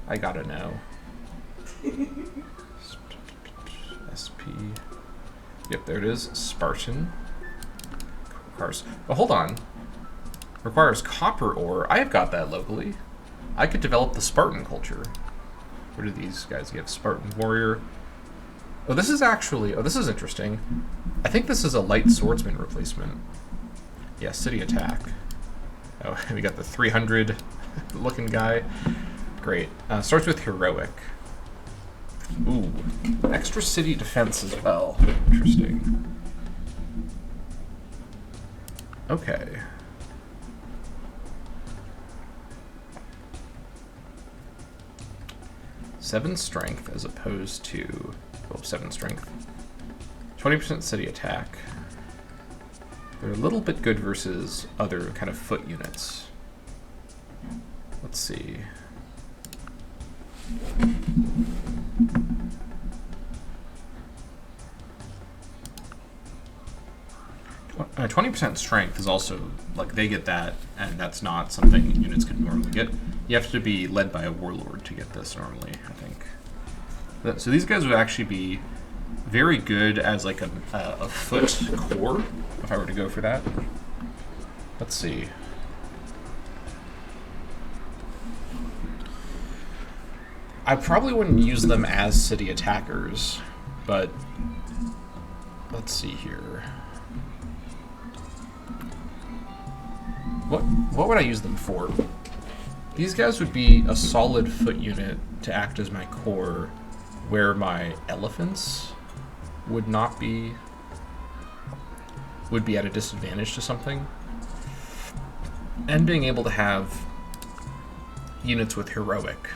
I gotta know. SP. Yep, there it is. Spartan. Requires... Oh, hold on. Requires copper ore. I have got that locally. I could develop the Spartan culture. What do these guys give? Spartan warrior. Oh, this is actually... Oh, this is interesting. I think this is a light swordsman replacement. Yeah, city attack. Oh, we got the 300 looking guy. Great. Starts with heroic. Ooh. Extra city defense as well. Interesting. Okay. Seven strength as opposed to... Oh, 7 strength. 20% city attack. They're a little bit good versus other kind of foot units. Let's see. 20% strength is also, like, they get that, and that's not something units could normally get. You have to be led by a warlord to get this normally, I think. So these guys would actually be very good as, like, a foot core, if I were to go for that. Let's see. I probably wouldn't use them as city attackers, but let's see here. What would I use them for? These guys would be a solid foot unit to act as my core, where my elephants would not be... would be at a disadvantage to something. And being able to have units with heroic.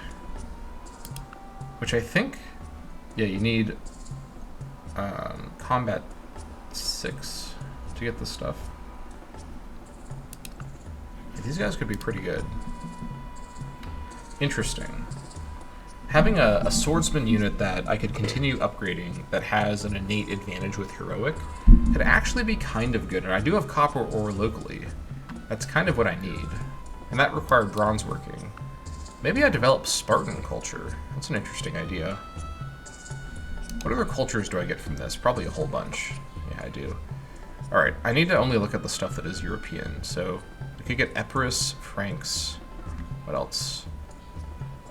Which I think... Yeah, you need combat 6 to get this stuff. These guys could be pretty good. Interesting. Having a swordsman unit that I could continue upgrading that has an innate advantage with heroic could actually be kind of good. And I do have copper ore locally. That's kind of what I need. And that required bronze working. Maybe I develop Spartan culture. That's an interesting idea. What other cultures do I get from this? Probably a whole bunch. Yeah, I do. Alright, I need to only look at the stuff that is European. So I could get Epirus, Franks. What else?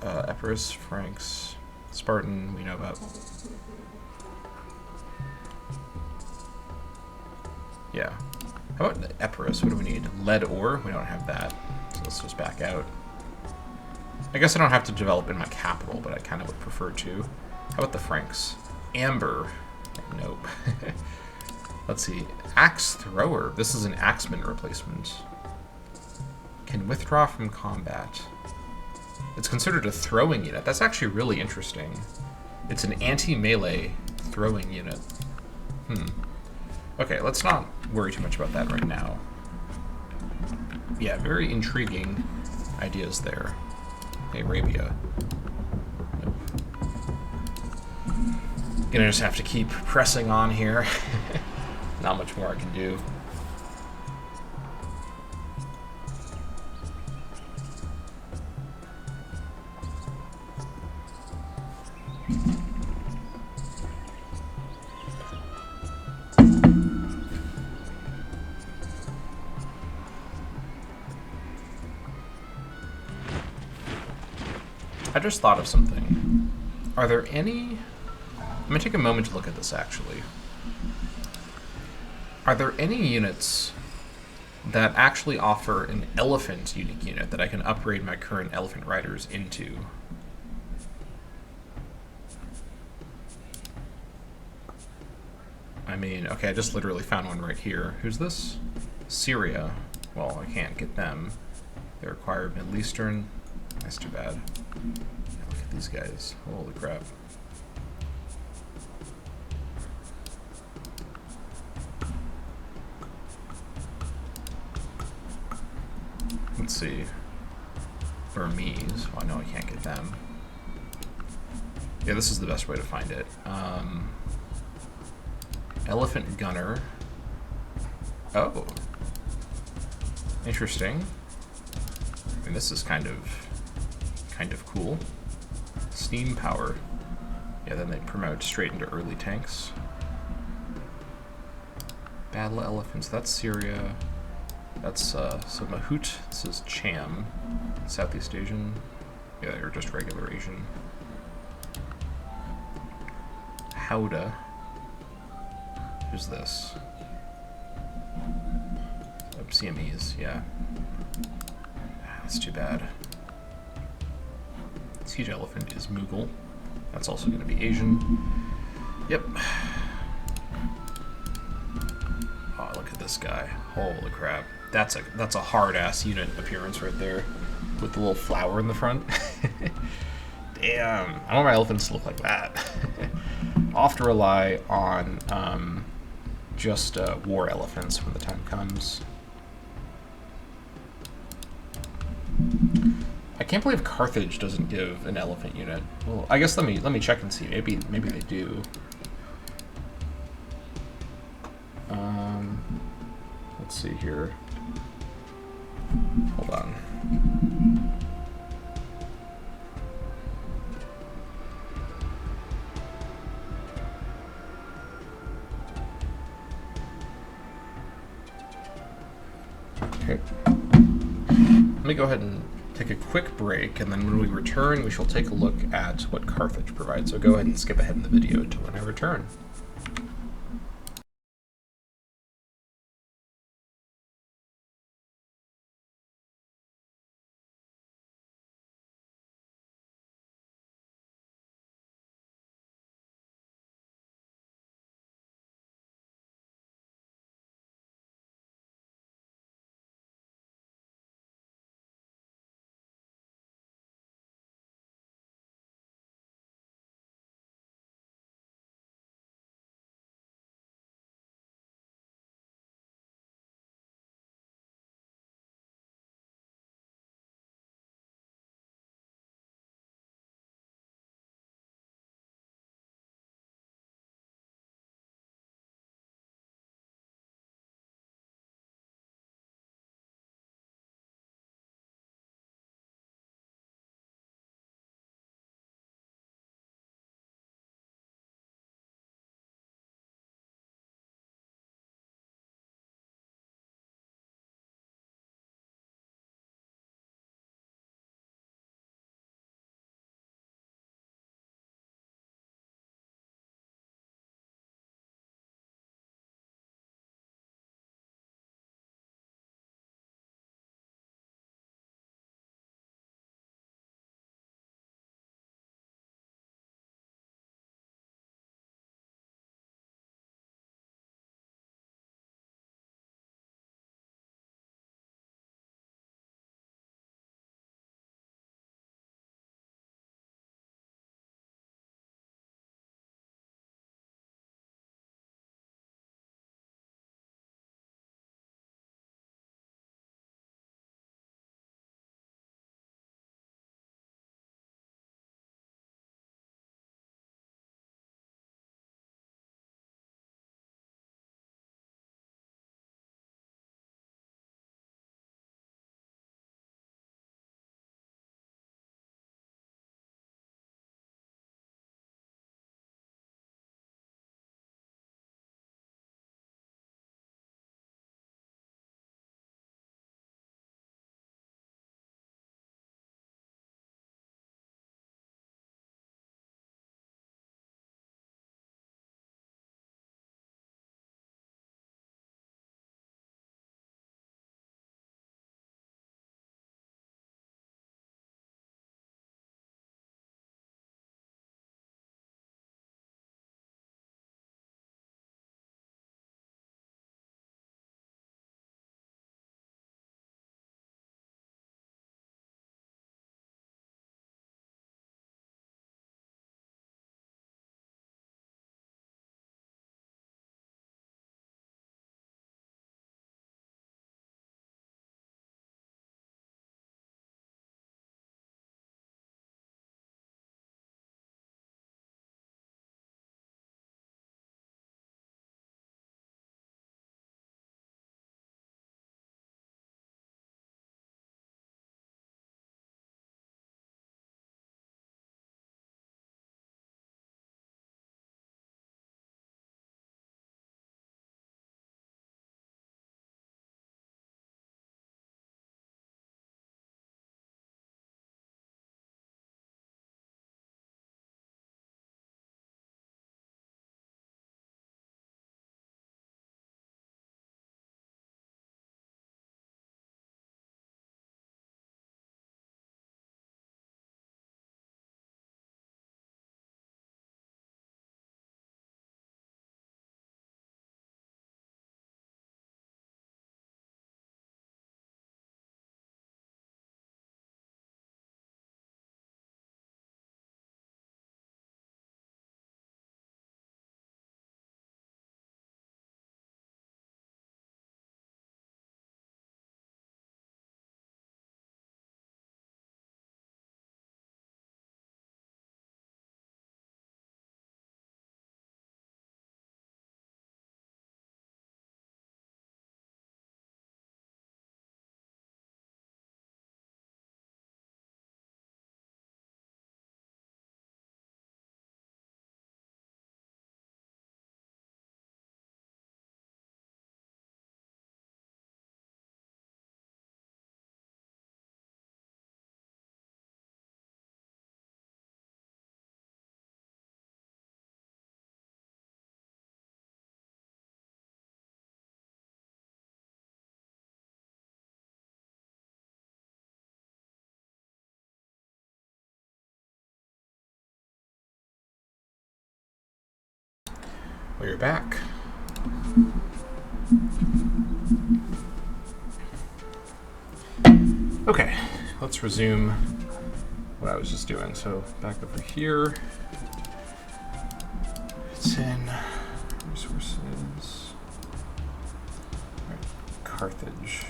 Epirus, Franks, Spartan, we know about. Yeah. How about the Epirus? What do we need? Lead ore? We don't have that. So let's just back out. I guess I don't have to develop in my capital, but I kind of would prefer to. How about the Franks? Amber. Nope. Let's see. Axe thrower. This is an axeman replacement. Can withdraw from combat. It's considered a throwing unit. That's actually really interesting. It's an anti-melee throwing unit. Okay, let's not worry too much about that right now. Yeah, very intriguing ideas there. Arabia. Nope. Gonna just have to keep pressing on here. Not much more I can do. I just thought of something. Are there any... I'm going to take a moment to look at this, actually. Are there any units that actually offer an elephant unique unit that I can upgrade my current elephant riders into? I mean, okay, I just literally found one right here. Who's this? Syria. Well, I can't get them. They require Middle Eastern. That's too bad. Yeah, look at these guys. Holy crap. Let's see. Burmese. Well, I know I can't get them. Yeah, this is the best way to find it. Elephant Gunner. Oh. Interesting. I mean, this is kind of cool. Steam power. Yeah, then they promote straight into early tanks. Battle elephants. That's Syria. That's so Mahout. This is Cham. Southeast Asian. Yeah, they're just regular Asian. Howda. Who's this? Siamese, yeah. That's too bad. Siege elephant is Mughal. That's also going to be Asian. Yep. Oh, look at this guy. Holy crap. That's a hard-ass unit appearance right there. With the little flower in the front. Damn. I don't want my elephants to look like that. I'll have to rely on just war elephants when the time comes. I can't believe Carthage doesn't give an elephant unit. Well, I guess let me check and see. Maybe they do. Let's see here. Hold on. Okay. Let me go ahead and take a quick break, and then when we return, we shall take a look at what Carthage provides. So go ahead and skip ahead in the video to when I return. We're back. Okay, let's resume what I was just doing. So back over here. It's in resources. All right, Carthage.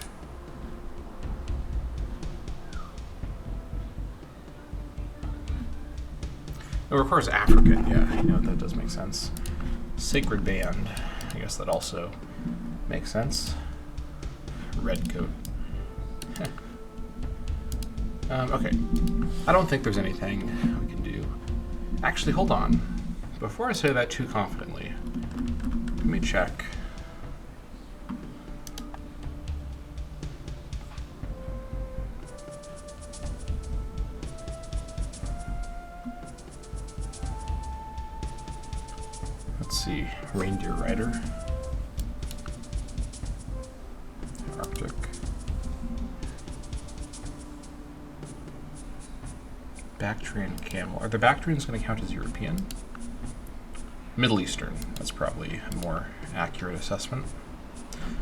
It requires African, yeah, you know, that does make sense. Sacred Band, I guess that also makes sense. Red coat. Okay, I don't think there's anything we can do. Actually, hold on. Before I say that too confidently, let me check. Let's see, Reindeer Rider. Arctic. Bactrian Camel. Are the Bactrians going to count as European? Middle Eastern. That's probably a more accurate assessment.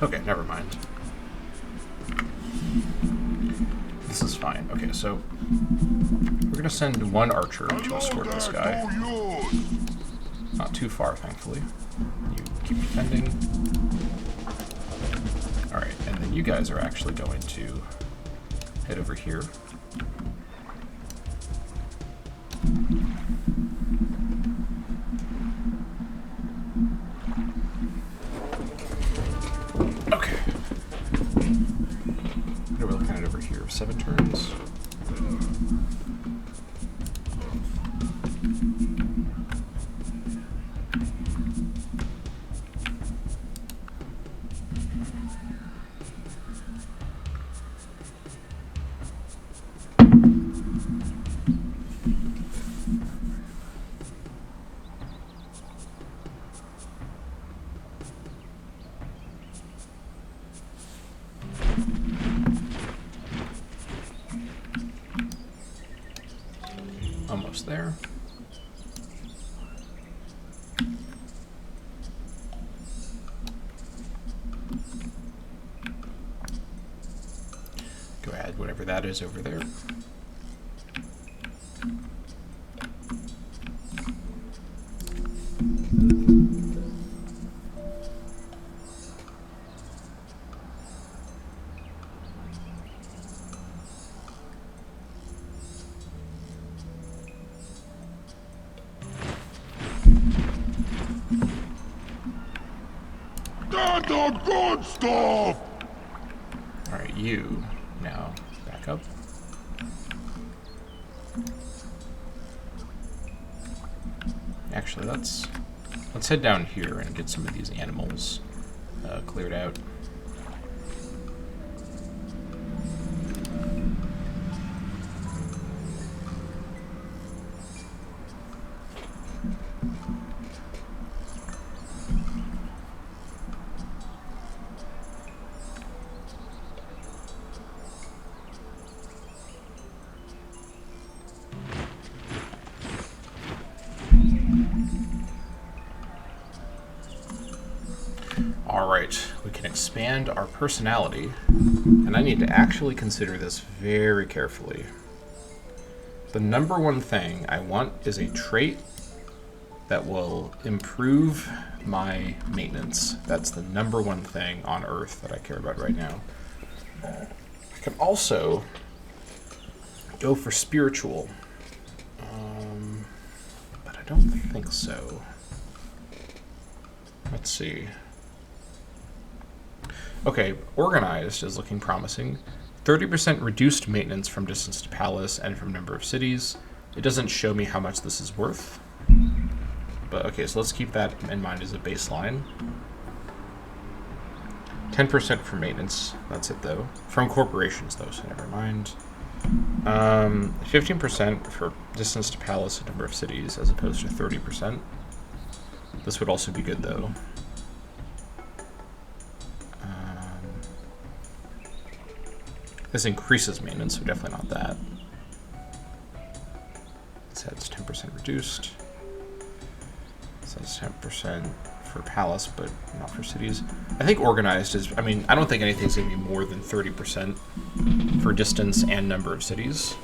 Okay, never mind. This is fine. Okay, so we're going to send one archer to escort this guy. Not too far, thankfully. You keep defending. Alright, and then you guys are actually going to head over here. Okay. What are we looking at over here? 7 turns? Almost there. Go add whatever that is over there. That's the good stuff! Alright, you now back up. Actually, let's head down here and get some of these animals cleared out. Alright, we can expand our personality, and I need to actually consider this very carefully. The number one thing I want is a trait that will improve my maintenance. That's the number one thing on Earth that I care about right now. I can also go for spiritual, but I don't think so. Let's see. Okay, organized is looking promising. 30% reduced maintenance from distance to palace and from number of cities. It doesn't show me how much this is worth. But okay, so let's keep that in mind as a baseline. 10% for maintenance. That's it though. From corporations though, so never mind. 15% for distance to palace and number of cities as opposed to 30%. This would also be good though. This increases maintenance, so definitely not that. It says 10% reduced. It says 10% for palace, but not for cities. I think organized is, I mean, I don't think anything's going to be more than 30% for distance and number of cities.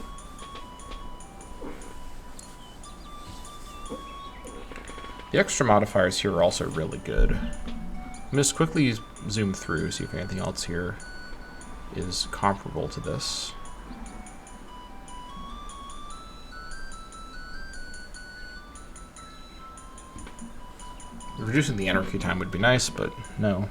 The extra modifiers here are also really good. I'm just quickly zoom through, see if anything else here is comparable to this. Reducing the anarchy time would be nice, but no.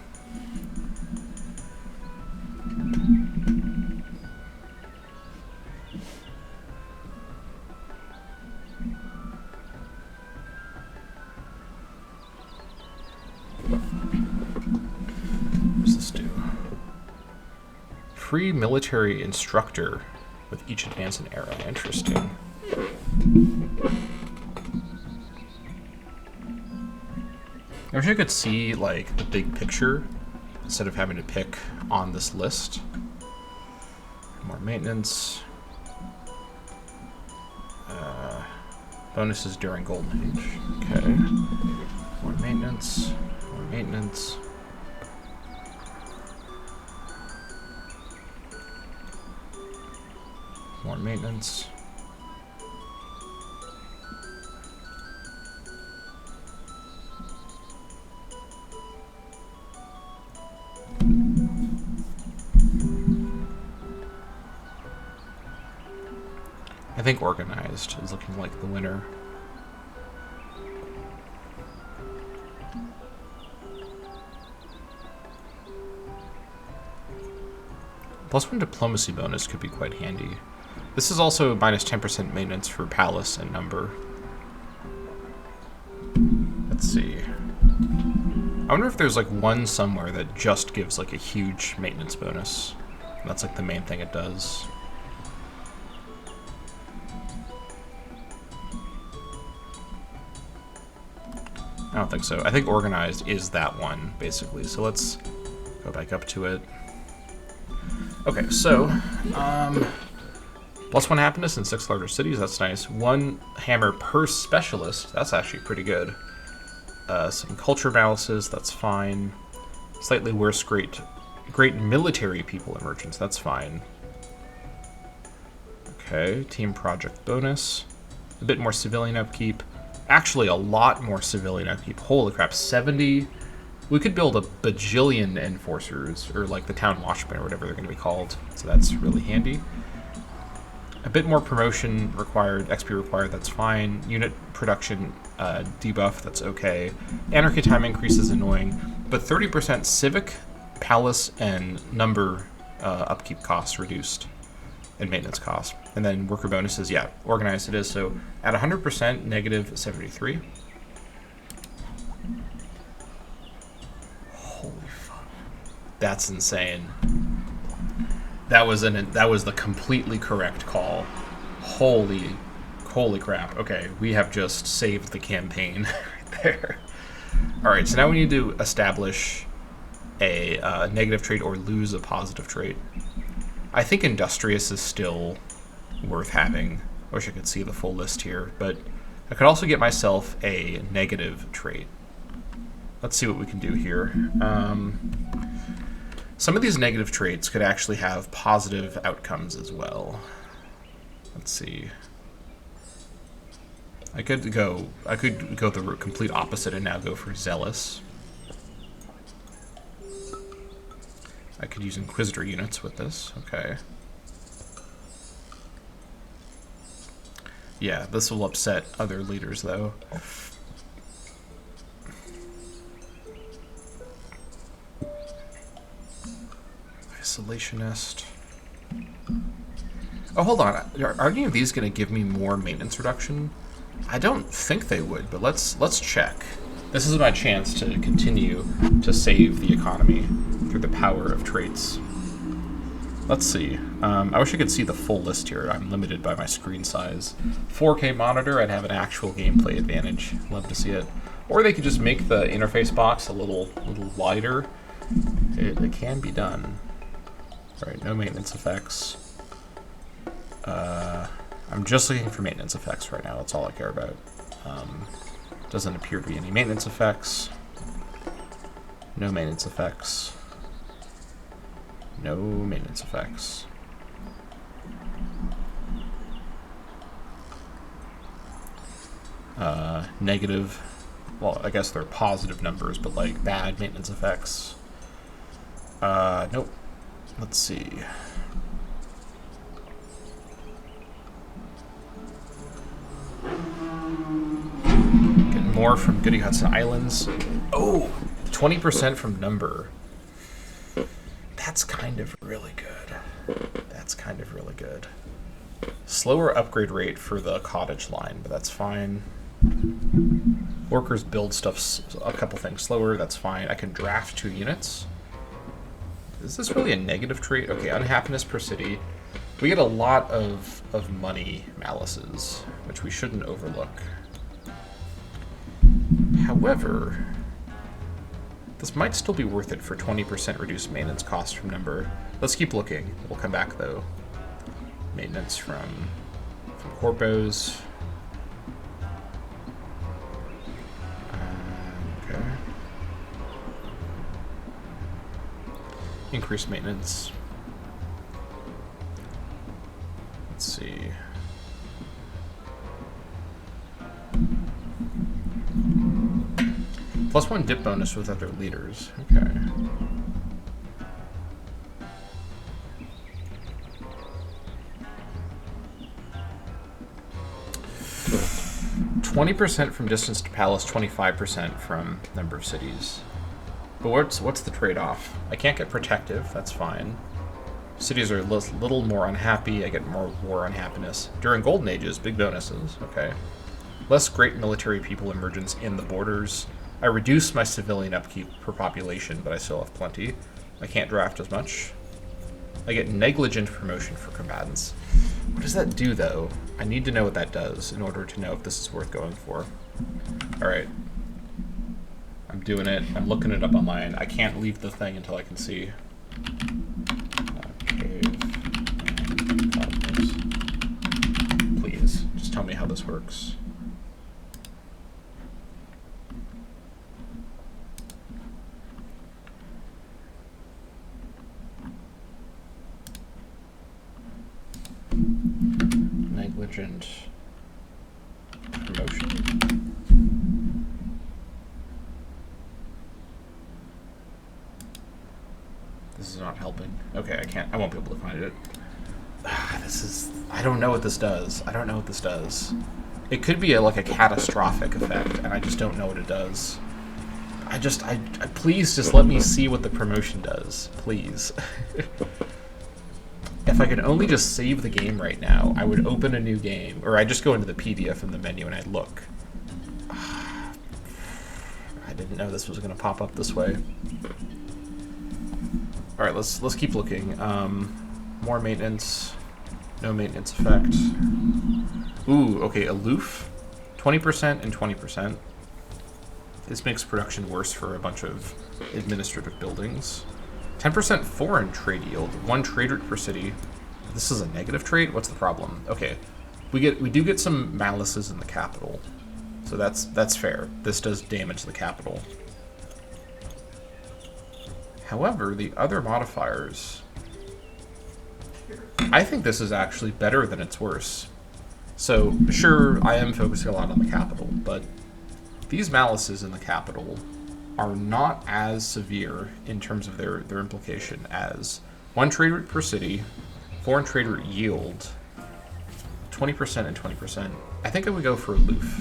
What does this do? Free military instructor with each advance in era. Interesting. I wish I could see, like, the big picture instead of having to pick on this list. More maintenance. Bonuses during Golden Age. Okay. More maintenance. More maintenance. More maintenance. I think organized is looking like the winner. +1 diplomacy bonus could be quite handy. This is also minus 10% maintenance for palace and number. Let's see. I wonder if there's like one somewhere that just gives like a huge maintenance bonus. That's like the main thing it does. I don't think so. I think organized is that one, basically. So let's go back up to it. Okay, so, +1 happiness in 6 larger cities, that's nice. 1 hammer per specialist, that's actually pretty good. Some culture balances, that's fine. Slightly worse great military people and merchants, that's fine. Okay, team project bonus. A bit more civilian upkeep. Actually, a lot more civilian upkeep. Holy crap, 70. We could build a bajillion enforcers, or like the town watchmen, or whatever they're going to be called. So that's really handy. A bit more promotion required, XP required, that's fine. Unit production debuff, that's okay. Anarchy time increase is annoying, but 30% civic, palace, and number upkeep costs reduced. And maintenance costs. And then worker bonuses, yeah, organized it is. So at 100%, negative 73. Holy fuck. That's insane. That was the completely correct call. Holy crap. Okay, we have just saved the campaign right there. Alright, so now we need to establish a negative trait or lose a positive trait. I think Industrious is still worth having. I wish I could see the full list here, but I could also get myself a negative trait. Let's see what we can do here. Some of these negative traits could actually have positive outcomes as well. Let's see. I could go the complete opposite and now go for Zealous. I could use Inquisitor units with this. Okay. Yeah, this will upset other leaders, though. Isolationist. Oh, hold on. Are any of these going to give me more maintenance reduction? I don't think they would, but let's check. This is my chance to continue to save the economy through the power of traits. Let's see. I wish I could see the full list here. I'm limited by my screen size. 4K monitor, I'd have an actual gameplay advantage. Love to see it. Or they could just make the interface box a little wider. It can be done. Alright, no maintenance effects. I'm just looking for maintenance effects right now. That's all I care about. Doesn't appear to be any maintenance effects. No maintenance effects. No maintenance effects. Negative. Well, I guess they're positive numbers, but like bad maintenance effects. Nope. Let's see. Getting more from Goody Hudson Islands. Oh, 20% from number. That's kind of really good. That's kind of really good. Slower upgrade rate for the cottage line, but that's fine. Workers build stuff a couple things slower, that's fine. I can draft 2 units. Is this really a negative trait? Okay, unhappiness per city. We get a lot of money malices, which we shouldn't overlook. However, this might still be worth it for 20% reduced maintenance cost from number. Let's keep looking. We'll come back though. Maintenance from corpos. Okay. Increased maintenance. Let's see. +1 dip bonus with other leaders. Okay. 20% from distance to palace, 25% from number of cities. But what's the trade-off? I can't get protective, that's fine. Cities are a little more unhappy, I get more war unhappiness. During Golden Ages, big bonuses, okay. Less great military people emergence in the borders. I reduce my civilian upkeep per population, but I still have plenty. I can't draft as much. I get negligent promotion for combatants. What does that do, though? I need to know what that does in order to know if this is worth going for. Alright. I'm doing it. I'm looking it up online. I can't leave the thing until I can see. Please, just tell me how this works. Negligent promotion. This is not helping. Okay, I won't be able to find it. I don't know what this does. I don't know what this does. It could be like a catastrophic effect, and I just don't know what it does. Please just let me see what the promotion does, please. If I could only just save the game right now, I would open a new game, or I'd just go into the PDF in the menu and I'd look. I didn't know this was going to pop up this way. All right, let's keep looking. More maintenance, no maintenance effect. Ooh, okay, aloof, 20% and 20%. This makes production worse for a bunch of administrative buildings. 10% foreign trade yield, 1 trade route per city. This is a negative trade? What's the problem? Okay, we do get some malices in the capital, so that's fair. This does damage the capital. However, the other modifiers, I think this is actually better than it's worse. So sure, I am focusing a lot on the capital, but these malices in the capital are not as severe in terms of their implication as 1 trade route per city, foreign trade route yield, 20% and 20%. I think I would go for aloof.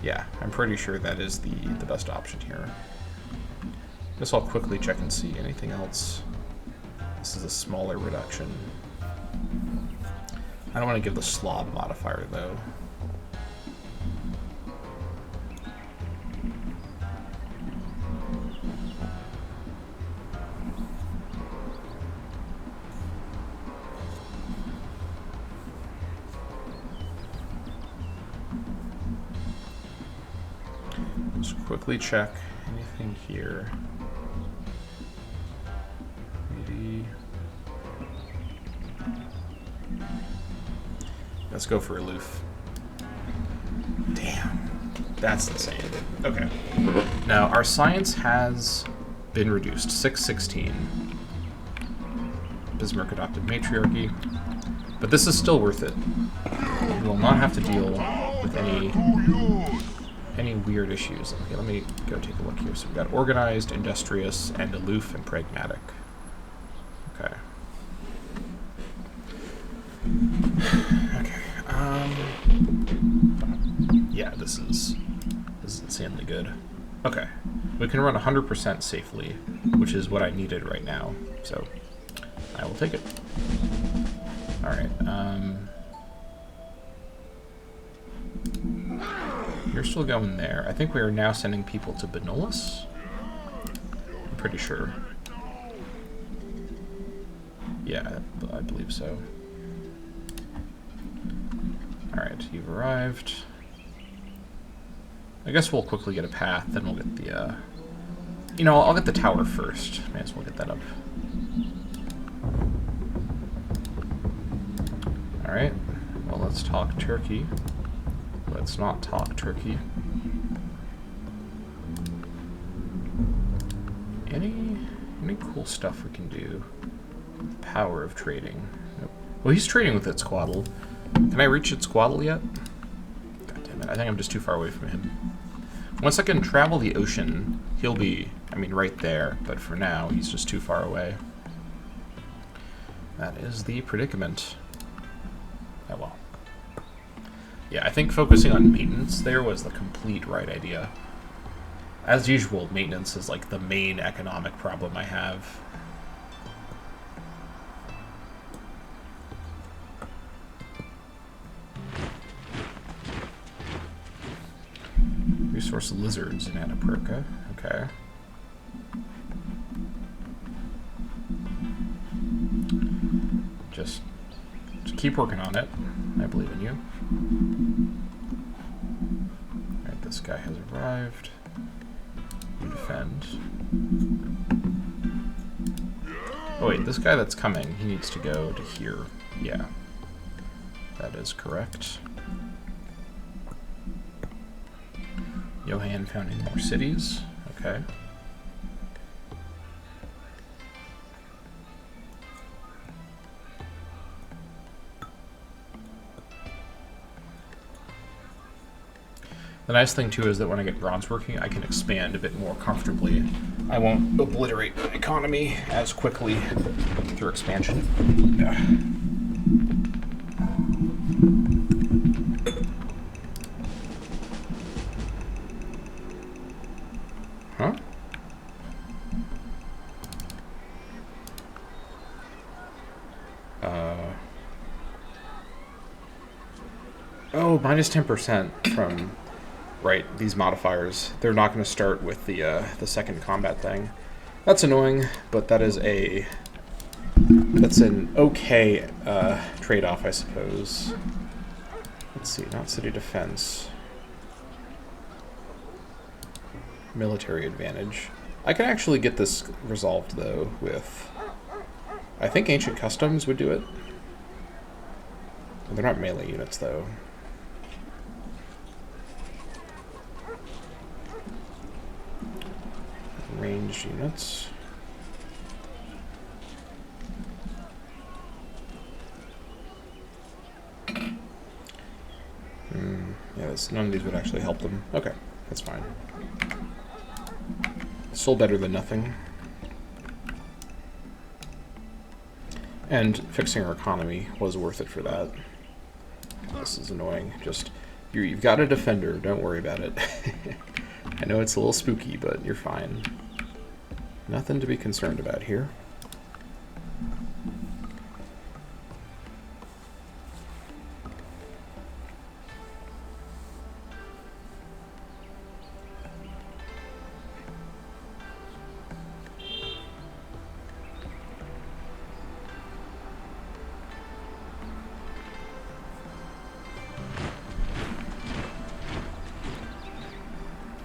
Yeah, I'm pretty sure that is the best option here. Guess I'll quickly check and see anything else. This is a smaller reduction. I don't want to give the slob modifier though. Just quickly check anything here. Maybe. Let's go for aloof. Damn. That's insane. Okay. Now, our science has been reduced. 616. Bismarck adopted matriarchy. But this is still worth it. We will not have to deal with any weird issues. Okay, let me go take a look here. So we've got organized, industrious, and aloof and pragmatic. Okay. Okay. Yeah, this is insanely good. Okay. We can run 100% safely, which is what I needed right now. So I will take it. All right. You're still going there. I think we are now sending people to Benolis. I'm pretty sure. Yeah, I believe so. Alright, you've arrived. I guess we'll quickly get a path, then we'll get the, you know, I'll get the tower first. May as well get that up. Alright, well, let's talk Turkey. Let's not talk Turkey. Any cool stuff we can do? Power of trading. Nope. Well, he's trading with Itzcoatl. Can I reach Itzcoatl yet? God damn it, I think I'm just too far away from him. Once I can travel the ocean, he'll be, I mean, right there, but for now, he's just too far away. That is the predicament. Oh well. Yeah, I think focusing on maintenance there was the complete right idea. As usual, maintenance is like the main economic problem I have. Resource lizards in Anaperka. Okay. Just keep working on it. I believe in you. Alright, this guy has arrived. You defend. Oh wait, this guy that's coming, he needs to go to here. Yeah. That is correct. Johan founding more cities. Okay. The nice thing too is that when I get bronze working, I can expand a bit more comfortably. I won't obliterate the economy as quickly through expansion. Yeah. Huh? Oh, minus 10% from... Right, these modifiers. They're not going to start with the second combat thing. That's annoying, but that is that's an okay trade-off, I suppose. Let's see, not city defense. Military advantage. I can actually get this resolved, though, with... I think Ancient Customs would do it. They're not melee units, though. Ranged units. Yeah, none of these would actually help them. Okay, that's fine. Still better than nothing. And fixing our economy was worth it for that. This is annoying. Just, you've got a defender, don't worry about it. I know it's a little spooky, but you're fine. Nothing to be concerned about here.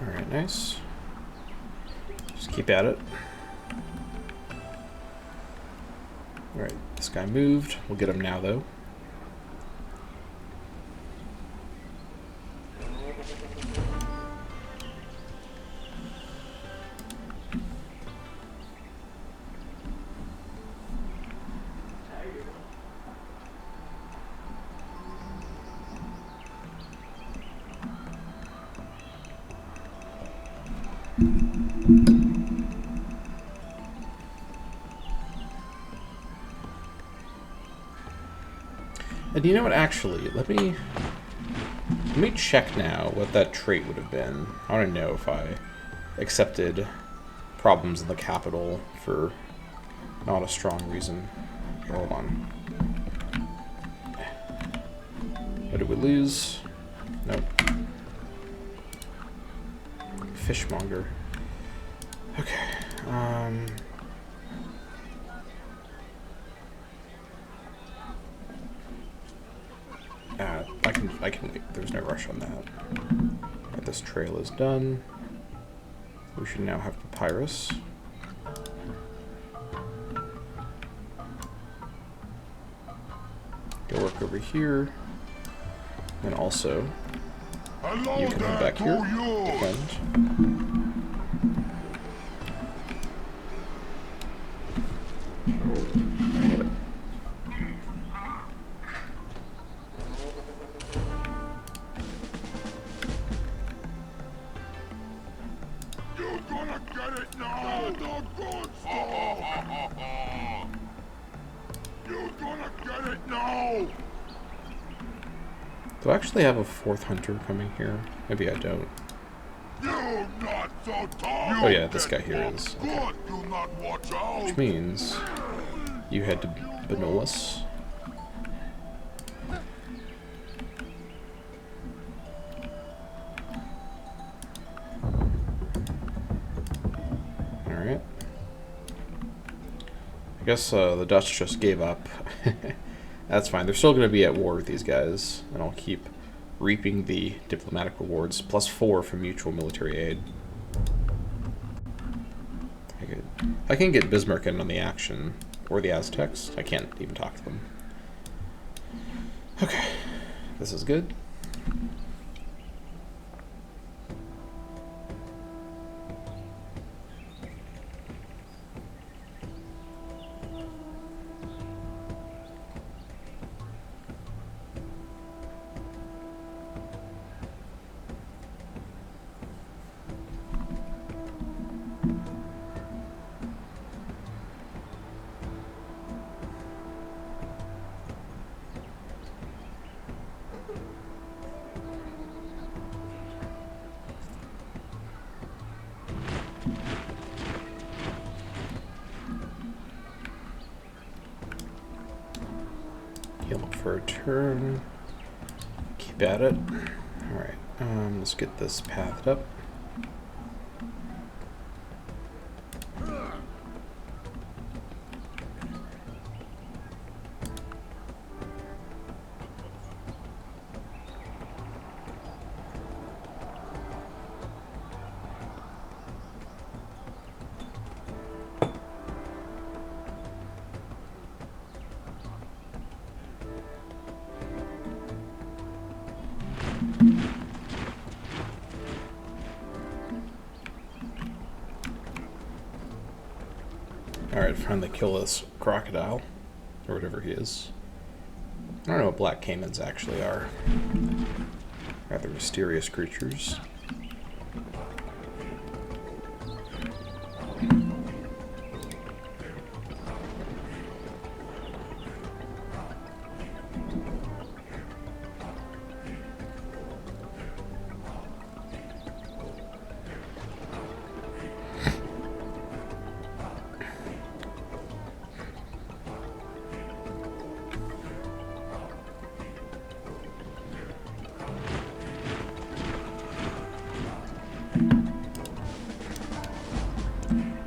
All right, nice. Just keep at it. Alright, this guy moved. We'll get him now, though. And you know what, actually, let me check now what that trait would have been. I want to know if I accepted problems in the capital for not a strong reason. Here, hold on. What did we lose? Nope. Fishmonger. Okay. I can wait. There's no rush on that. Right, this trail is done. We should now have papyrus. Go work over here. And also, you can head back here. Defend. You're gonna get it now! The good stuff! You're gonna get it now! Do I actually have a fourth hunter coming here? Maybe I don't. You're not so tall! Oh yeah, this guy here is. Okay. Good, do not watch out! Which means you head to Benolis. Alright. I guess the Dutch just gave up. That's fine. They're still going to be at war with these guys, and I'll keep reaping the diplomatic rewards, +4 from mutual military aid. I can get Bismarck in on the action, or the Aztecs. I can't even talk to them. Okay, this is good. Heal up for a turn. Keep at it. Alright, let's get this pathed up. Alright, finally kill this crocodile, or whatever he is. I don't know what black caimans actually are. Rather mysterious creatures.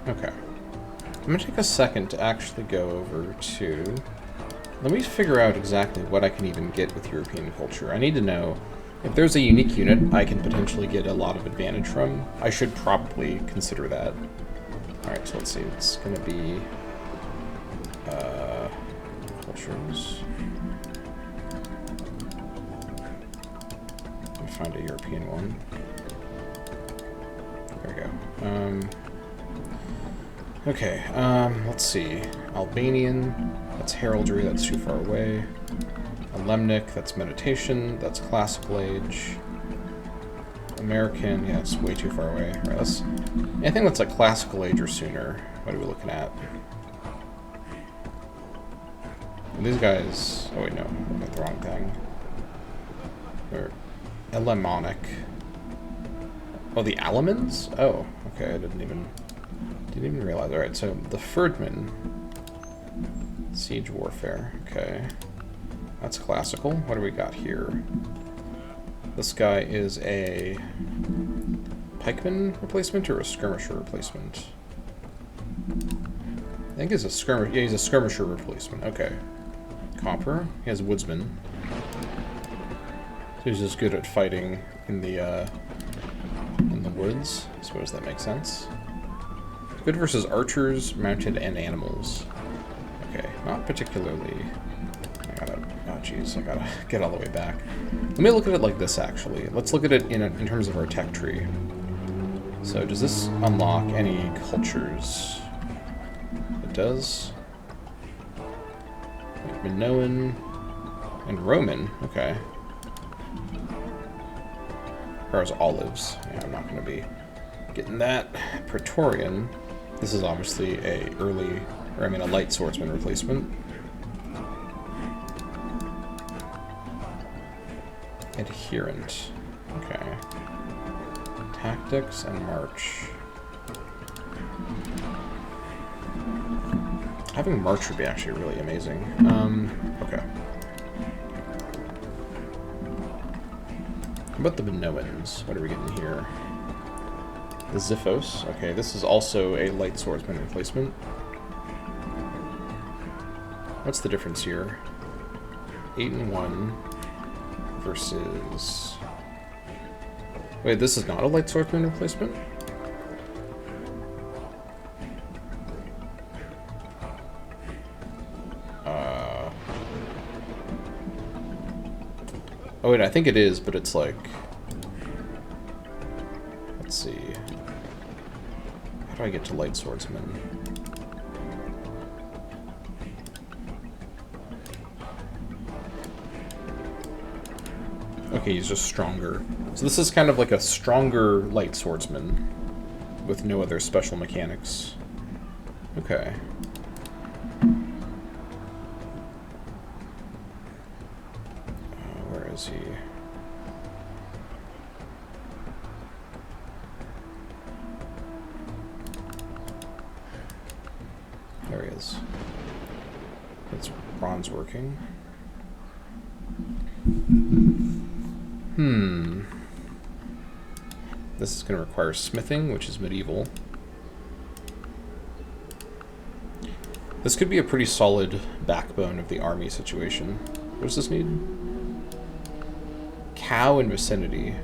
Okay. I'm going to take a second to actually go over to... Let me figure out exactly what I can even get with European culture. I need to know if there's a unique unit I can potentially get a lot of advantage from. I should probably consider that. Alright, so let's see. It's going to be... cultures. Let me find a European one. There we go. Okay, let's see. Albanian, that's heraldry, that's too far away. Lemnic, that's meditation, that's classical age. American, yeah, it's way too far away. Right, let's, anything that's like classical age or sooner. What are we looking at? these guys... Oh wait, no. I got the wrong thing. They're Elemonic. Oh, the Alamans? Oh, okay, I didn't even realize. Alright, so the Ferdman. Siege Warfare, okay. That's classical. What do we got here? This guy is a pikeman replacement or a skirmisher replacement? I think he's a skirmisher. Yeah, he's a skirmisher replacement. Okay. Copper. He has woodsman. So he's just good at fighting in the woods. I suppose that makes sense. Good versus archers, mounted, and animals. Okay, not particularly. Oh jeez, I gotta get all the way back. Let me look at it like this, actually. Let's look at it in terms of our tech tree. So, does this unlock any cultures? It does. Like Minoan and Roman. Okay. Or as olives. Yeah, I'm not going to be getting that. Praetorian. This is obviously a light swordsman replacement. Adherent. Okay. Tactics and march. Having march would be actually really amazing. Okay. How about the Minoans? What are we getting here? The Xiphos. Okay, this is also a light swordsman replacement. What's the difference here? 8 and 1 versus... Wait, this is not a light swordsman replacement? Oh wait, I think it is, but it's like... Let's see... How do I get to light swordsman? Okay, he's just stronger. So this is kind of like a stronger light swordsman with no other special mechanics. Okay. Where is he? There he is. It's bronze working. This is going to require smithing, which is medieval. This could be a pretty solid backbone of the army situation. What does this need? Cow in vicinity.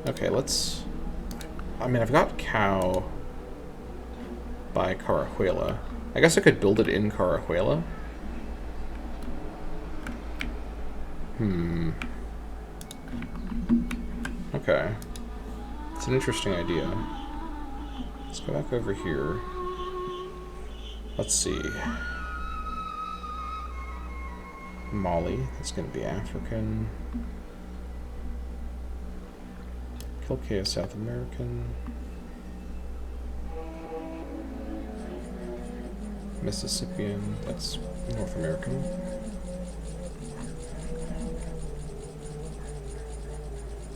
Okay, let's... I mean, I've got cow by Carajuela. I guess I could build it in Carajuela. Okay. It's an interesting idea. Let's go back over here. Let's see. Mali, that's going to be African. Kilkea, South American. Mississippian, that's North American.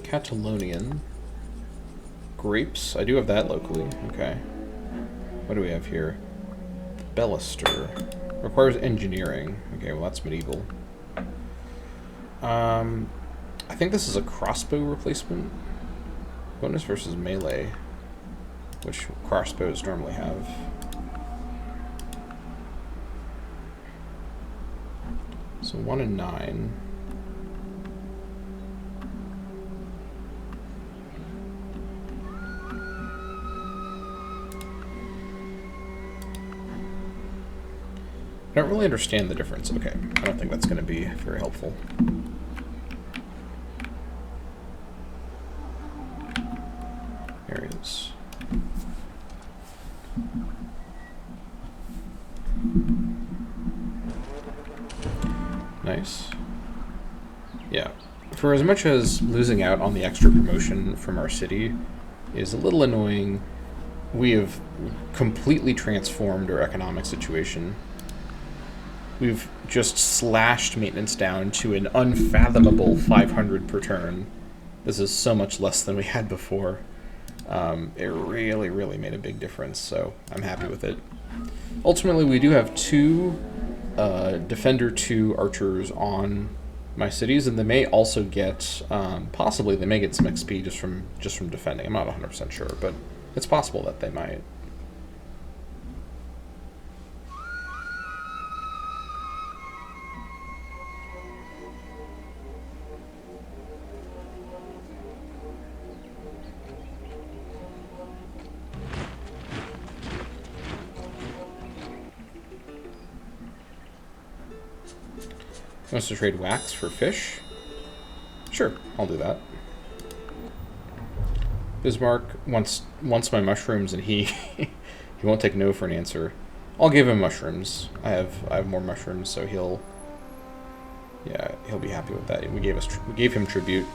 Catalonian. Grapes, I do have that locally, okay. What do we have here? Bellister. Requires engineering. Okay, well that's medieval. I think this is a crossbow replacement. Bonus versus melee, which crossbows normally have. So 1 and 9. I don't really understand the difference. Okay, I don't think that's going to be very helpful. There he is. Nice. Yeah. For as much as losing out on the extra promotion from our city is a little annoying, we have completely transformed our economic situation. we've just slashed maintenance down to an unfathomable 500 per turn. This is so much less than we had before. It really, really made a big difference, so I'm happy with it. Ultimately, we do have 2 Defender 2 archers on my cities, and they may also get, possibly they may get some XP just from defending. I'm not 100% sure, but it's possible that they might. Wants to trade wax for fish? Sure, I'll do that. Bismarck wants my mushrooms, and he he won't take no for an answer. I'll give him mushrooms. I have more mushrooms, so he'll be happy with that. We gave him tribute.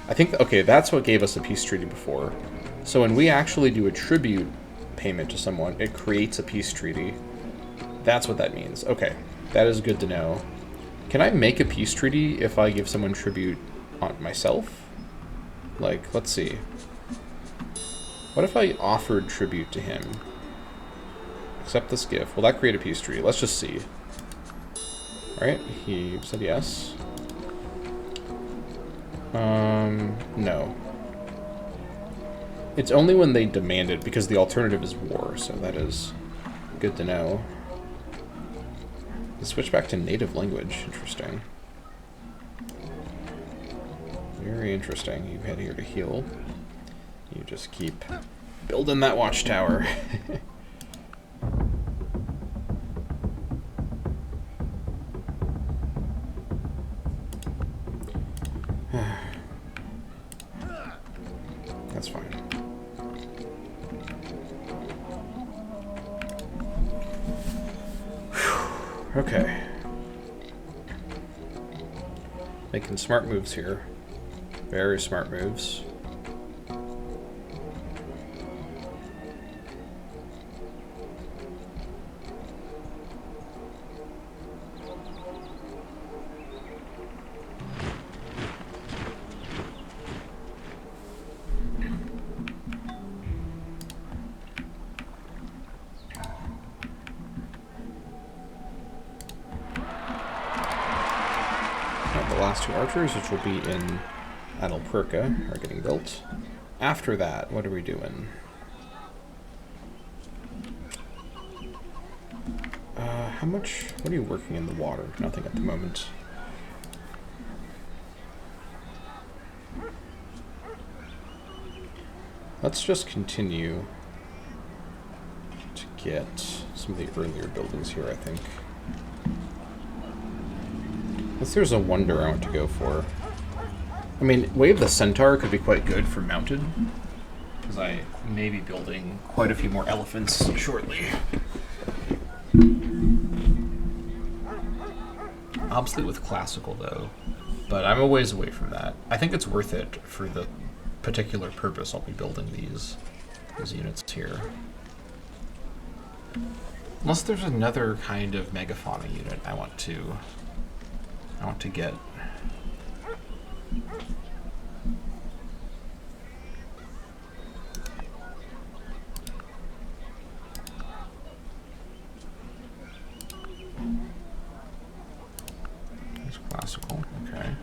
I think, okay, that's what gave us a peace treaty before. So when we actually do a tribute payment to someone, it creates a peace treaty. That's what that means. Okay, that is good to know. Can I make a peace treaty if I give someone tribute on myself? Like, let's see. What if I offered tribute to him? Accept this gift. Will that create a peace treaty? Let's just see. Alright, he said yes. No. It's only when they demand it, because the alternative is war, so that is good to know. Switch back to native language. Interesting. Very interesting. You head here to heal. You just keep building that watchtower. That's fine. Okay. Making smart moves here. Very smart moves. Archers, which will be in Adalperka, are getting built. After that, what are we doing? How much? What are you working in the water? Nothing at the moment. Let's just continue to get some of the earlier buildings here, I think. Unless there's a wonder I want to go for. I mean, Wave the Centaur could be quite good for mounted, because I may be building quite a few more elephants shortly. Obsolete with classical, though, but I'm a ways away from that. I think it's worth it for the particular purpose I'll be building these units here. Unless there's another kind of megafauna unit I want to get. It's classical, okay.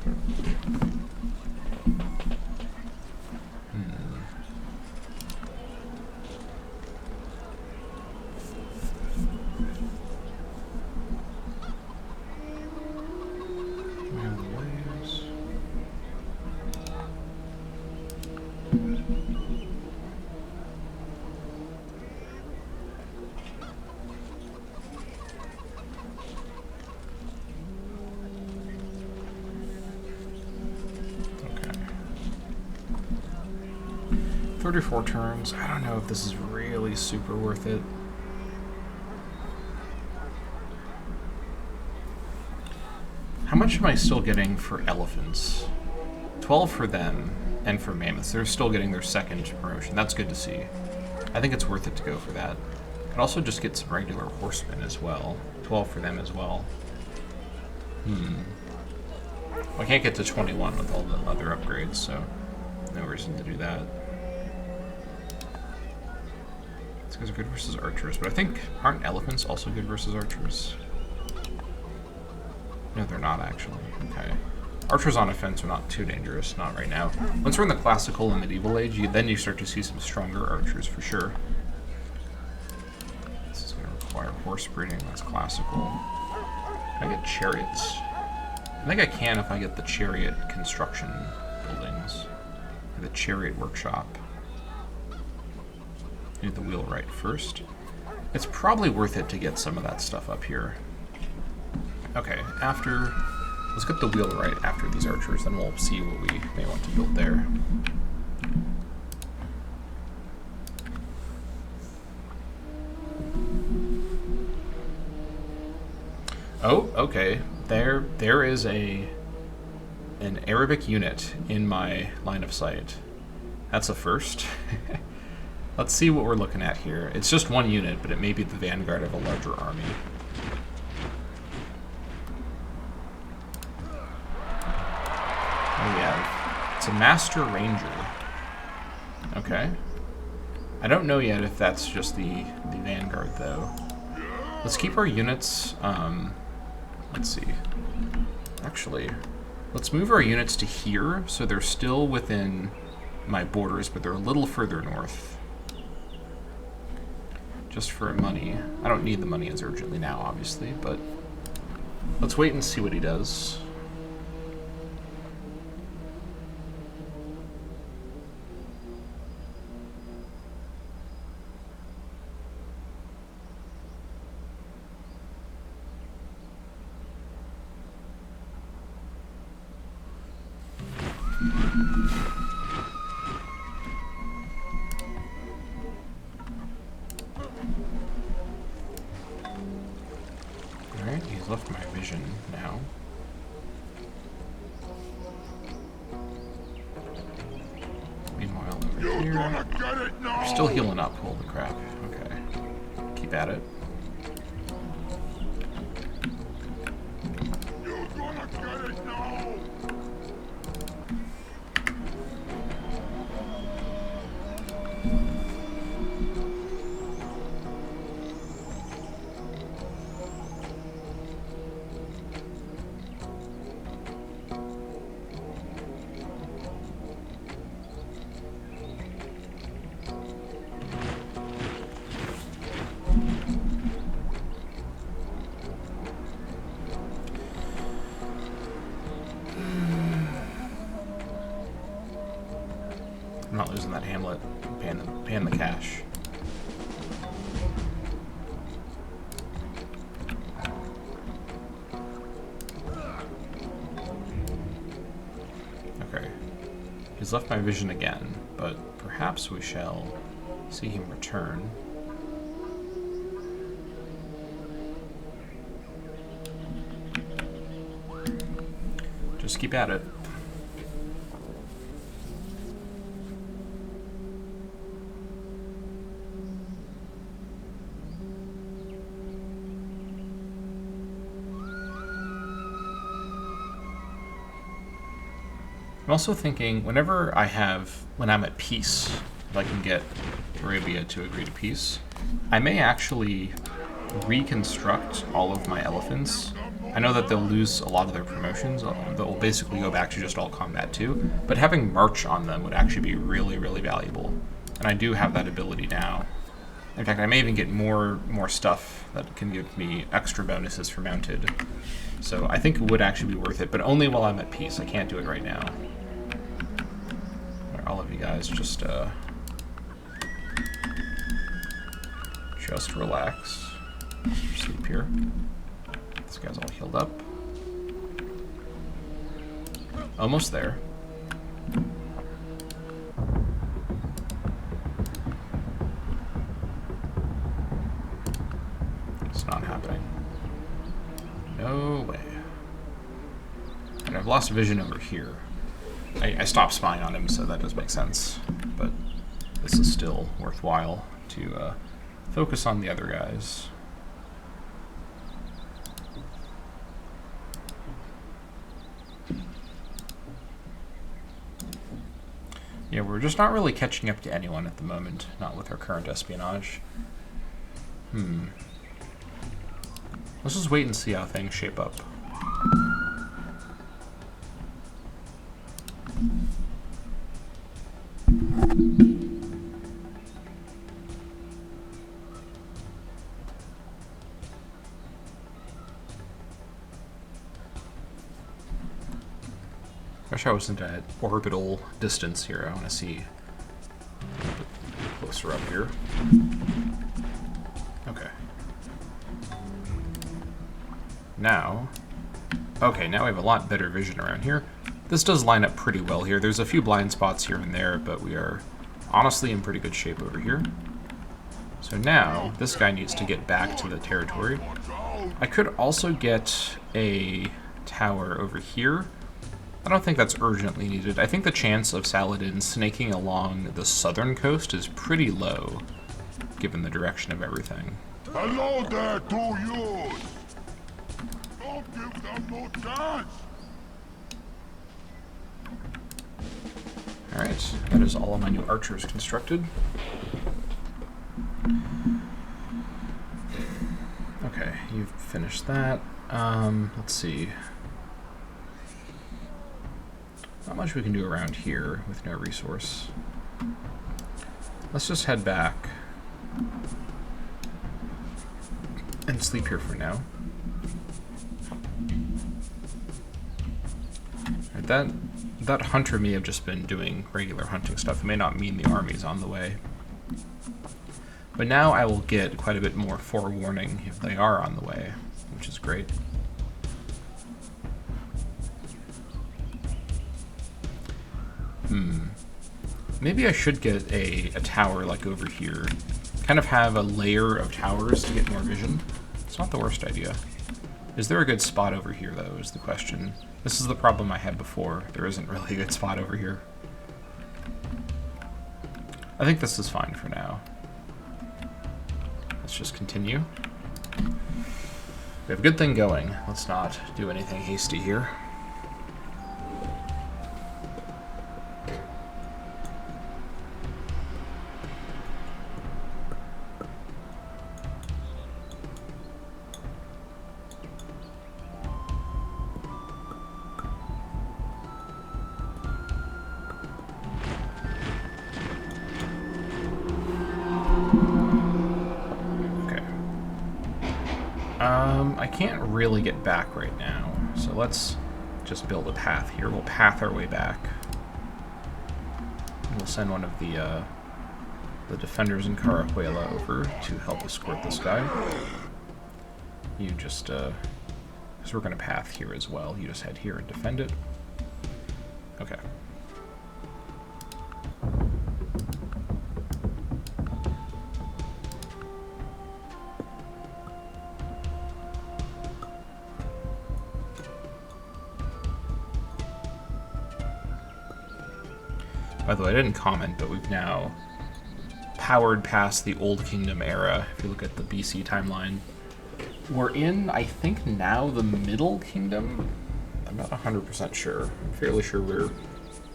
Okay. 34 turns. I don't know if this is really super worth it. How much am I still getting for elephants? 12 for them, and for mammoths. They're still getting their second promotion. That's good to see. I think it's worth it to go for that. Can Could also just get some regular horsemen as well. 12 for them as well. I can't get to 21 with all the other upgrades, so no reason to do that. These guys are good versus archers, but I think, aren't elephants also good versus archers? No, they're not actually. Okay. Archers on offense are not too dangerous, not right now. Once we're in the classical and medieval age, then you start to see some stronger archers for sure. This is going to require horse breeding, that's classical. Can I get chariots? I think I can if I get the chariot construction buildings. Or the chariot workshop. Need the wheelwright first. It's probably worth it to get some of that stuff up here. Okay, let's get the wheelwright after these archers, then we'll see what we may want to build there. Oh, okay. There is an Arabic unit in my line of sight. That's a first. Let's see what we're looking at here. It's just one unit, but it may be the vanguard of a larger army. Oh yeah, it's a master ranger. Okay. I don't know yet if that's just the vanguard though. Let's keep our units, let's see. Actually, let's move our units to here, so they're still within my borders, but they're a little further north. Just for money. I don't need the money as urgently now, obviously, but let's wait and see what he does. Alright, he's left my vision now. Meanwhile, over here, we're still healing up. Holy crap. Okay. Keep at it. You're gonna get it now! I'm not losing that hamlet. Paying the cash. Okay. He's left my vision again, but perhaps we shall see him return. Just keep at it. I'm also thinking, when I'm at peace, if I can get Arabia to agree to peace, I may actually reconstruct all of my elephants. I know that they'll lose a lot of their promotions, they'll basically go back to just all combat too, but having march on them would actually be really, really valuable. And I do have that ability now. In fact, I may even get more stuff that can give me extra bonuses for mounted. So I think it would actually be worth it, but only while I'm at peace. I can't do it right now. All of you guys just relax. Sleep here. This guy's all healed up. Almost there. It's not happening. No way. And I've lost vision over here. I stopped spying on him, so that does make sense. But this is still worthwhile to focus on the other guys. Yeah, we're just not really catching up to anyone at the moment, not with our current espionage. Let's just wait and see how things shape up. Wish I wasn't at orbital distance here. I want to see a bit closer up here. Okay. Now we have a lot better vision around here. This does line up pretty well here. There's a few blind spots here and there, but we are honestly in pretty good shape over here. So now, this guy needs to get back to the territory. I could also get a tower over here. I don't think that's urgently needed. I think the chance of Saladin snaking along the southern coast is pretty low, given the direction of everything. Hello there to you! Don't give them no chance! Alright, that is all of my new archers constructed. Okay, you've finished that. Let's see. Not much we can do around here with no resource. Let's just head back and sleep here for now. Right, that hunter may have just been doing regular hunting stuff. It may not mean the army's on the way. But now I will get quite a bit more forewarning if they are on the way, which is great. Maybe I should get a tower like over here. Kind of have a layer of towers to get more vision. It's not the worst idea. Is there a good spot over here, though, is the question. This is the problem I had before. There isn't really a good spot over here. I think this is fine for now. Let's just continue. We have a good thing going. Let's not do anything hasty here. I can't really get back right now, so let's just build a path here. We'll path our way back. We'll send one of the defenders in Carajuela over to help escort this guy. You just, because we're going to path here as well, you just head here and defend it. Okay. By the way, I didn't comment, but we've now powered past the Old Kingdom era. If you look at the BC timeline, we're in, I think, now the Middle Kingdom. I'm not 100% sure. I'm fairly sure we're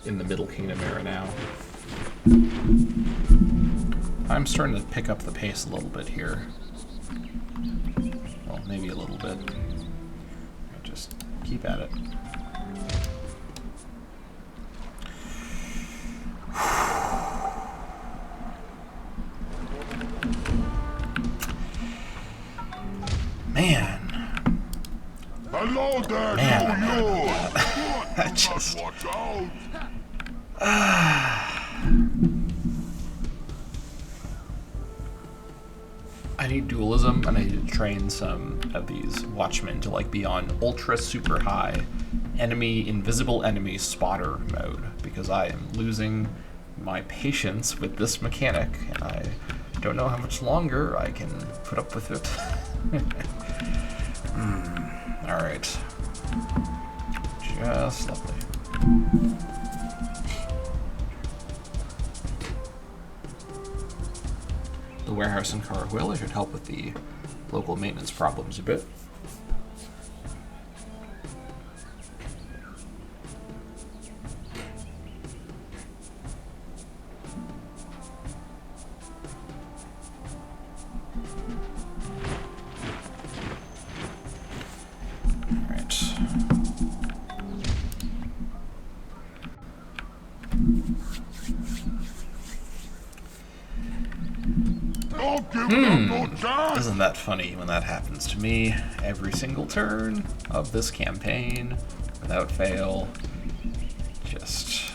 in the Middle Kingdom era now. I'm starting to pick up the pace a little bit here. Well, maybe a little bit. Just keep at it. Man. Hello there, Man. to you! I just... Watch out! I need dualism, and I need to train some of these watchmen to like be on ultra super high invisible enemy spotter mode, because I am losing my patience with this mechanic, and I don't know how much longer I can put up with it. Alright. Just lovely. The the warehouse in Carwhill. It should help with the local maintenance problems a bit. Isn't that funny when that happens to me every single turn of this campaign without fail? Just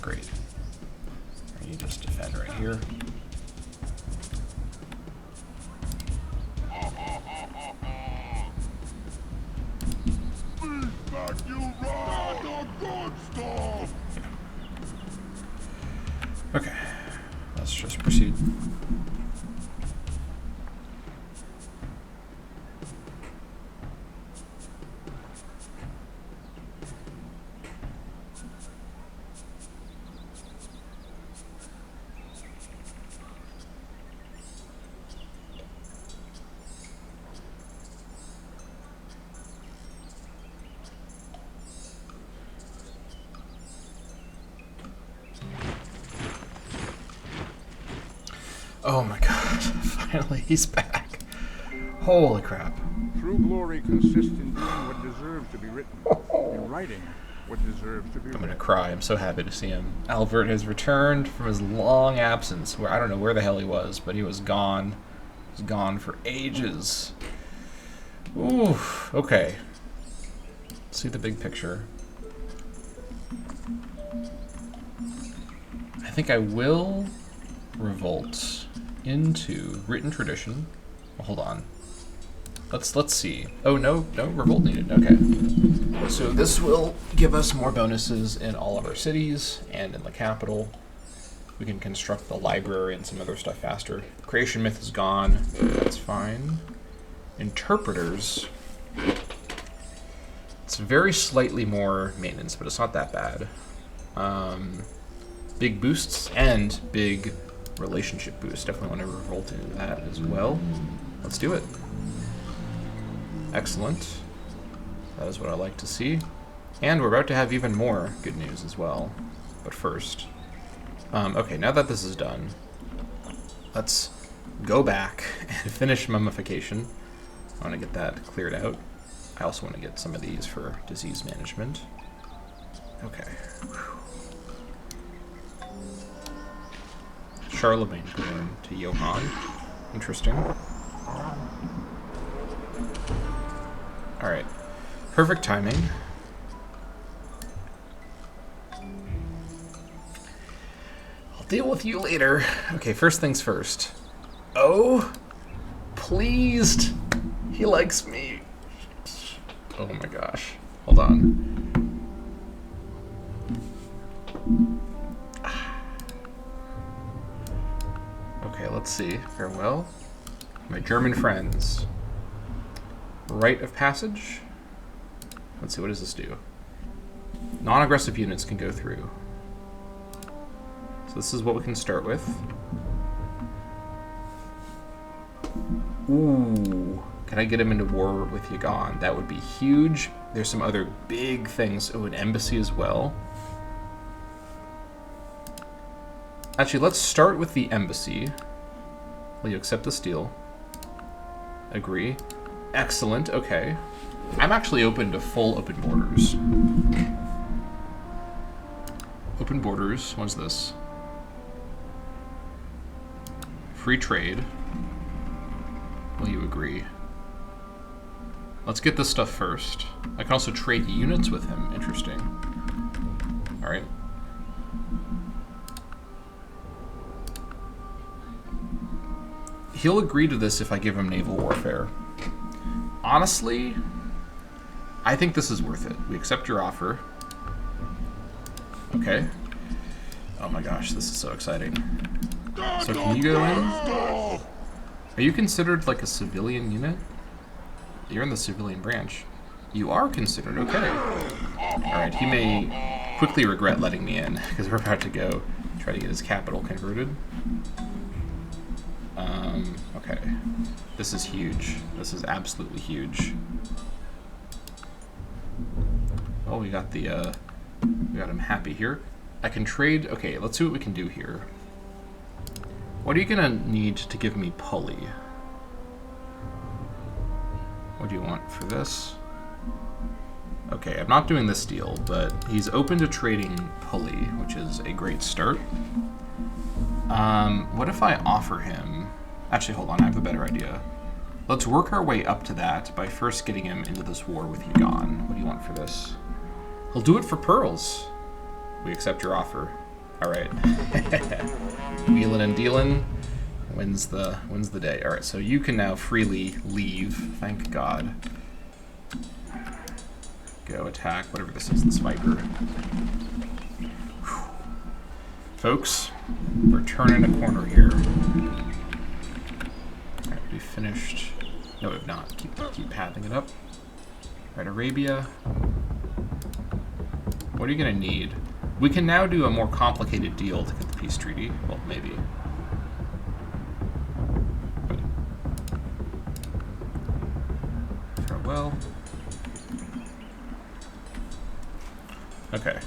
great. You just defend right here. Okay, let's just proceed. Oh my god, finally he's back. Holy crap. True glory consists in doing what deserves to be written, in writing what deserves to be I'm gonna read. cry. I'm so happy to see him. Albert has returned from his long absence, where I don't know where the hell he was, but he was gone. He was gone for ages. Ooh, okay. See the big picture. I think I will revolt into written tradition. Well, hold on. Let's see. Oh, no revolt needed. Okay. So this will give us more bonuses in all of our cities and in the capital. We can construct the library and some other stuff faster. Creation myth is gone. That's fine. Interpreters. It's very slightly more maintenance, but it's not that bad. Big boosts and big relationship boosts. Definitely want to revolt into that as well. Let's do it. Excellent. That is what I like to see. And we're about to have even more good news as well. But first, okay, now that this is done, let's go back and finish mummification. I want to get that cleared out. I also want to get some of these for disease management. Okay. Charlemagne born to Johann. Interesting. Alright. Perfect timing. I'll deal with you later. Okay, first things first. Oh, pleased. He likes me. Oh my gosh. Hold on. Okay, let's see. Farewell. My German friends. Rite of passage. Let's see, what does this do? Non-aggressive units can go through. So this is what we can start with. Ooh. Can I get him into war with Yagan? That would be huge. There's some other big things. Oh, an embassy as well. Actually, let's start with the embassy. Will you accept this deal? Agree. Excellent, okay. I'm actually open to full open borders. Open borders, what's this? Free trade. Will you agree? Let's get this stuff first. I can also trade units with him, interesting. Alright. He'll agree to this if I give him naval warfare. Honestly, I think this is worth it. We accept your offer. Okay. Oh my gosh, this is so exciting. So can you go in? Are you considered like a civilian unit? You're in the civilian branch. You are considered, okay. Alright, he may quickly regret letting me in, because we're about to go Try to get his capital converted. Okay. This is huge. This is absolutely huge. Oh, we got the, we got him happy here. I can trade, okay, let's see what we can do here. What are you gonna need to give me pulley? What do you want for this? Okay, I'm not doing this deal, but he's open to trading pulley, which is a great start. What if I offer him... Actually, hold on, I have a better idea. Let's work our way up to that by first getting him into this war with Yugon. What do you want for this? He'll do it for pearls. We accept your offer. Alright. Wheelin' and dealin' wins the day. Alright, so you can now freely leave. Thank God. Go attack, whatever this is, this Viper. Whew. Folks, we're turning a corner here. Alright, we finished. No, we've not. Keep padding it up. Alright, Arabia. What are you gonna need? We can now do a more complicated deal to get the peace treaty. Well, maybe. Farewell. Okay.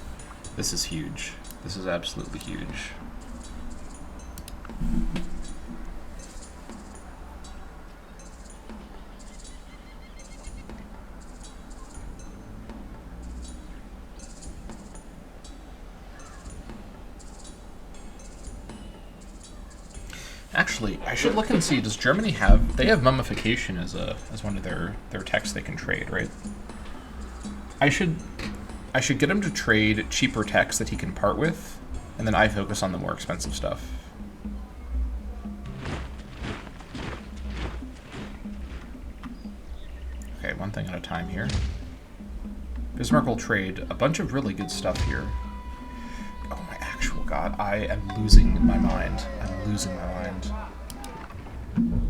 This is huge. This is absolutely huge. Actually, I should look and see, does Germany have... They have mummification as one of their techs they can trade, right? I should get him to trade cheaper techs that he can part with, and then I focus on the more expensive stuff. Okay, one thing at a time here. Bismarck will trade a bunch of really good stuff here. Oh my actual god, I am losing my mind. I'm losing my mind.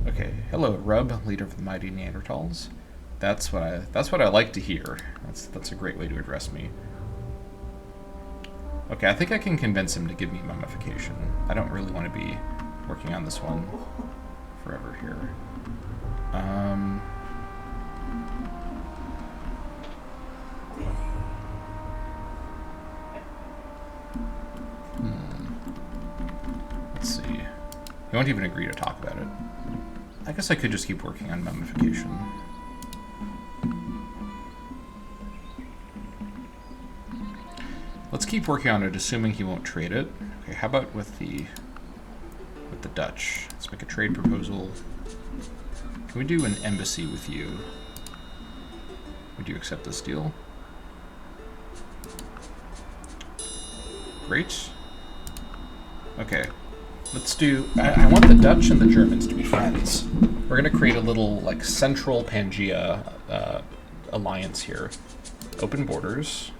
Okay, hello Rub, leader of the mighty Neanderthals. That's what I like to hear. That's a great way to address me. Okay, I think I can convince him to give me mummification. I don't really want to be working on this one forever here. Let's see. He won't even agree to talk about it. I guess I could just keep working on mummification. Let's keep working on it, assuming he won't trade it. Okay, how about with the Dutch? Let's make a trade proposal. Can we do an embassy with you? Would you accept this deal? Great. Okay, let's do... I want the Dutch and the Germans to be friends. We're gonna create a little, like, central Pangea alliance here. Open borders.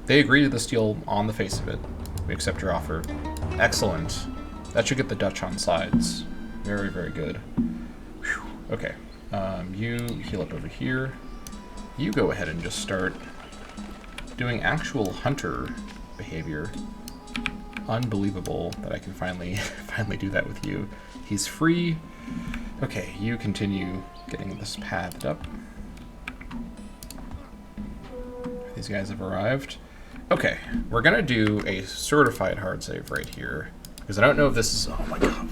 They agree to this deal on the face of it. We accept your offer. Excellent. That should get the Dutch on sides. Very, very good. Whew. Okay. You heal up over here. You go ahead and just start doing actual hunter behavior. Unbelievable that I can finally do that with you. He's free. Okay, you continue getting this pathed up. These guys have arrived. Okay, we're gonna do a certified hard save right here. Because I don't know if this is... Oh my god,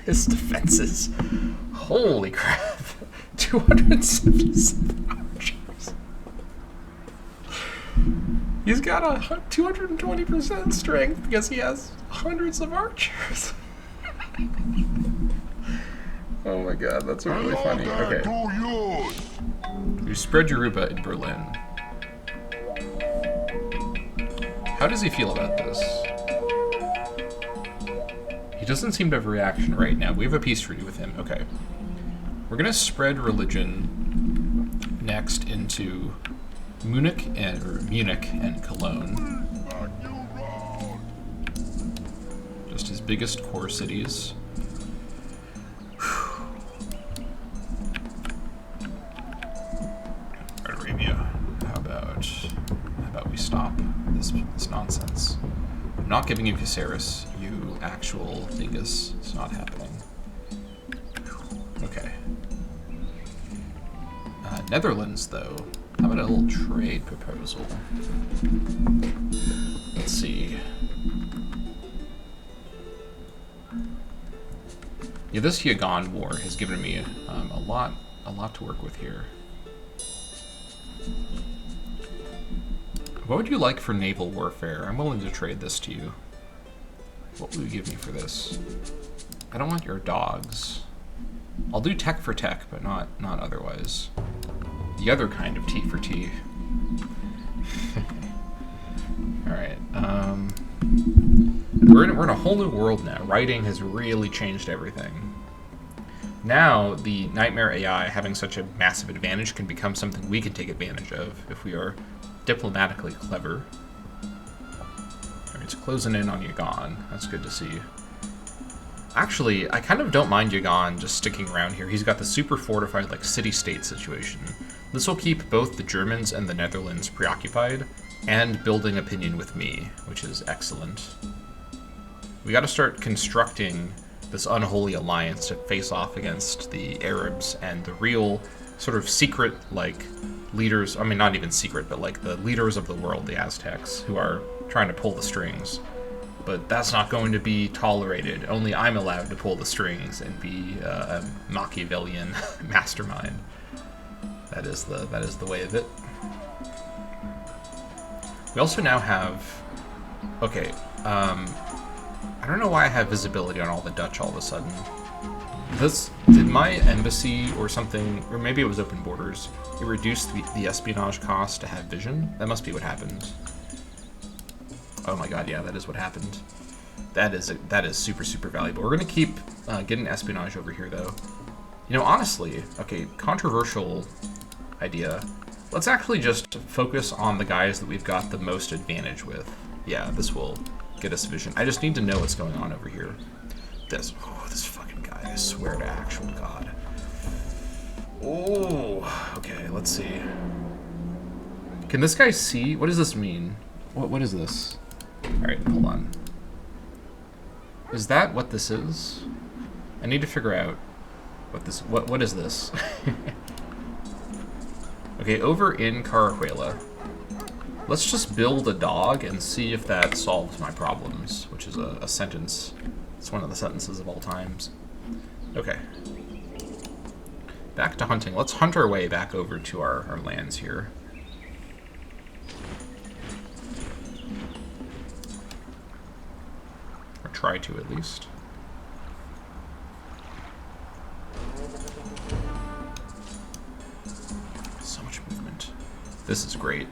his defenses. Holy crap. 277 archers. He's got a 220% strength because he has hundreds of archers. Oh my god, that's really funny. Okay. You spread Yoruba in Berlin. How does he feel about this? He doesn't seem to have a reaction right now. We have a peace treaty with him. Okay. We're gonna spread religion next into Munich and Cologne. Just his biggest core cities. Arabia. How about we stop this nonsense? giving you Viserys, you actual dingus. It's not happening. Okay. Netherlands, though. How about a little trade proposal? Let's see. Yeah, this Yagan war has given me a lot to work with here. What would you like for naval warfare? I'm willing to trade this to you. What will you give me for this? I don't want your dogs. I'll do tech for tech, but not otherwise. The other kind of T for T. Alright, we're in a whole new world now. Writing has really changed everything. Now, the Nightmare AI having such a massive advantage can become something we can take advantage of if we are diplomatically clever. Alright, it's closing in on Yagan. That's good to see. Actually, I kind of don't mind Yagan just sticking around here. He's got the super fortified, like, city-state situation. This will keep both the Germans and the Netherlands preoccupied, and building opinion with me, which is excellent. We gotta start constructing this unholy alliance to face off against the Arabs and the real sort of secret, like, leaders, I mean, not even secret, but like the leaders of the world, the Aztecs, who are trying to pull the strings. But that's not going to be tolerated. Only I'm allowed to pull the strings and be a Machiavellian mastermind. That is the way of it. We also now have... Okay, I don't know why I have visibility on all the Dutch all of a sudden. Did my embassy or something, or maybe it was open borders, it reduced the espionage cost to have vision? That must be what happened. Oh my god, yeah, that is what happened. That is super, super valuable. We're gonna keep getting espionage over here, though. You know, honestly, okay, controversial idea. Let's actually just focus on the guys that we've got the most advantage with. Yeah, this will get us vision. I just need to know what's going on over here. This fucking guy, I swear to actual god. Oh, okay, let's see. Can this guy see? What does this mean? What is this? Alright, hold on. Is that what this is? I need to figure out what is this? Okay, over in Carahuela, let's just build a dog and see if that solves my problems, which is a sentence. It's one of the sentences of all times. Okay. Back to hunting. Let's hunt our way back over to our lands here. Or try to, at least. So much movement. This is great.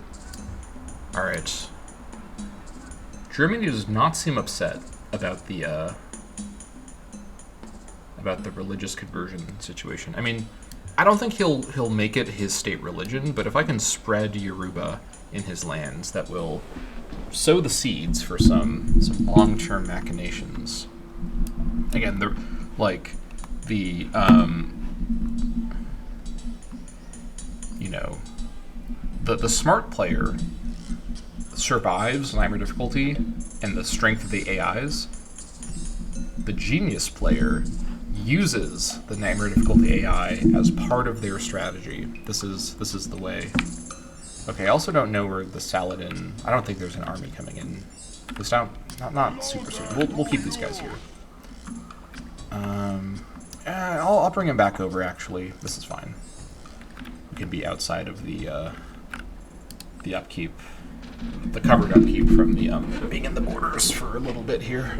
Alright. Germany does not seem upset about the religious conversion situation. I mean, I don't think he'll make it his state religion, but if I can spread Yoruba in his lands, that will sow the seeds for some long-term machinations. Again, the smart player survives Nightmare difficulty and the strength of the AIs. The genius player uses the Nightmare difficulty AI as part of their strategy. This is the way. Okay, I also don't know where the Saladin... I don't think there's an army coming in. It's not super soon. We'll keep these guys here. I'll bring him back over, actually. This is fine. We can be outside of the upkeep. The covered upkeep from the being in the borders for a little bit here.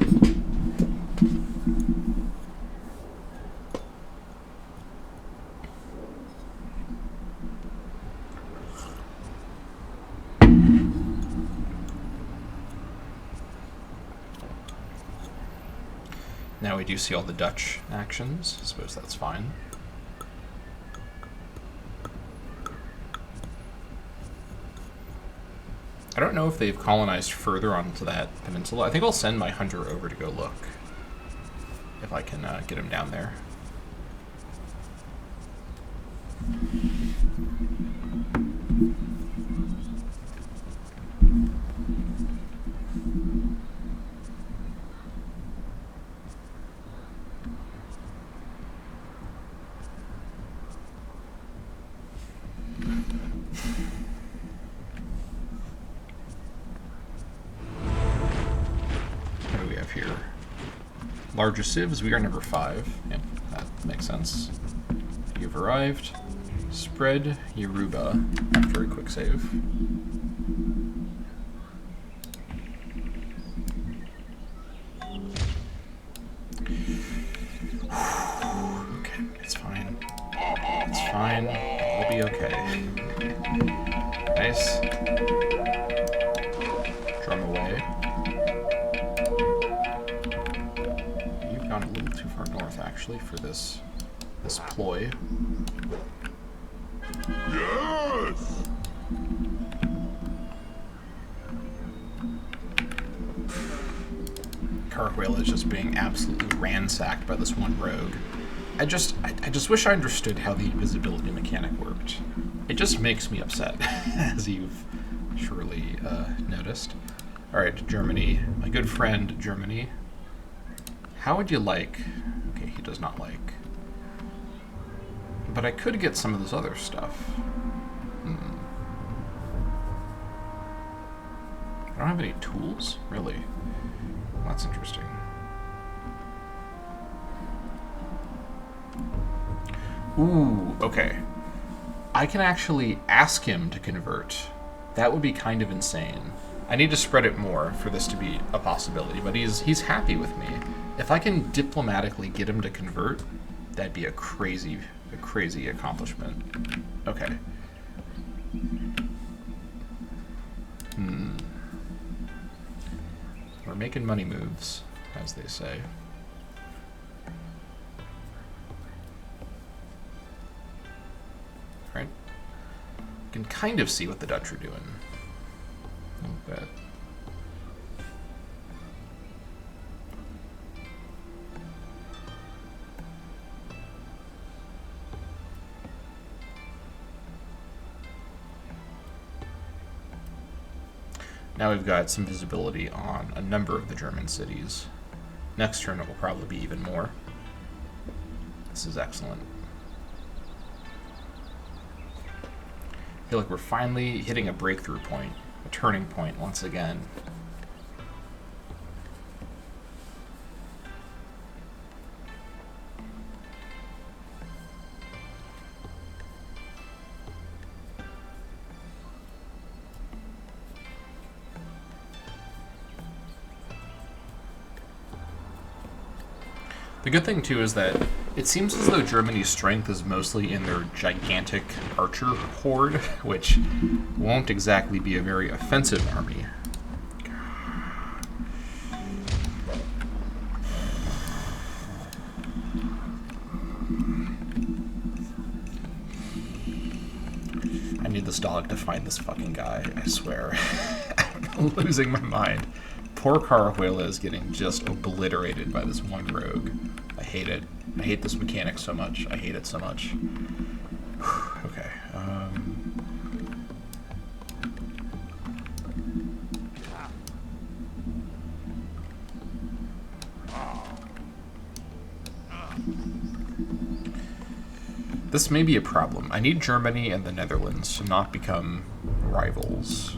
Now we do see all the Dutch actions. I suppose that's fine. I don't know if they've colonized further onto that peninsula. I think I'll send my hunter over to go look. If I can get him down there. here? Largest civs, we are number 5. Yep, that makes sense. You've arrived. Spread Yoruba after a quick save. Okay, it's fine. It's fine. I'll be okay. Nice. Drum away. You've gone a little too far north, actually, for this ploy. Yes! Carhuela is just being absolutely ransacked by this one rogue. I just wish I understood how the invisibility mechanic worked. It just makes me upset, as you've surely noticed. Alright, Germany. My good friend, Germany. How would you like... Okay, he does not like. But I could get some of this other stuff. I don't have any tools? Really? That's interesting. Ooh, okay. I can actually ask him to convert. That would be kind of insane. I need to spread it more for this to be a possibility, but he's happy with me. If I can diplomatically get him to convert, that'd be a crazy accomplishment. Okay. We're making money moves, as they say. Right? You can kind of see what the Dutch are doing. A little bit. Now we've got some visibility on a number of the German cities. Next turn it will probably be even more. This is excellent. I feel like we're finally hitting a breakthrough point, a turning point once again. The good thing, too, is that it seems as though Germany's strength is mostly in their gigantic archer horde, which won't exactly be a very offensive army. I need this dog to find this fucking guy, I swear. I'm losing my mind. Poor Carhuela is getting just obliterated by this one rogue. I hate it. I hate this mechanic so much. I hate it so much. Okay. This may be a problem. I need Germany and the Netherlands to not become rivals.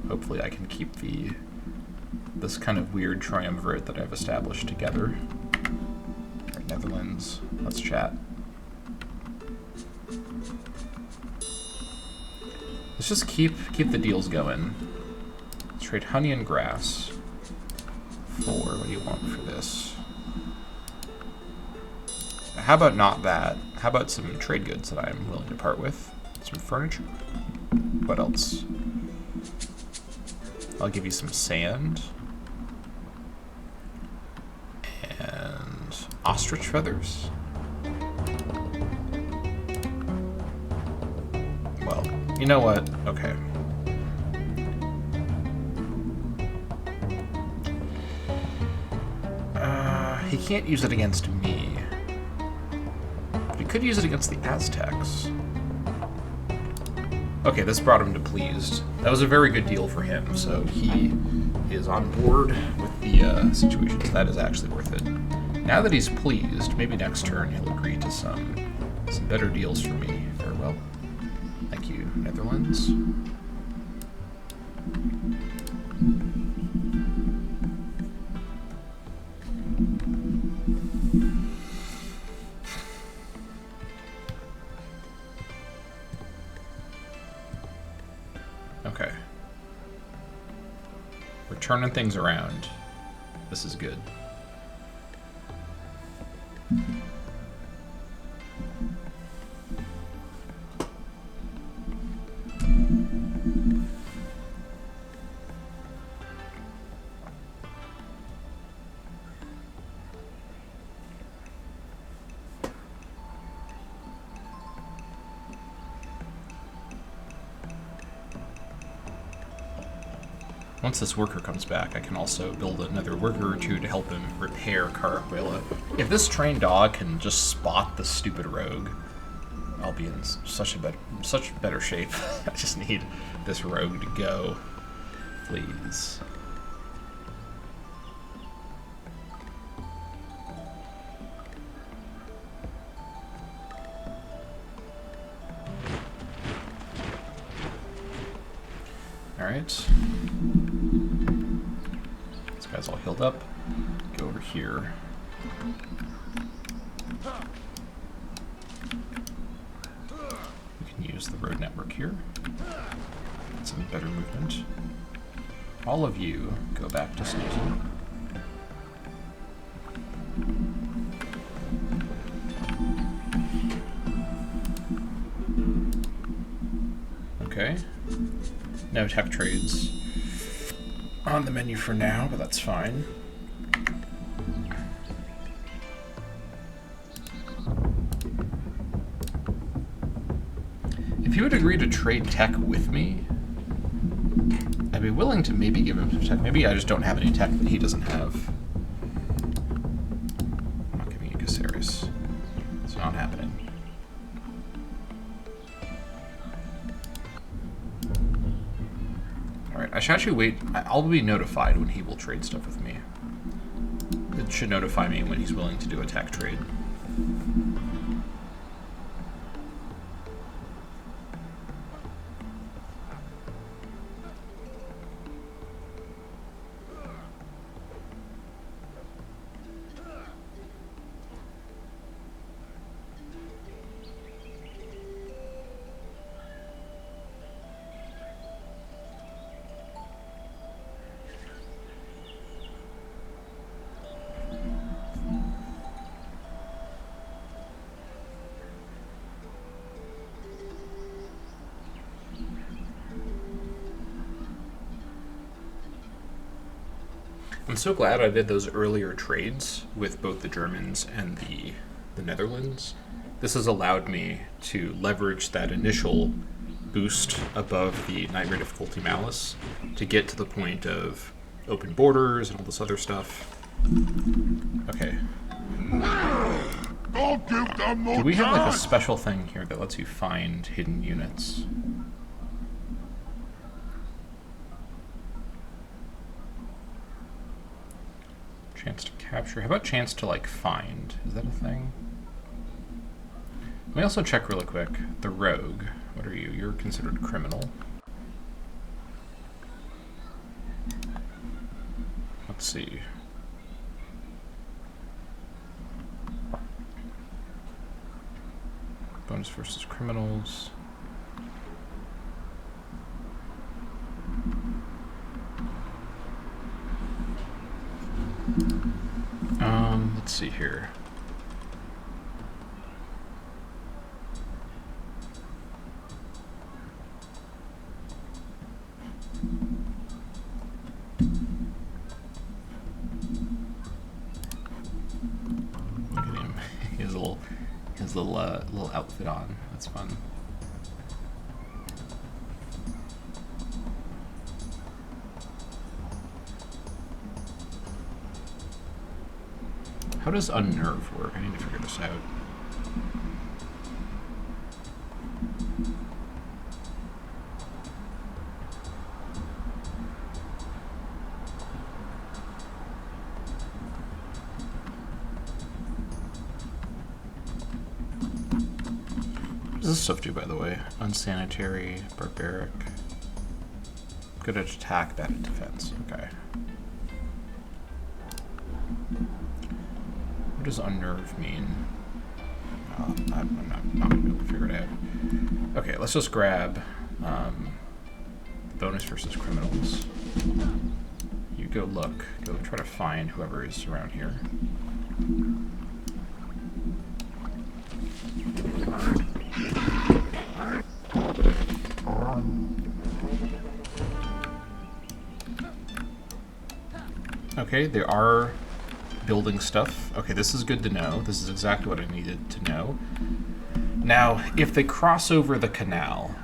Hopefully I can keep this kind of weird triumvirate that I've established together. Right, Netherlands, let's chat. Let's just keep the deals going. Let's trade honey and grass for, what do you want for this? How about not that? How about some trade goods that I'm willing to part with? Some furniture? What else? I'll give you some sand. And ostrich feathers. Well, you know what? Okay. He can't use it against me. But he could use it against the Aztecs. Okay, this brought him to pleased. That was a very good deal for him, so he is on board with the situation. That is actually worth it. Now that he's pleased, maybe next turn he'll agree to some better deals for me. Farewell. Thank you, Netherlands. turning things around. This is good. Once this worker comes back, I can also build another worker or two to help him repair Caraquela. If this trained dog can just spot the stupid rogue, I'll be in such better shape. I just need this rogue to go, please. All right. Guy's all healed up. Go over here. We can use the road network here. Get some better movement. All of you go back to snoozing. Okay. No tech trades on the menu for now, but that's fine. If you would agree to trade tech with me, I'd be willing to maybe give him some tech. Maybe I just don't have any tech that he doesn't have. I'm not giving you Caceres. It's not happening. I should actually wait. I'll be notified when he will trade stuff with me. It should notify me when he's willing to do a tech trade. I'm so glad I did those earlier trades with both the Germans and the Netherlands. This has allowed me to leverage that initial boost above the Nightmare Difficulty Malice to get to the point of open borders and all this other stuff. Okay. Don't give them more Do we have like a time. special thing here that lets you find hidden units? Chance to capture. How about chance to like find? Is that a thing? Let me also check really quick. The rogue. What are you? You're considered criminal. Let's see. Bonus versus criminals. Let's see here. Look at him. He has a little outfit on. That's fun. How does unnerve work? I need to figure this out. What does this stuff do, by the way? Unsanitary, barbaric. Good at attack, bad at defense. Okay. What does unnerve mean? I'm not going to be able to figure it out. Okay, let's just grab bonus versus criminals. You should go look. Go try to find whoever is around here. Okay, they are building stuff. Okay, this is good to know. This is exactly what I needed to know. Now, if they cross over the canal,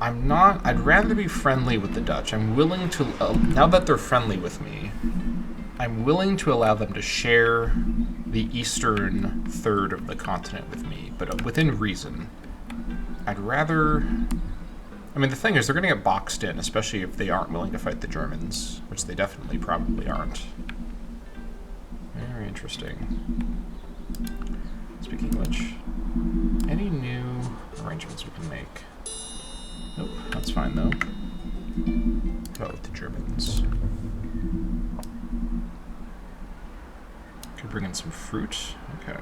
I'd rather be friendly with the Dutch. I'm willing to, now that they're friendly with me, I'm willing to allow them to share the eastern third of the continent with me, but within reason. I'd rather... I mean, the thing is, they're going to get boxed in, especially if they aren't willing to fight the Germans, which they definitely probably aren't. Very interesting. Speaking of which, any new arrangements we can make? Nope, that's fine though. How about with the Germans? Could bring in some fruit. Okay.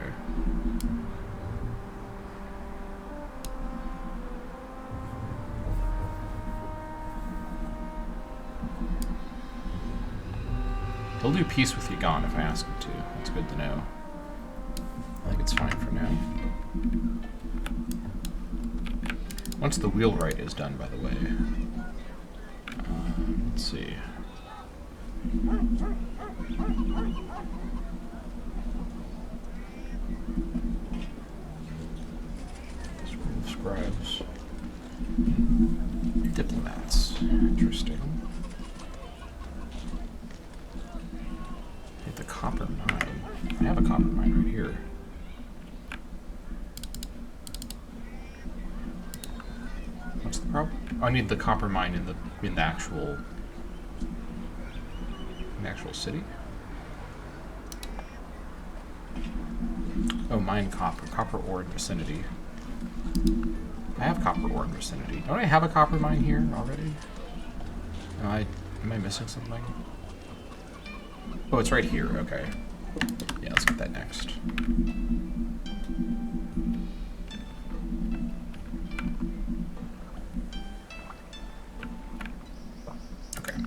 He'll do peace with Yagan if I ask him to. That's good to know. I think it's fine for now. Once the wheelwright is done, by the way. Let's see. Scribes. Diplomats. Interesting. Hit the copper mine. I have a copper mine right here. What's the problem? Oh, I need the copper mine in the actual city. Oh, mine copper ore in vicinity. I have copper ore in vicinity. Don't I have a copper mine here already? Am I missing something? Oh, it's right here. Okay. Yeah, let's get that next. Okay.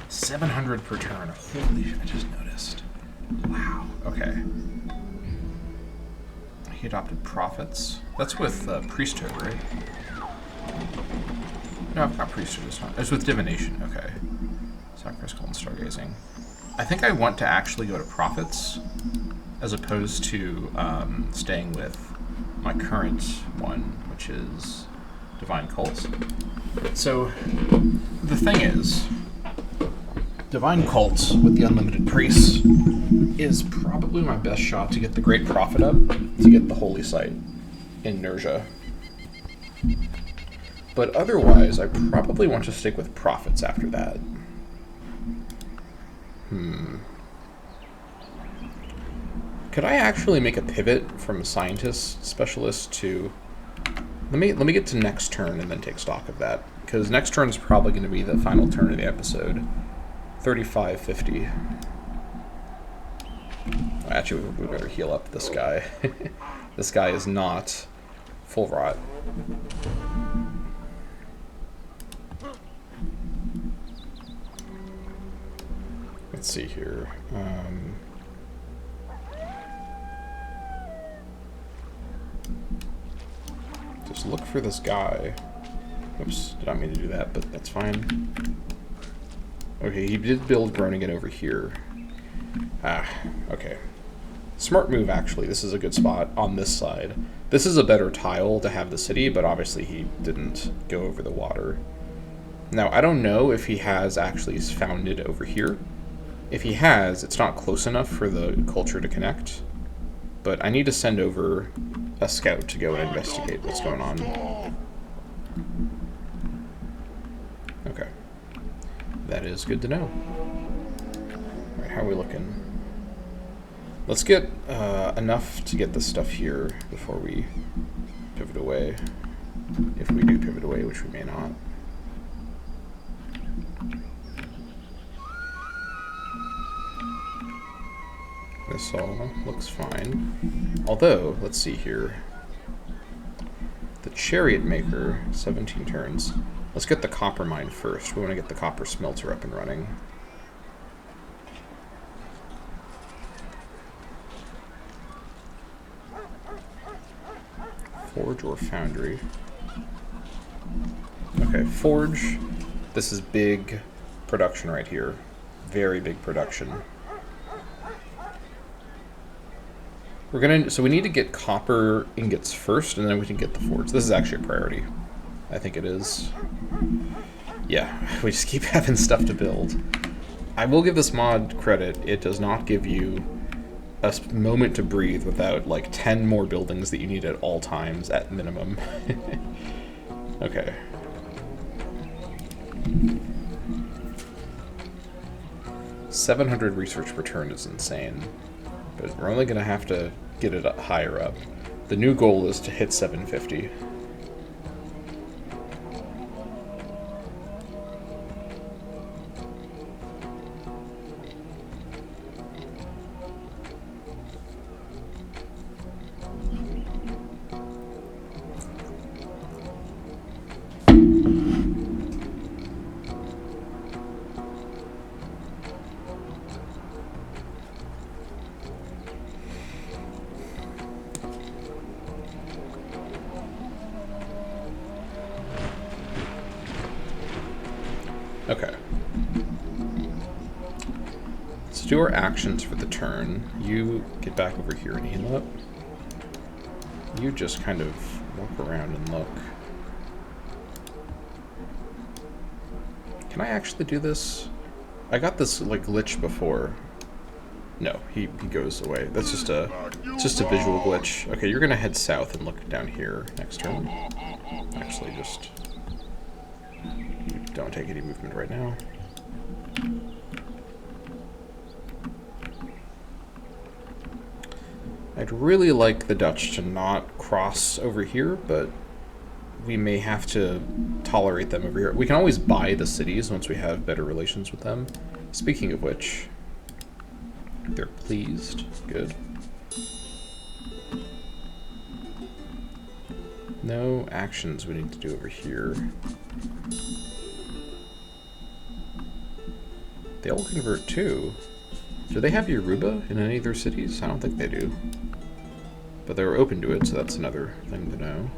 $700 per turn. Holy shit, I just noticed. Wow. Okay. He adopted prophets. That's with priesthood, right? No, I've got priesthood this time. It's with divination. Okay. Sacrifice, cult, and stargazing. I think I want to actually go to prophets as opposed to staying with my current one, which is divine cults. So the thing is, divine cults with the unlimited priests is probably my best shot to get the great prophet up, to get the holy site in Nurja. But otherwise, I probably want to stick with prophets after that. Could I actually make a pivot from scientist specialist to... Let me get to next turn and then take stock of that, because next turn is probably going to be the final turn of the episode. 3550. Actually, we better heal up this guy. This guy is not full rot. Let's see here. Just look for this guy. Oops, did not mean to do that, but that's fine. Okay, he did build Groningen over here. Okay. Smart move, actually. This is a good spot on this side. This is a better tile to have the city, but obviously he didn't go over the water. Now, I don't know if he has actually found it over here. If he has, it's not close enough for the culture to connect. But I need to send over a scout to go and investigate what's going on. Okay. That is good to know. Alright, how are we looking? Let's get enough to get this stuff here before we pivot away. If we do pivot away, which we may not. This all looks fine. Although, let's see here. The chariot maker, 17 turns. Let's get the copper mine first. We want to get the copper smelter up and running. Forge or foundry? Okay, forge. This is big production right here. Very big production. So we need to get copper ingots first, and then we can get the forge. This is actually a priority. I think it is. Yeah, we just keep having stuff to build. I will give this mod credit. It does not give you a moment to breathe without like 10 more buildings that you need at all times at minimum. Okay. $700 research per turn is insane, but we're only gonna have to get it higher up. The new goal is to hit 750. Okay. Let's do our actions for the turn. You get back over here and heal up. You just kind of walk around and look. Can I actually do this? I got this like glitch before. No, he goes away. That's just a visual glitch. Okay, you're gonna head south and look down here next turn. Actually, just don't take any movement right now. I'd really like the Dutch to not cross over here, but we may have to tolerate them over here. We can always buy the cities once we have better relations with them. Speaking of which, they're pleased. Good. No actions we need to do over here. They all convert too. Do they have Yoruba in any of their cities? I don't think they do. But they were open to it, so that's another thing to know.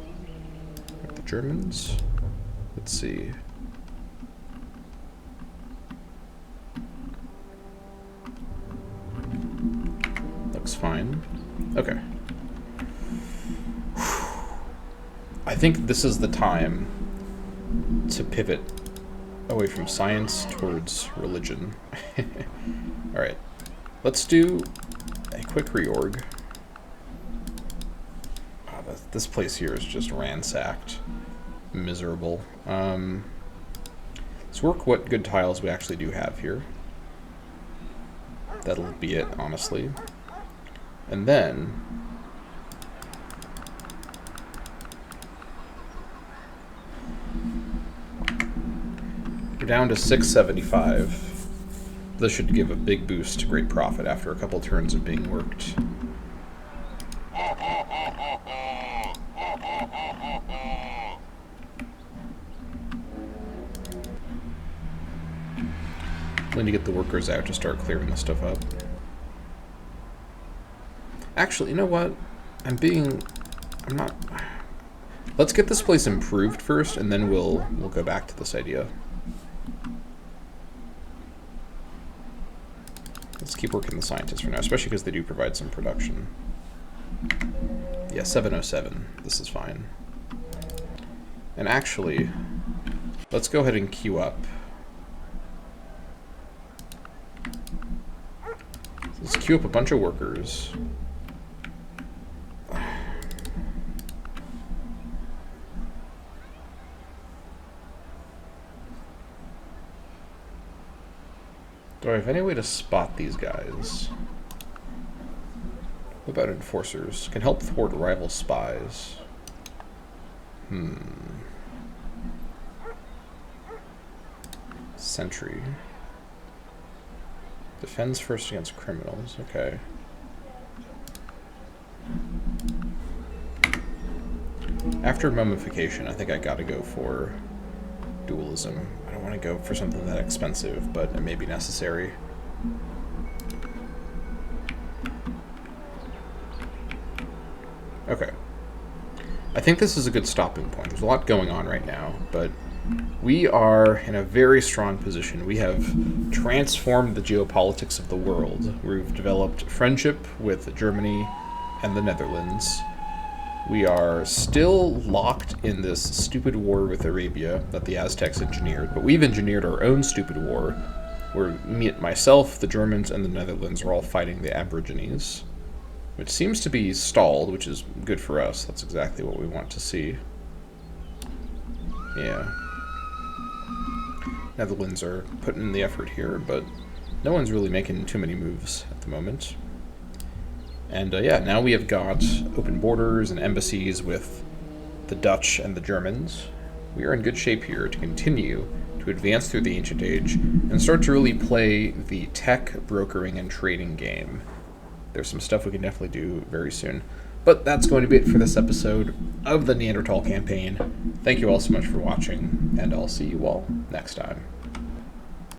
The Germans? Let's see. Looks fine. Okay. I think this is the time to pivot away from science towards religion. Alright. Let's do a quick reorg. Oh, this place here is just ransacked. Miserable. Let's work what good tiles we actually do have here. That'll be it, honestly. And then we're down to 675. This should give a big boost to great profit after a couple turns of being worked. We need to get the workers out to start clearing this stuff up. Actually, you know what? I'm not... Let's get this place improved first, and then we'll go back to this idea. Let's keep working the scientists for now, especially because they do provide some production. Yeah, 707. This is fine. And actually, let's go ahead and queue up. Let's queue up a bunch of workers. Do I have any way to spot these guys? What about enforcers? Can help thwart rival spies. Sentry. Defends first against criminals. Okay. After mummification, I think I gotta go for dualism. I don't want to go for something that expensive, but it may be necessary. Okay. I think this is a good stopping point. There's a lot going on right now, but we are in a very strong position. We have transformed the geopolitics of the world. We've developed friendship with Germany and the Netherlands. We are still locked in this stupid war with Arabia that the Aztecs engineered, but we've engineered our own stupid war, where myself, the Germans, and the Netherlands are all fighting the Aborigines, which seems to be stalled, which is good for us. That's exactly what we want to see. Yeah. Netherlands are putting in the effort here, but no one's really making too many moves at the moment. And yeah, now we have got open borders and embassies with the Dutch and the Germans. We are in good shape here to continue to advance through the ancient age and start to really play the tech, brokering, and trading game. There's some stuff we can definitely do very soon. But that's going to be it for this episode of the Neanderthal Campaign. Thank you all so much for watching, and I'll see you all next time.